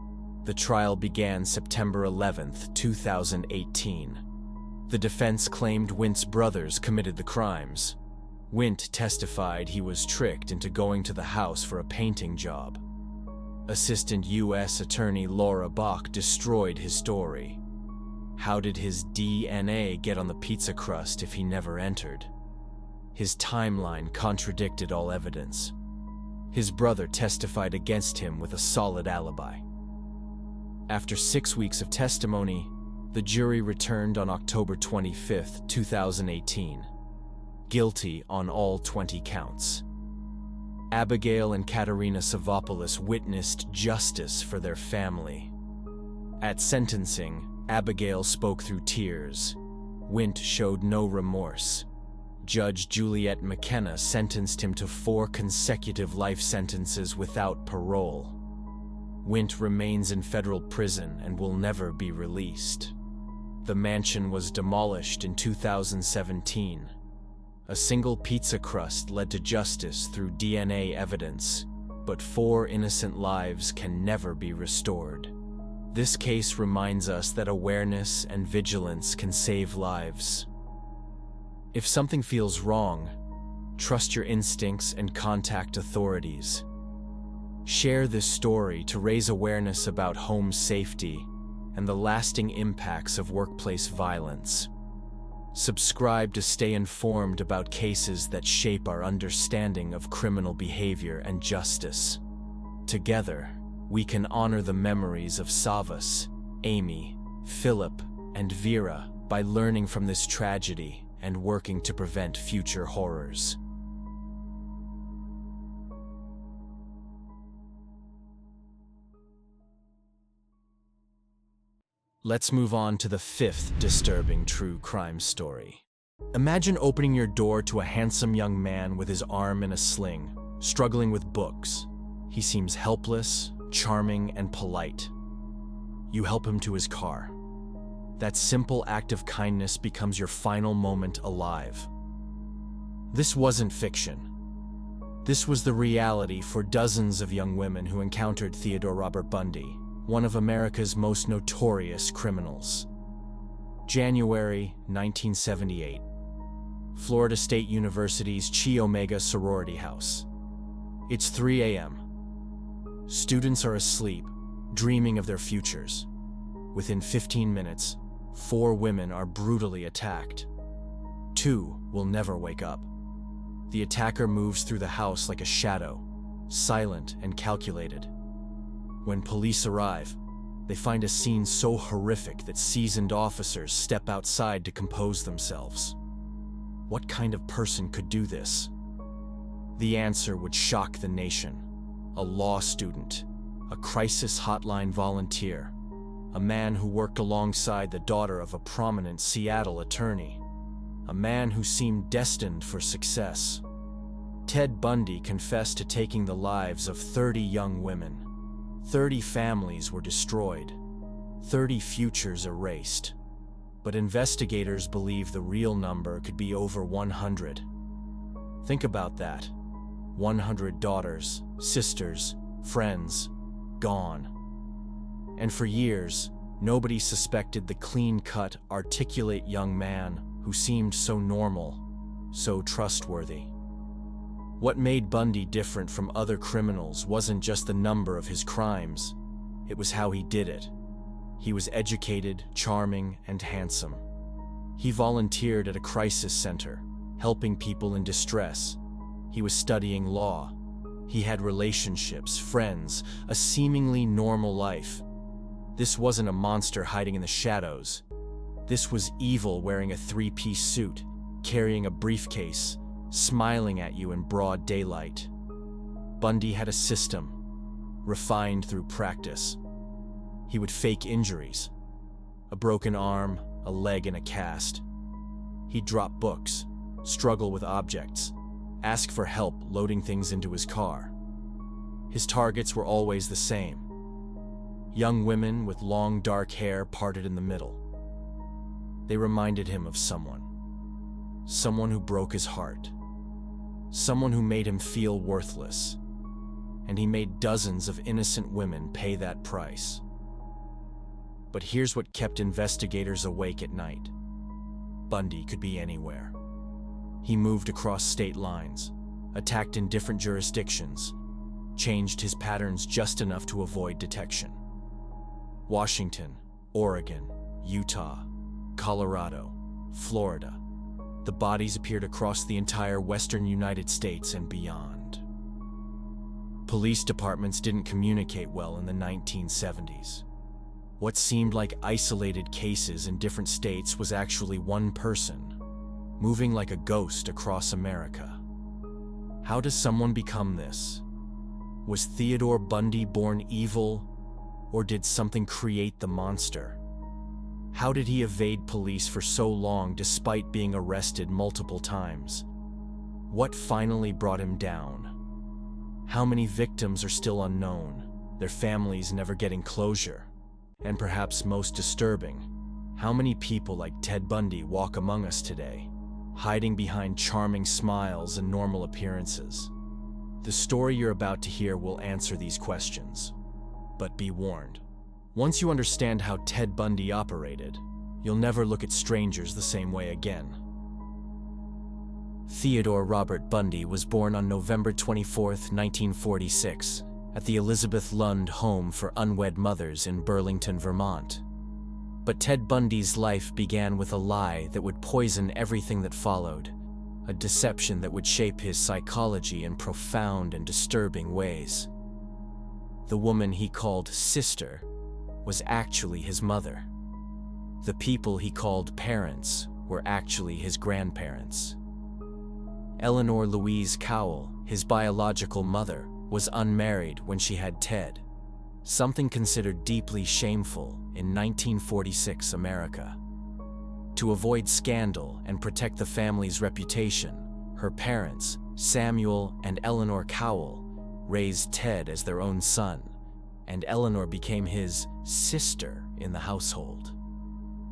The trial began September 11, 2018. The defense claimed Wint's brothers committed the crimes. Wint testified he was tricked into going to the house for a painting job. Assistant U.S. Attorney Laura Bach destroyed his story. How did his DNA get on the pizza crust if he never entered? His timeline contradicted all evidence. His brother testified against him with a solid alibi. After 6 weeks of testimony, the jury returned on October 25, 2018. Guilty on all 20 counts. Abigail and Katerina Savopoulos witnessed justice for their family. At sentencing, Abigail spoke through tears. Wint showed no remorse. Judge Juliet McKenna sentenced him to 4 consecutive life sentences without parole. Wint remains in federal prison and will never be released. The mansion was demolished in 2017. A single pizza crust led to justice through DNA evidence, but 4 innocent lives can never be restored. This case reminds us that awareness and vigilance can save lives. If something feels wrong, trust your instincts and contact authorities. Share this story to raise awareness about home safety and the lasting impacts of workplace violence. Subscribe to stay informed about cases that shape our understanding of criminal behavior and justice. Together, we can honor the memories of Savas, Amy, Philip, and Vera by learning from this tragedy and working to prevent future horrors. Let's move on to the 5th disturbing true crime story. Imagine opening your door to a handsome young man with his arm in a sling, struggling with books. He seems helpless, charming, and polite. You help him to his car. That simple act of kindness becomes your final moment alive. This wasn't fiction. This was the reality for dozens of young women who encountered Theodore Robert Bundy, one of America's most notorious criminals. January 1978. Florida State University's Chi Omega sorority house. It's 3 a.m. Students are asleep, dreaming of their futures. Within 15 minutes, 4 women are brutally attacked. 2 will never wake up. The attacker moves through the house like a shadow, silent and calculated. When police arrive, they find a scene so horrific that seasoned officers step outside to compose themselves. What kind of person could do this? The answer would shock the nation. A law student, a crisis hotline volunteer, a man who worked alongside the daughter of a prominent Seattle attorney, a man who seemed destined for success. Ted Bundy confessed to taking the lives of 30 young women. 30 families were destroyed, 30 futures erased. But investigators believe the real number could be over 100. Think about that. 100 daughters, sisters, friends, gone. And for years, nobody suspected the clean-cut, articulate young man who seemed so normal, so trustworthy. What made Bundy different from other criminals wasn't just the number of his crimes, it was how he did it. He was educated, charming, and handsome. He volunteered at a crisis center, helping people in distress. He was studying law. He had relationships, friends, a seemingly normal life. This wasn't a monster hiding in the shadows. This was evil wearing a 3-piece suit, carrying a briefcase, smiling at you in broad daylight. Bundy had a system, refined through practice. He would fake injuries, a broken arm, a leg in a cast. He'd drop books, struggle with objects, ask for help loading things into his car. His targets were always the same. Young women with long dark hair parted in the middle. They reminded him of someone. Someone who broke his heart. Someone who made him feel worthless. And he made dozens of innocent women pay that price. But here's what kept investigators awake at night. Bundy could be anywhere. He moved across state lines, attacked in different jurisdictions, changed his patterns just enough to avoid detection. Washington, Oregon, Utah, Colorado, Florida. The bodies appeared across the entire western United States and beyond. Police departments didn't communicate well in the 1970s. What seemed like isolated cases in different states was actually one person, moving like a ghost across America. How does someone become this? Was Theodore Bundy born evil, or did something create the monster? How did he evade police for so long despite being arrested multiple times? What finally brought him down? How many victims are still unknown, their families never getting closure? And perhaps most disturbing, how many people like Ted Bundy walk among us today, hiding behind charming smiles and normal appearances? The story you're about to hear will answer these questions. But be warned, once you understand how Ted Bundy operated, you'll never look at strangers the same way again. Theodore Robert Bundy was born on November 24, 1946, at the Elizabeth Lund Home for Unwed Mothers in Burlington, Vermont. But Ted Bundy's life began with a lie that would poison everything that followed, a deception that would shape his psychology in profound and disturbing ways. The woman he called sister was actually his mother. The people he called parents were actually his grandparents. Eleanor Louise Cowell, his biological mother, was unmarried when she had Ted, something considered deeply shameful in 1946 America. To avoid scandal and protect the family's reputation, her parents, Samuel and Eleanor Cowell, raised Ted as their own son, and Eleanor became his sister in the household.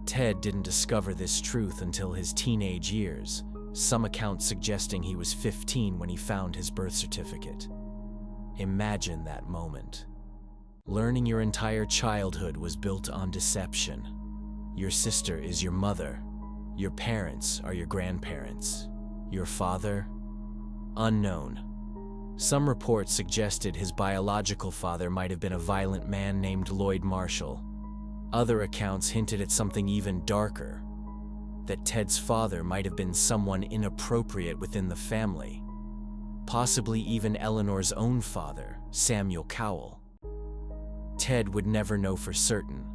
Ted didn't discover this truth until his teenage years, some accounts suggesting he was 15 when he found his birth certificate. Imagine that moment. Learning your entire childhood was built on deception. Your sister is your mother. Your parents are your grandparents. Your father? Unknown. Some reports suggested his biological father might have been a violent man named Lloyd Marshall. Other accounts hinted at something even darker, that Ted's father might have been someone inappropriate within the family, possibly even Eleanor's own father, Samuel Cowell. Ted would never know for certain,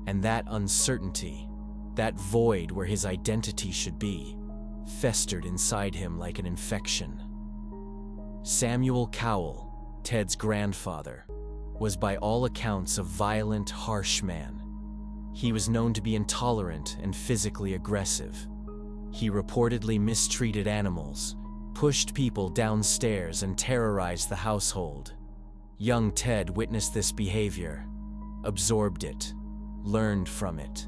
and that uncertainty, that void where his identity should be, festered inside him like an infection. Samuel Cowell, Ted's grandfather, was by all accounts a violent, harsh man. He was known to be intolerant and physically aggressive. He reportedly mistreated animals, pushed people downstairs, and terrorized the household. Young Ted witnessed this behavior, absorbed it, learned from it.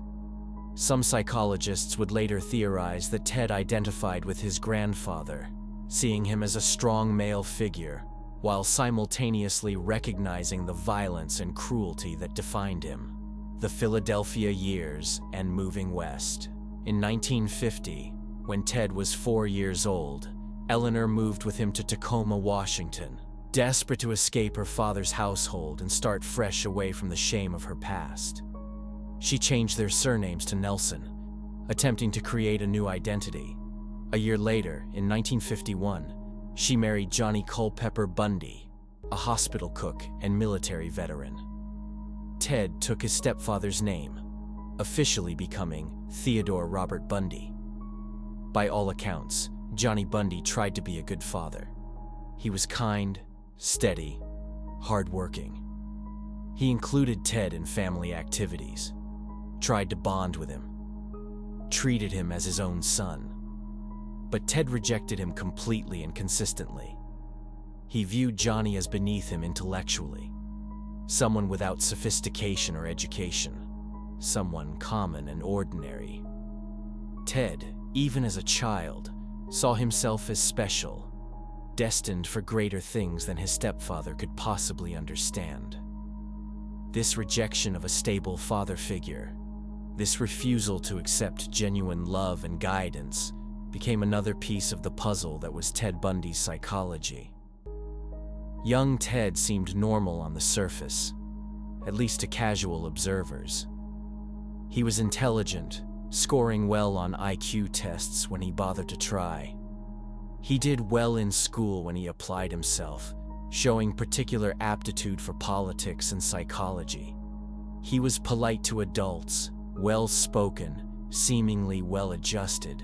Some psychologists would later theorize that Ted identified with his grandfather, seeing him as a strong male figure, while simultaneously recognizing the violence and cruelty that defined him. The Philadelphia years and moving west. In 1950, when Ted was 4 years old, Eleanor moved with him to Tacoma, Washington, desperate to escape her father's household and start fresh away from the shame of her past. She changed their surnames to Nelson, attempting to create a new identity. A year later, in 1951, she married Johnny Culpepper Bundy, a hospital cook and military veteran. Ted took his stepfather's name, officially becoming Theodore Robert Bundy. By all accounts, Johnny Bundy tried to be a good father. He was kind, steady, hardworking. He included Ted in family activities, tried to bond with him, treated him as his own son. But Ted rejected him completely and consistently. He viewed Johnny as beneath him intellectually, someone without sophistication or education, someone common and ordinary. Ted, even as a child, saw himself as special, destined for greater things than his stepfather could possibly understand. This rejection of a stable father figure, this refusal to accept genuine love and guidance, became another piece of the puzzle that was Ted Bundy's psychology. Young Ted seemed normal on the surface, at least to casual observers. He was intelligent, scoring well on IQ tests when he bothered to try. He did well in school when he applied himself, showing particular aptitude for politics and psychology. He was polite to adults, well-spoken, seemingly well-adjusted.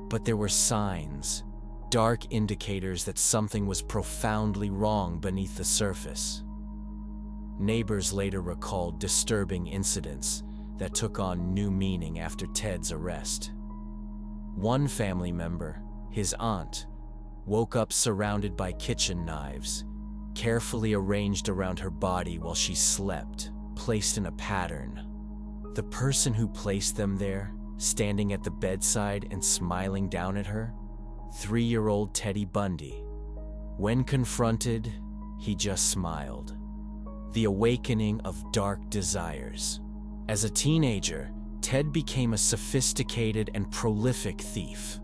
But there were signs, dark indicators that something was profoundly wrong beneath the surface. Neighbors later recalled disturbing incidents that took on new meaning after Ted's arrest. One family member, his aunt, woke up surrounded by kitchen knives, carefully arranged around her body while she slept, placed in a pattern. The person who placed them there, standing at the bedside and smiling down at her, 3-year-old Teddy Bundy. When confronted, he just smiled. The awakening of dark desires. As a teenager, Ted became a sophisticated and prolific thief.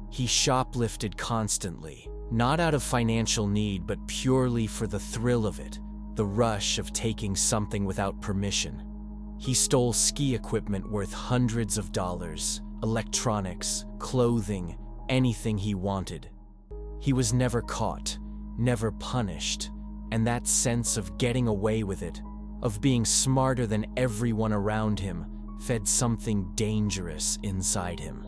He shoplifted constantly, not out of financial need, but purely for the thrill of it, the rush of taking something without permission. He stole ski equipment worth hundreds of dollars, electronics, clothing, anything he wanted. He was never caught, never punished, and that sense of getting away with it, of being smarter than everyone around him, fed something dangerous inside him.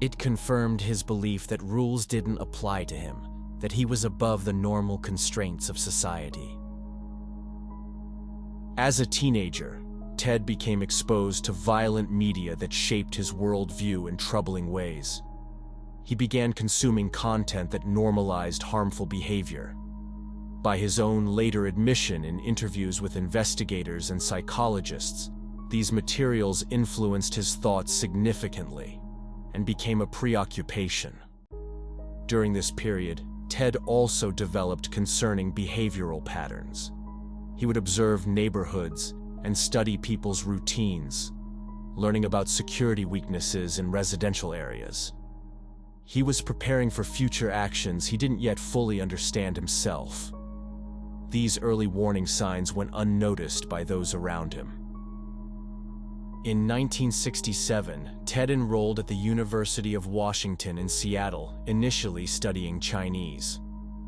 It confirmed his belief that rules didn't apply to him, that he was above the normal constraints of society. As a teenager, Ted became exposed to violent media that shaped his worldview in troubling ways. He began consuming content that normalized harmful behavior. By his own later admission in interviews with investigators and psychologists, these materials influenced his thoughts significantly and became a preoccupation. During this period, Ted also developed concerning behavioral patterns. He would observe neighborhoods and study people's routines, learning about security weaknesses in residential areas. He was preparing for future actions he didn't yet fully understand himself. These early warning signs went unnoticed by those around him. In 1967, Ted enrolled at the University of Washington in Seattle, initially studying Chinese.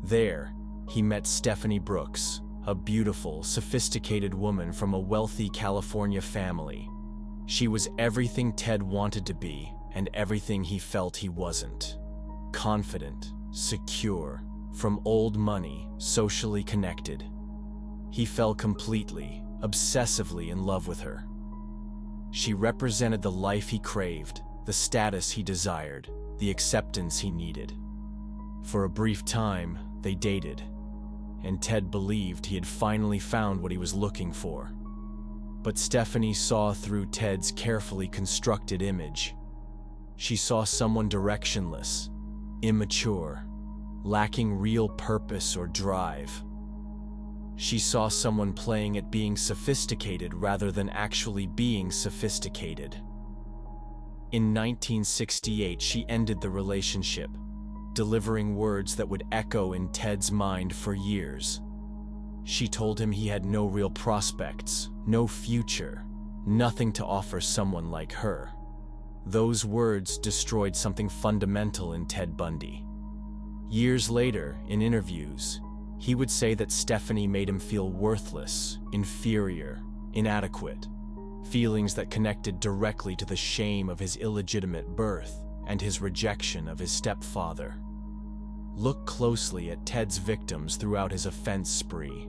There, he met Stephanie Brooks, a beautiful, sophisticated woman from a wealthy California family. She was everything Ted wanted to be and everything he felt he wasn't. Confident, secure, from old money, socially connected. He fell completely, obsessively in love with her. She represented the life he craved, the status he desired, the acceptance he needed. For a brief time, they dated, and Ted believed he had finally found what he was looking for. But Stephanie saw through Ted's carefully constructed image. She saw someone directionless, immature, lacking real purpose or drive. She saw someone playing at being sophisticated rather than actually being sophisticated. In 1968, she ended the relationship, delivering words that would echo in Ted's mind for years. She told him he had no real prospects, no future, nothing to offer someone like her. Those words destroyed something fundamental in Ted Bundy. Years later, in interviews, he would say that Stephanie made him feel worthless, inferior, inadequate, feelings that connected directly to the shame of his illegitimate birth and his rejection of his stepfather. Look closely at Ted's victims throughout his offense spree.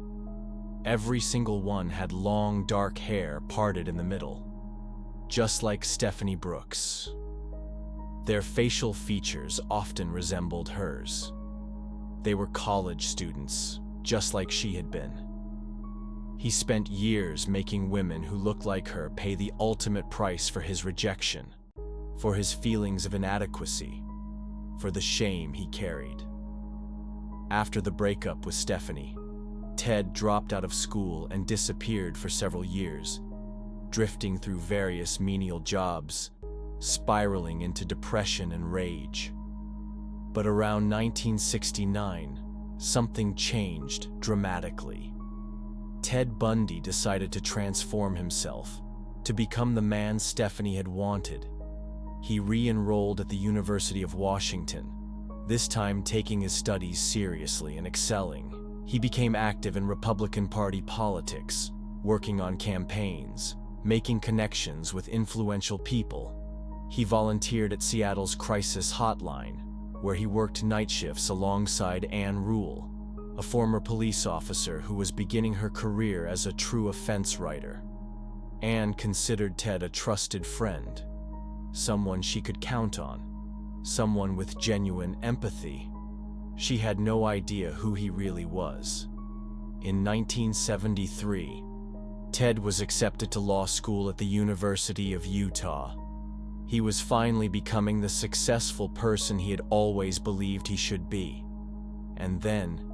Every single one had long, dark hair parted in the middle, just like Stephanie Brooks. Their facial features often resembled hers. They were college students, just like she had been. He spent years making women who looked like her pay the ultimate price for his rejection, for his feelings of inadequacy, for the shame he carried. After the breakup with Stephanie, Ted dropped out of school and disappeared for several years, drifting through various menial jobs, spiraling into depression and rage. But around 1969, something changed dramatically. Ted Bundy decided to transform himself, to become the man Stephanie had wanted. He re-enrolled at the University of Washington, this time taking his studies seriously and excelling. He became active in Republican Party politics, working on campaigns, making connections with influential people. He volunteered at Seattle's crisis hotline, where he worked night shifts alongside Ann Rule, a former police officer who was beginning her career as a true offense writer. Ann considered Ted a trusted friend, someone she could count on, someone with genuine empathy. She had no idea who he really was. In 1973, Ted was accepted to law school at the University of Utah. He was finally becoming the successful person he had always believed he should be. And then,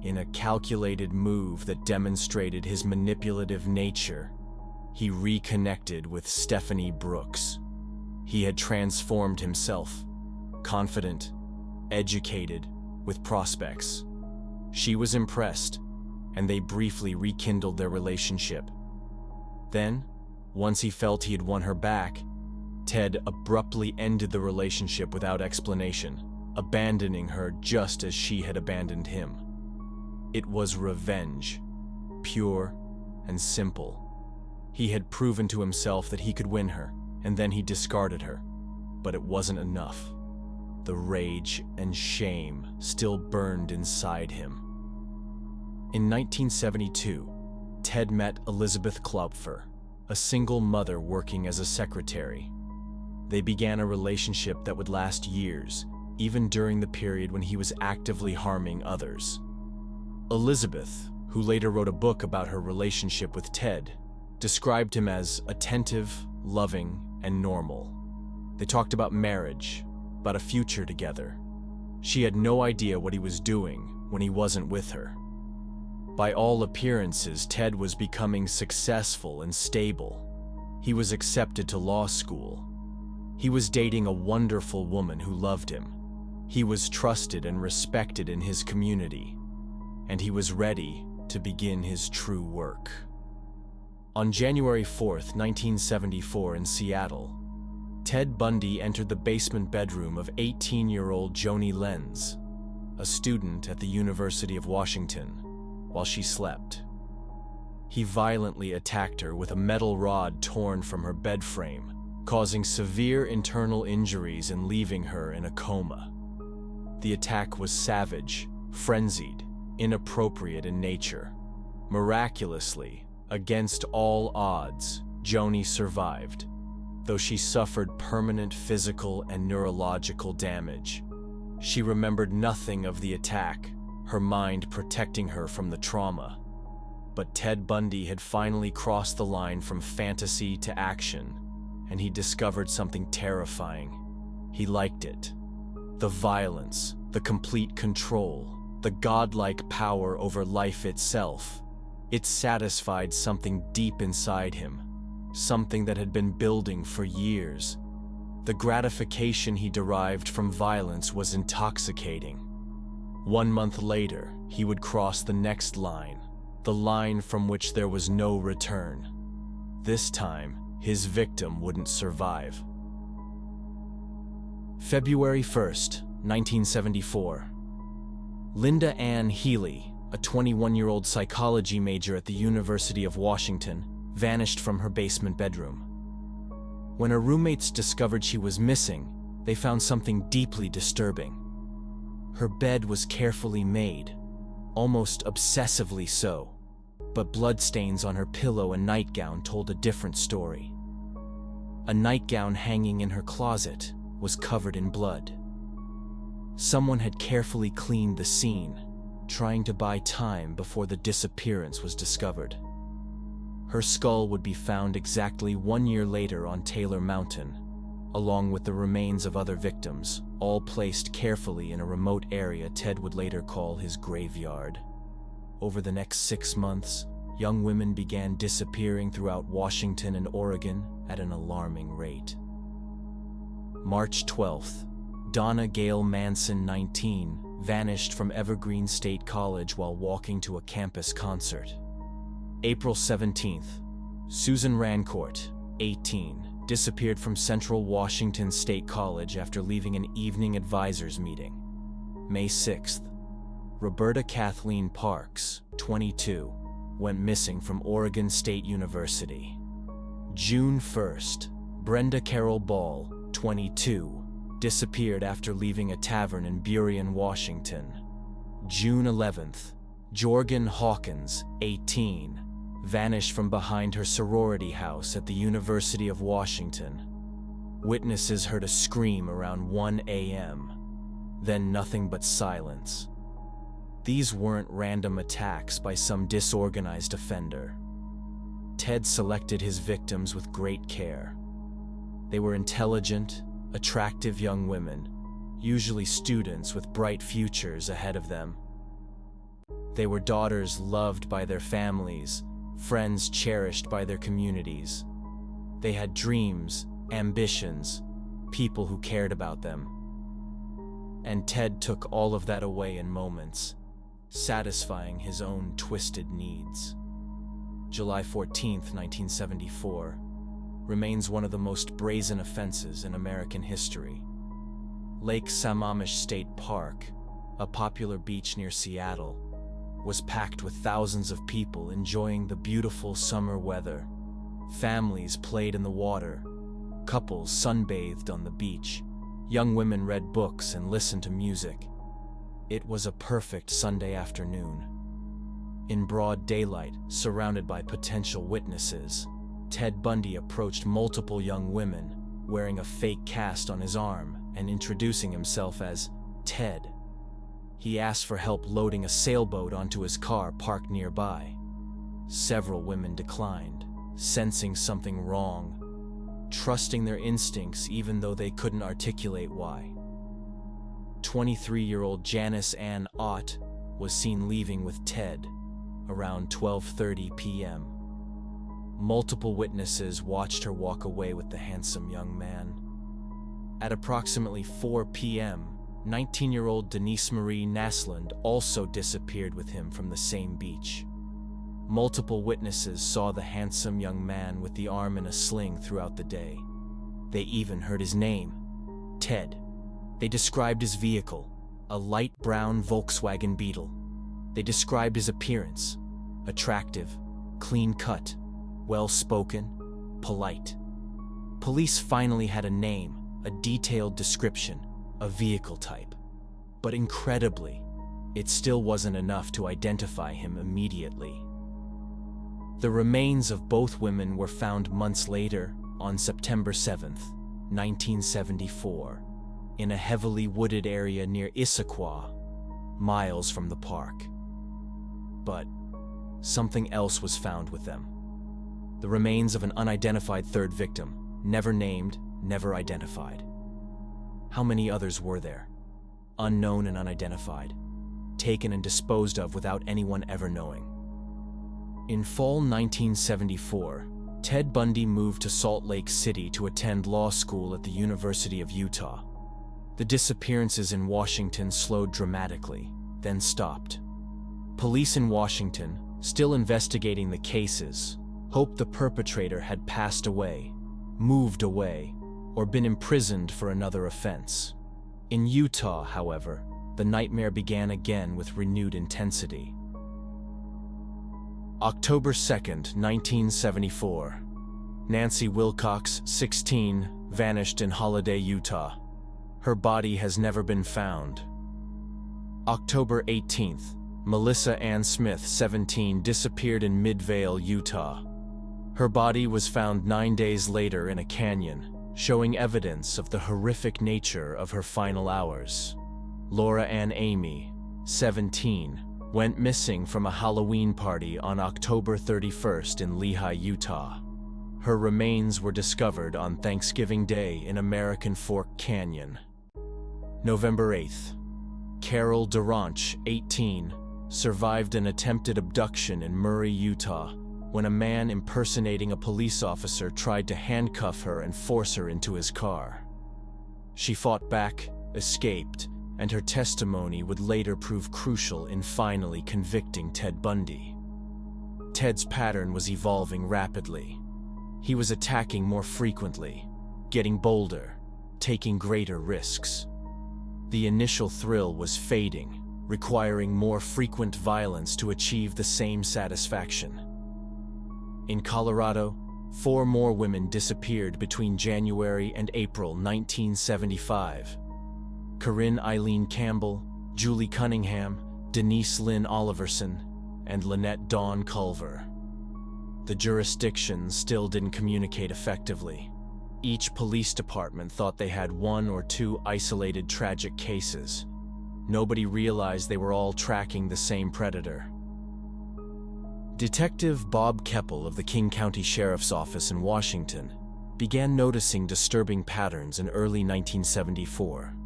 in a calculated move that demonstrated his manipulative nature, he reconnected with Stephanie Brooks. He had transformed himself, confident, educated, with prospects. She was impressed, and they briefly rekindled their relationship. Then, once he felt he had won her back, Ted abruptly ended the relationship without explanation, abandoning her just as she had abandoned him. It was revenge, pure and simple. He had proven to himself that he could win her, and then he discarded her. But it wasn't enough. The rage and shame still burned inside him. In 1972, Ted met Elizabeth Klopfer, a single mother working as a secretary. They began a relationship that would last years, even during the period when he was actively harming others. Elizabeth, who later wrote a book about her relationship with Ted, described him as attentive, loving, and normal. They talked about marriage, about a future together. She had no idea what he was doing when he wasn't with her. By all appearances, Ted was becoming successful and stable. He was accepted to law school. He was dating a wonderful woman who loved him. He was trusted and respected in his community, and he was ready to begin his true work. On January 4th, 1974 in Seattle, Ted Bundy entered the basement bedroom of 18-year-old Joni Lenz, a student at the University of Washington, while she slept. He violently attacked her with a metal rod torn from her bed frame, causing severe internal injuries and leaving her in a coma. The attack was savage, frenzied, inappropriate in nature. Miraculously, against all odds, Joni survived, though she suffered permanent physical and neurological damage. She remembered nothing of the attack, her mind protecting her from the trauma. But Ted Bundy had finally crossed the line from fantasy to action, and he discovered something terrifying. He liked it. The violence, the complete control, the godlike power over life itself. It satisfied something deep inside him, something that had been building for years. The gratification he derived from violence was intoxicating. 1 month later, he would cross the next line, the line from which there was no return. This time, his victim wouldn't survive. February 1st, 1974. Linda Ann Healy, a 21-year-old psychology major at the University of Washington, vanished from her basement bedroom. When her roommates discovered she was missing, they found something deeply disturbing. Her bed was carefully made, almost obsessively so, but bloodstains on her pillow and nightgown told a different story. A nightgown hanging in her closet was covered in blood. Someone had carefully cleaned the scene, trying to buy time before the disappearance was discovered. Her skull would be found exactly 1 year later on Taylor Mountain, along with the remains of other victims, all placed carefully in a remote area Ted would later call his graveyard. Over the next 6 months, young women began disappearing throughout Washington and Oregon at an alarming rate. March 12th, Donna Gail Manson, 19, vanished from Evergreen State College while walking to a campus concert. April 17th, Susan Rancourt, 18, disappeared from Central Washington State College after leaving an evening advisors meeting. May 6th, Roberta Kathleen Parks, 22, went missing from Oregon State University. June 1st, Brenda Carol Ball, 22, disappeared after leaving a tavern in Burien, Washington. June 11th, Jorgen Hawkins, 18, vanished from behind her sorority house at the University of Washington. Witnesses heard a scream around 1 a.m., then nothing but silence. These weren't random attacks by some disorganized offender. Ted selected his victims with great care. They were intelligent, attractive young women, usually students with bright futures ahead of them. They were daughters loved by their families, friends cherished by their communities. They had dreams, ambitions, people who cared about them. And Ted took all of that away in moments, satisfying his own twisted needs. July 14th, 1974, remains one of the most brazen offenses in American history. Lake Sammamish State Park, a popular beach near Seattle, was packed with thousands of people enjoying the beautiful summer weather. Families played in the water, couples sunbathed on the beach, young women read books and listened to music. It was a perfect Sunday afternoon. In broad daylight, surrounded by potential witnesses, Ted Bundy approached multiple young women, wearing a fake cast on his arm and introducing himself as Ted. He asked for help loading a sailboat onto his car parked nearby. Several women declined, sensing something wrong, trusting their instincts even though they couldn't articulate why. 23-year-old Janice Ann Ott was seen leaving with Ted around 12:30 p.m. Multiple witnesses watched her walk away with the handsome young man. At approximately 4 p.m., 19-year-old Denise Marie Naslund also disappeared with him from the same beach. Multiple witnesses saw the handsome young man with the arm in a sling throughout the day. They even heard his name, Ted. They described his vehicle, a light brown Volkswagen Beetle. They described his appearance, attractive, clean-cut, well-spoken, polite. Police finally had a name, a detailed description, a vehicle type. But incredibly, it still wasn't enough to identify him immediately. The remains of both women were found months later, on September 7th, 1974, in a heavily wooded area near Issaquah, miles from the park. But something else was found with them. The remains of an unidentified third victim, never named, never identified. How many others were there? Unknown and unidentified, taken and disposed of without anyone ever knowing. In fall 1974, Ted Bundy moved to Salt Lake City to attend law school at the University of Utah. The disappearances in Washington slowed dramatically, then stopped. Police in Washington, still investigating the cases, hoped the perpetrator had passed away, moved away, or been imprisoned for another offense. In Utah, however, the nightmare began again with renewed intensity. October 2nd, 1974. Nancy Wilcox, 16, vanished in Holiday, Utah. Her body has never been found. October 18th, Melissa Ann Smith, 17, disappeared in Midvale, Utah. Her body was found 9 days later in a canyon, showing evidence of the horrific nature of her final hours. Laura Ann Amy, 17, went missing from a Halloween party on October 31st in Lehi, Utah. Her remains were discovered on Thanksgiving Day in American Fork Canyon. November 8th, Carol Duranch, 18, survived an attempted abduction in Murray, Utah, when a man impersonating a police officer tried to handcuff her and force her into his car. She fought back, escaped, and her testimony would later prove crucial in finally convicting Ted Bundy. Ted's pattern was evolving rapidly. He was attacking more frequently, getting bolder, taking greater risks. The initial thrill was fading, requiring more frequent violence to achieve the same satisfaction. In Colorado, 4 more women disappeared between January and April 1975. Corinne Eileen Campbell, Julie Cunningham, Denise Lynn Oliverson, and Lynette Dawn Culver. The jurisdictions still didn't communicate effectively. Each police department thought they had 1 or 2 isolated tragic cases. Nobody realized they were all tracking the same predator. Detective Bob Keppel of the King County Sheriff's Office in Washington began noticing disturbing patterns in early 1974.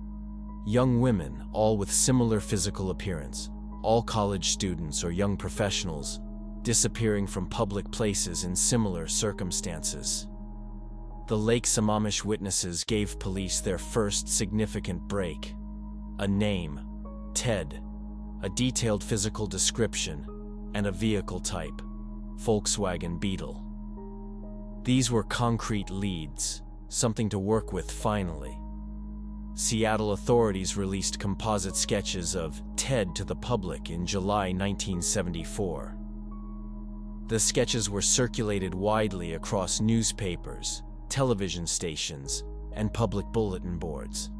Young women, all with similar physical appearance, all college students or young professionals, disappearing from public places in similar circumstances. The Lake Sammamish witnesses gave police their first significant break. A name, Ted, a detailed physical description, and a vehicle type, Volkswagen Beetle. These were concrete leads, something to work with finally. Seattle authorities released composite sketches of Ted to the public in July 1974. The sketches were circulated widely across newspapers, television stations, and public bulletin boards.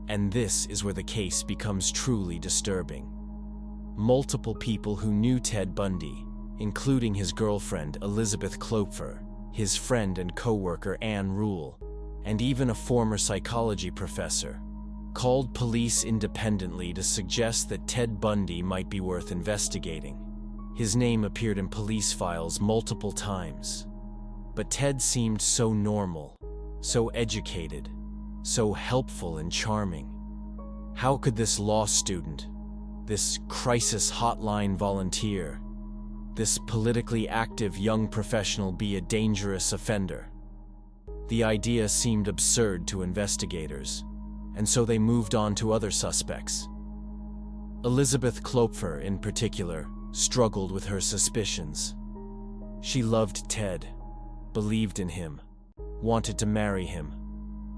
And this is where the case becomes truly disturbing. Multiple people who knew Ted Bundy, including his girlfriend Elizabeth Klopfer, his friend and co-worker Ann Rule, and even a former psychology professor, called police independently to suggest that Ted Bundy might be worth investigating. His name appeared in police files multiple times. But Ted seemed so normal, so educated, so helpful and charming. How could this law student, this crisis hotline volunteer, this politically active young professional be a dangerous offender? The idea seemed absurd to investigators, and so they moved on to other suspects. Elizabeth Klopfer, in particular, struggled with her suspicions. She loved Ted, believed in him, wanted to marry him.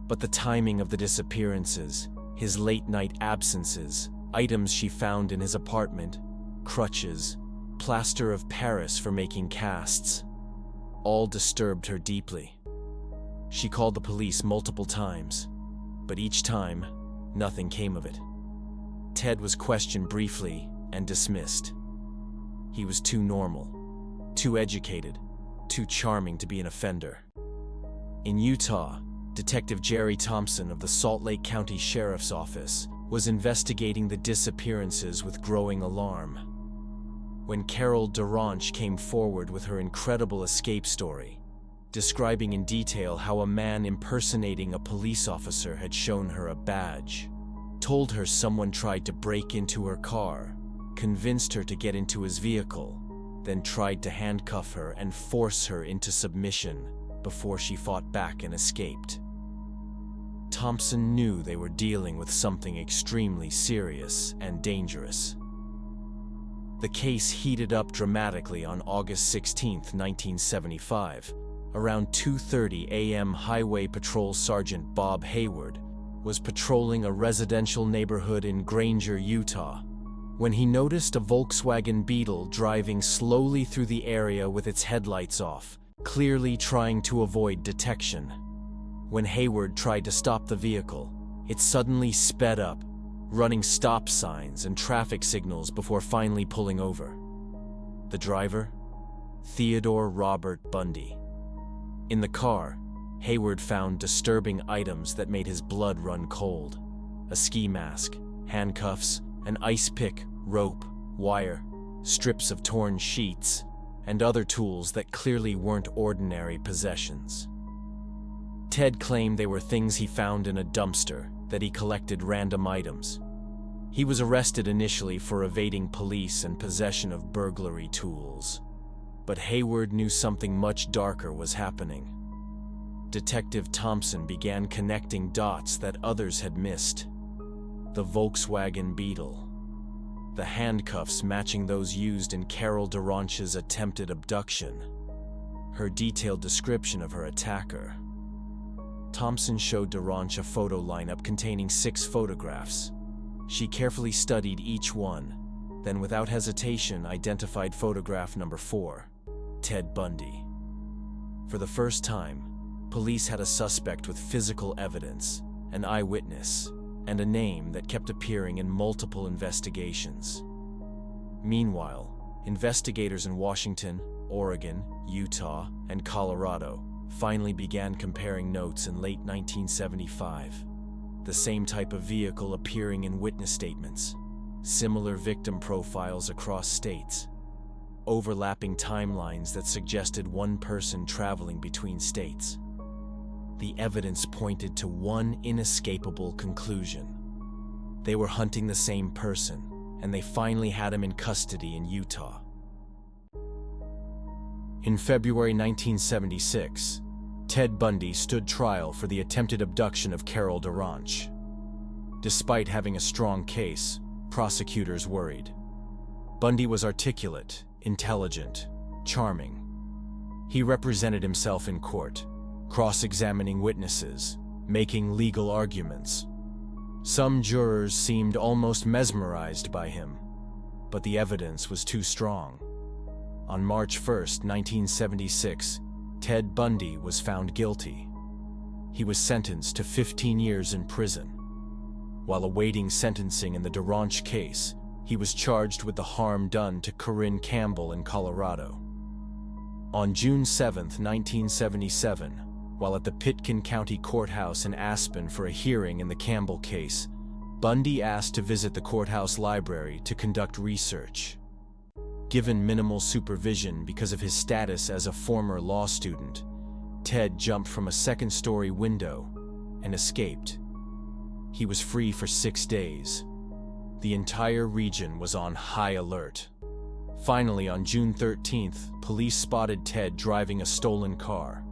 But the timing of the disappearances, his late-night absences, items she found in his apartment, crutches, plaster of Paris for making casts, all disturbed her deeply. She called the police multiple times, but each time, nothing came of it. Ted was questioned briefly and dismissed. He was too normal, too educated, too charming to be an offender. In Utah, Detective Jerry Thompson of the Salt Lake County Sheriff's Office was investigating the disappearances with growing alarm. When Carol Duranch came forward with her incredible escape story, describing in detail how a man impersonating a police officer had shown her a badge, told her someone tried to break into her car, convinced her to get into his vehicle, then tried to handcuff her and force her into submission before she fought back and escaped. Thompson knew they were dealing with something extremely serious and dangerous. The case heated up dramatically on August 16, 1975. Around 2:30 a.m., Highway Patrol Sergeant Bob Hayward was patrolling a residential neighborhood in Granger, Utah, when he noticed a Volkswagen Beetle driving slowly through the area with its headlights off, clearly trying to avoid detection. When Hayward tried to stop the vehicle, it suddenly sped up, running stop signs and traffic signals before finally pulling over. The driver? Theodore Robert Bundy. In the car, Hayward found disturbing items that made his blood run cold: a ski mask, handcuffs, an ice pick, rope, wire, strips of torn sheets, and other tools that clearly weren't ordinary possessions. Ted claimed they were things he found in a dumpster, that he collected random items. He was arrested initially for evading police and possession of burglary tools. But Hayward knew something much darker was happening. Detective Thompson began connecting dots that others had missed. The Volkswagen Beetle. The handcuffs matching those used in Carol Duranche's attempted abduction. Her detailed description of her attacker. Thompson showed Duranche a photo lineup containing 6 photographs. She carefully studied each one, then without hesitation identified photograph number 4, Ted Bundy. For the first time, police had a suspect with physical evidence, an eyewitness, and a name that kept appearing in multiple investigations. Meanwhile, investigators in Washington, Oregon, Utah, and Colorado finally began comparing notes in late 1975. The same type of vehicle appearing in witness statements, similar victim profiles across states, overlapping timelines that suggested one person traveling between states. The evidence pointed to one inescapable conclusion. They were hunting the same person, and they finally had him in custody in Utah. In February 1976, Ted Bundy stood trial for the attempted abduction of Carol Duranche. Despite having a strong case, prosecutors worried. Bundy was articulate, intelligent, charming. He represented himself in court, cross-examining witnesses, making legal arguments. Some jurors seemed almost mesmerized by him, but the evidence was too strong. On March 1, 1976, Ted Bundy was found guilty. He was sentenced to 15 years in prison. While awaiting sentencing in the Duranche case, he was charged with the harm done to Corinne Campbell in Colorado. On June 7, 1977, while at the Pitkin County Courthouse in Aspen for a hearing in the Campbell case, Bundy asked to visit the courthouse library to conduct research. Given minimal supervision because of his status as a former law student, Ted jumped from a second-story window and escaped. He was free for 6 days. The entire region was on high alert. Finally, on June 13th, police spotted Ted driving a stolen car.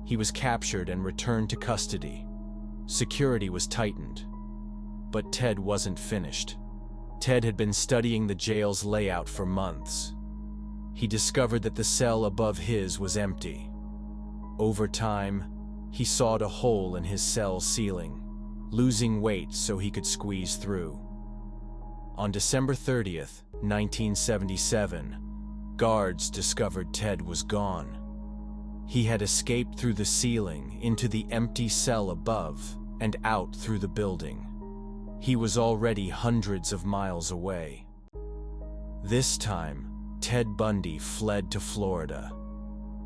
He was captured and returned to custody. Security was tightened. But Ted wasn't finished. Ted had been studying the jail's layout for months. He discovered that the cell above his was empty. Over time, he sawed a hole in his cell ceiling, losing weight so he could squeeze through. On December 30th, 1977, guards discovered Ted was gone. He had escaped through the ceiling into the empty cell above and out through the building. He was already hundreds of miles away. This time, Ted Bundy fled to Florida.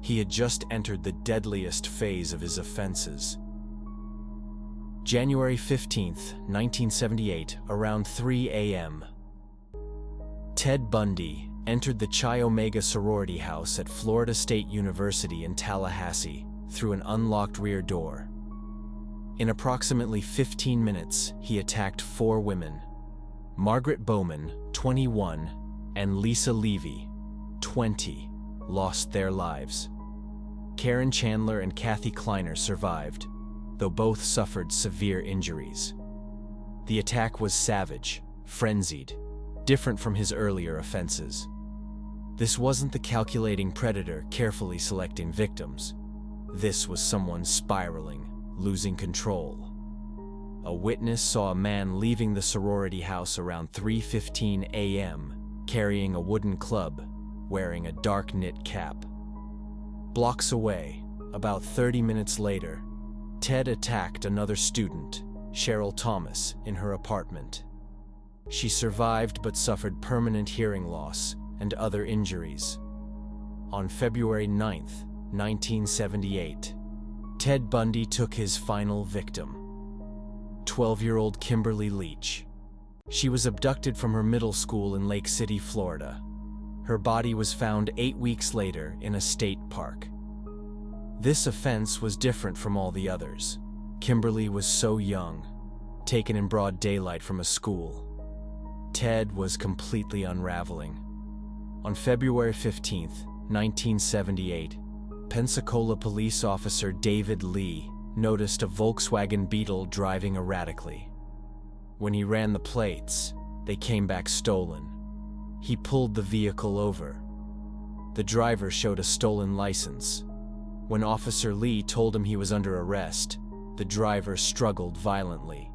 He had just entered the deadliest phase of his offenses. January 15th, 1978, around 3 a.m. Ted Bundy entered the Chi Omega sorority house at Florida State University in Tallahassee through an unlocked rear door. In approximately 15 minutes, he attacked 4 women. Margaret Bowman, 21, and Lisa Levy, 20, lost their lives. Karen Chandler and Kathy Kleiner survived, though both suffered severe injuries. The attack was savage, frenzied, different from his earlier offenses. This wasn't the calculating predator carefully selecting victims. This was someone spiraling, losing control. A witness saw a man leaving the sorority house around 3:15 a.m., carrying a wooden club, wearing a dark knit cap. Blocks away, about 30 minutes later, Ted attacked another student, Cheryl Thomas, in her apartment. She survived but suffered permanent hearing loss and other injuries. On February 9th, 1978, Ted Bundy took his final victim, 12-year-old Kimberly Leach. She was abducted from her middle school in Lake City, Florida. Her body was found 8 weeks later in a state park. This offense was different from all the others. Kimberly was so young, taken in broad daylight from a school. Ted was completely unraveling. On February 15, 1978, Pensacola police officer David Lee noticed a Volkswagen Beetle driving erratically. When he ran the plates, they came back stolen. He pulled the vehicle over. The driver showed a stolen license. When Officer Lee told him he was under arrest, the driver struggled violently.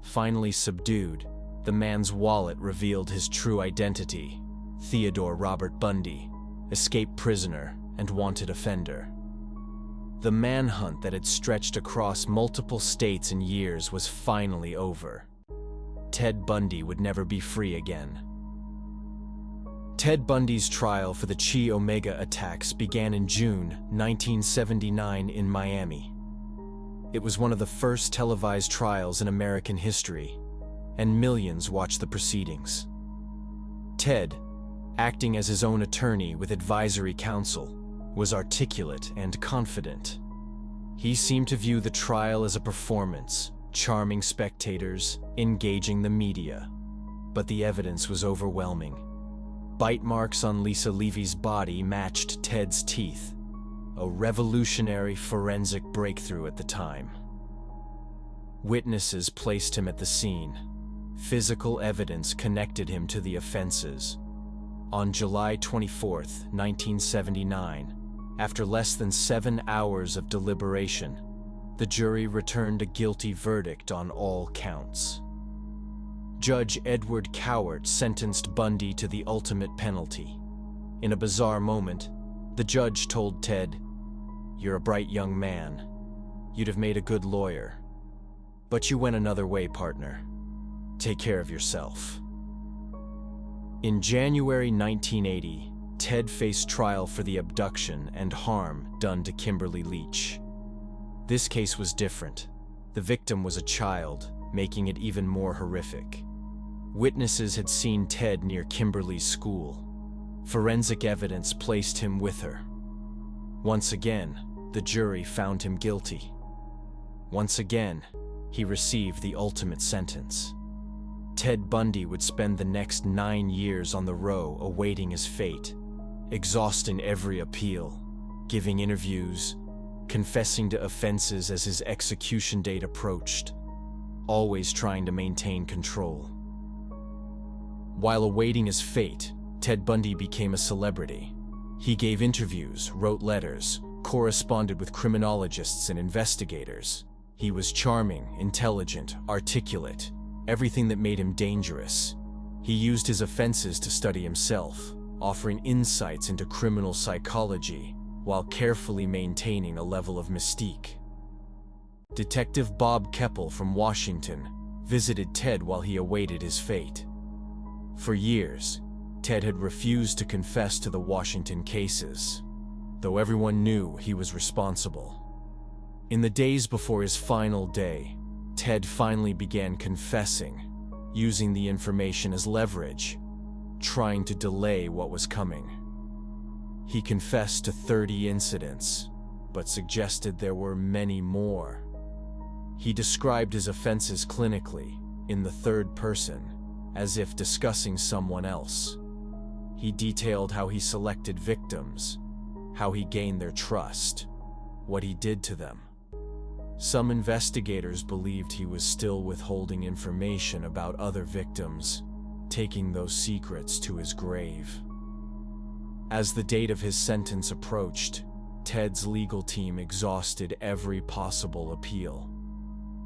Finally subdued, the man's wallet revealed his true identity: Theodore Robert Bundy, escaped prisoner and wanted offender. The manhunt that had stretched across multiple states and years was finally over. Ted Bundy would never be free again. Ted Bundy's trial for the Chi Omega attacks began in June 1979 in Miami. It was one of the first televised trials in American history, and millions watched the proceedings. Ted, acting as his own attorney with advisory counsel, was articulate and confident. He seemed to view the trial as a performance, charming spectators, engaging the media. But the evidence was overwhelming. Bite marks on Lisa Levy's body matched Ted's teeth, a revolutionary forensic breakthrough at the time. Witnesses placed him at the scene. Physical evidence connected him to the offenses. On July 24, 1979, after less than 7 hours of deliberation, the jury returned a guilty verdict on all counts. Judge Edward Cowart sentenced Bundy to the ultimate penalty. In a bizarre moment, the judge told Ted, "You're a bright young man. You'd have made a good lawyer. But you went another way, partner. Take care of yourself." In January 1980, Ted faced trial for the abduction and harm done to Kimberly Leach. This case was different. The victim was a child, making it even more horrific. Witnesses had seen Ted near Kimberly's school. Forensic evidence placed him with her. Once again, the jury found him guilty. Once again, he received the ultimate sentence. Ted Bundy would spend the next 9 years on the row awaiting his fate, exhausting every appeal, giving interviews, confessing to offenses as his execution date approached, always trying to maintain control. While awaiting his fate, Ted Bundy became a celebrity. He gave interviews, wrote letters, corresponded with criminologists and investigators. He was charming, intelligent, articulate, everything that made him dangerous. He used his offenses to study himself, offering insights into criminal psychology while carefully maintaining a level of mystique. Detective Bob Keppel from Washington visited Ted while he awaited his fate. For years, Ted had refused to confess to the Washington cases, though everyone knew he was responsible. In the days before his final day, Ted finally began confessing, using the information as leverage, trying to delay what was coming. He confessed to 30 incidents, but suggested there were many more. He described his offenses clinically, in the third person, as if discussing someone else. He detailed how he selected victims, how he gained their trust, what he did to them. Some investigators believed he was still withholding information about other victims, taking those secrets to his grave. As the date of his sentence approached, Ted's legal team exhausted every possible appeal.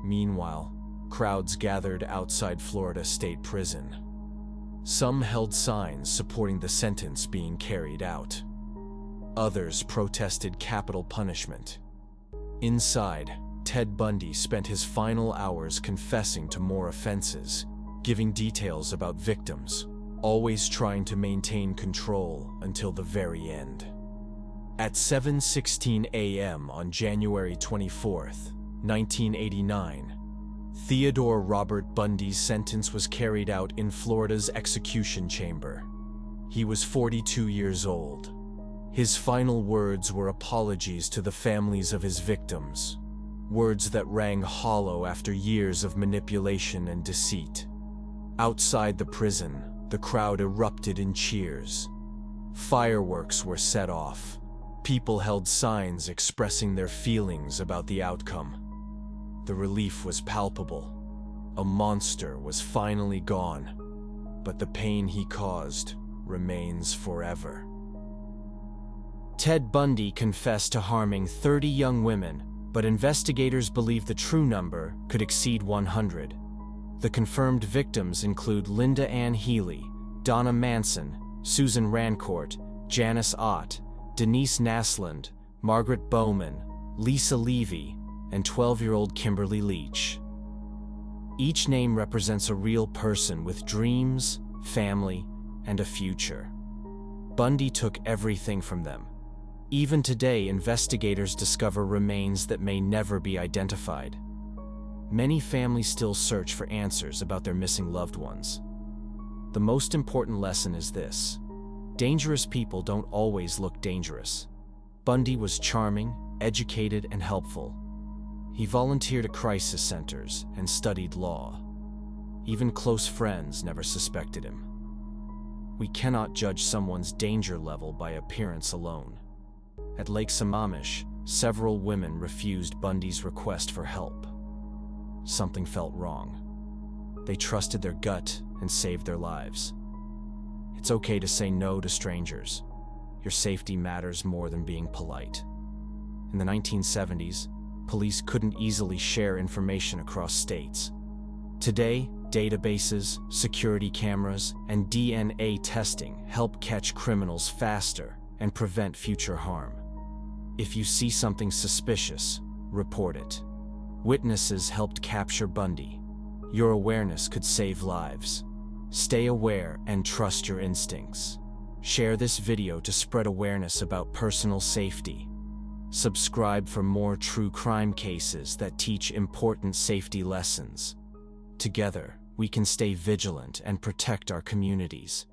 Meanwhile, crowds gathered outside Florida State Prison. Some held signs supporting the sentence being carried out. Others protested capital punishment. Inside, Ted Bundy spent his final hours confessing to more offenses, giving details about victims, always trying to maintain control until the very end. At 7:16 a.m. on January 24, 1989, Theodore Robert Bundy's sentence was carried out in Florida's execution chamber. He was 42 years old. His final words were apologies to the families of his victims, words that rang hollow after years of manipulation and deceit. Outside the prison, the crowd erupted in cheers. Fireworks were set off. People held signs expressing their feelings about the outcome. The relief was palpable. A monster was finally gone, but the pain he caused remains forever. Ted Bundy confessed to harming 30 young women, but investigators believe the true number could exceed 100. The confirmed victims include Linda Ann Healy, Donna Manson, Susan Rancourt, Janice Ott, Denise Naslund, Margaret Bowman, Lisa Levy, and 12-year-old Kimberly Leach. Each name represents a real person with dreams, family, and a future. Bundy took everything from them. Even today, investigators discover remains that may never be identified. Many families still search for answers about their missing loved ones. The most important lesson is this: dangerous people don't always look dangerous. Bundy was charming, educated, and helpful. He volunteered at crisis centers and studied law. Even close friends never suspected him. We cannot judge someone's danger level by appearance alone. At Lake Sammamish, several women refused Bundy's request for help. Something felt wrong. They trusted their gut and saved their lives. It's okay to say no to strangers. Your safety matters more than being polite. In the 1970s, police couldn't easily share information across states. Today, databases, security cameras, and DNA testing help catch criminals faster and prevent future harm. If you see something suspicious, report it. Witnesses helped capture Bundy. Your awareness could save lives. Stay aware and trust your instincts. Share this video to spread awareness about personal safety. Subscribe for more true crime cases that teach important safety lessons. Together, we can stay vigilant and protect our communities.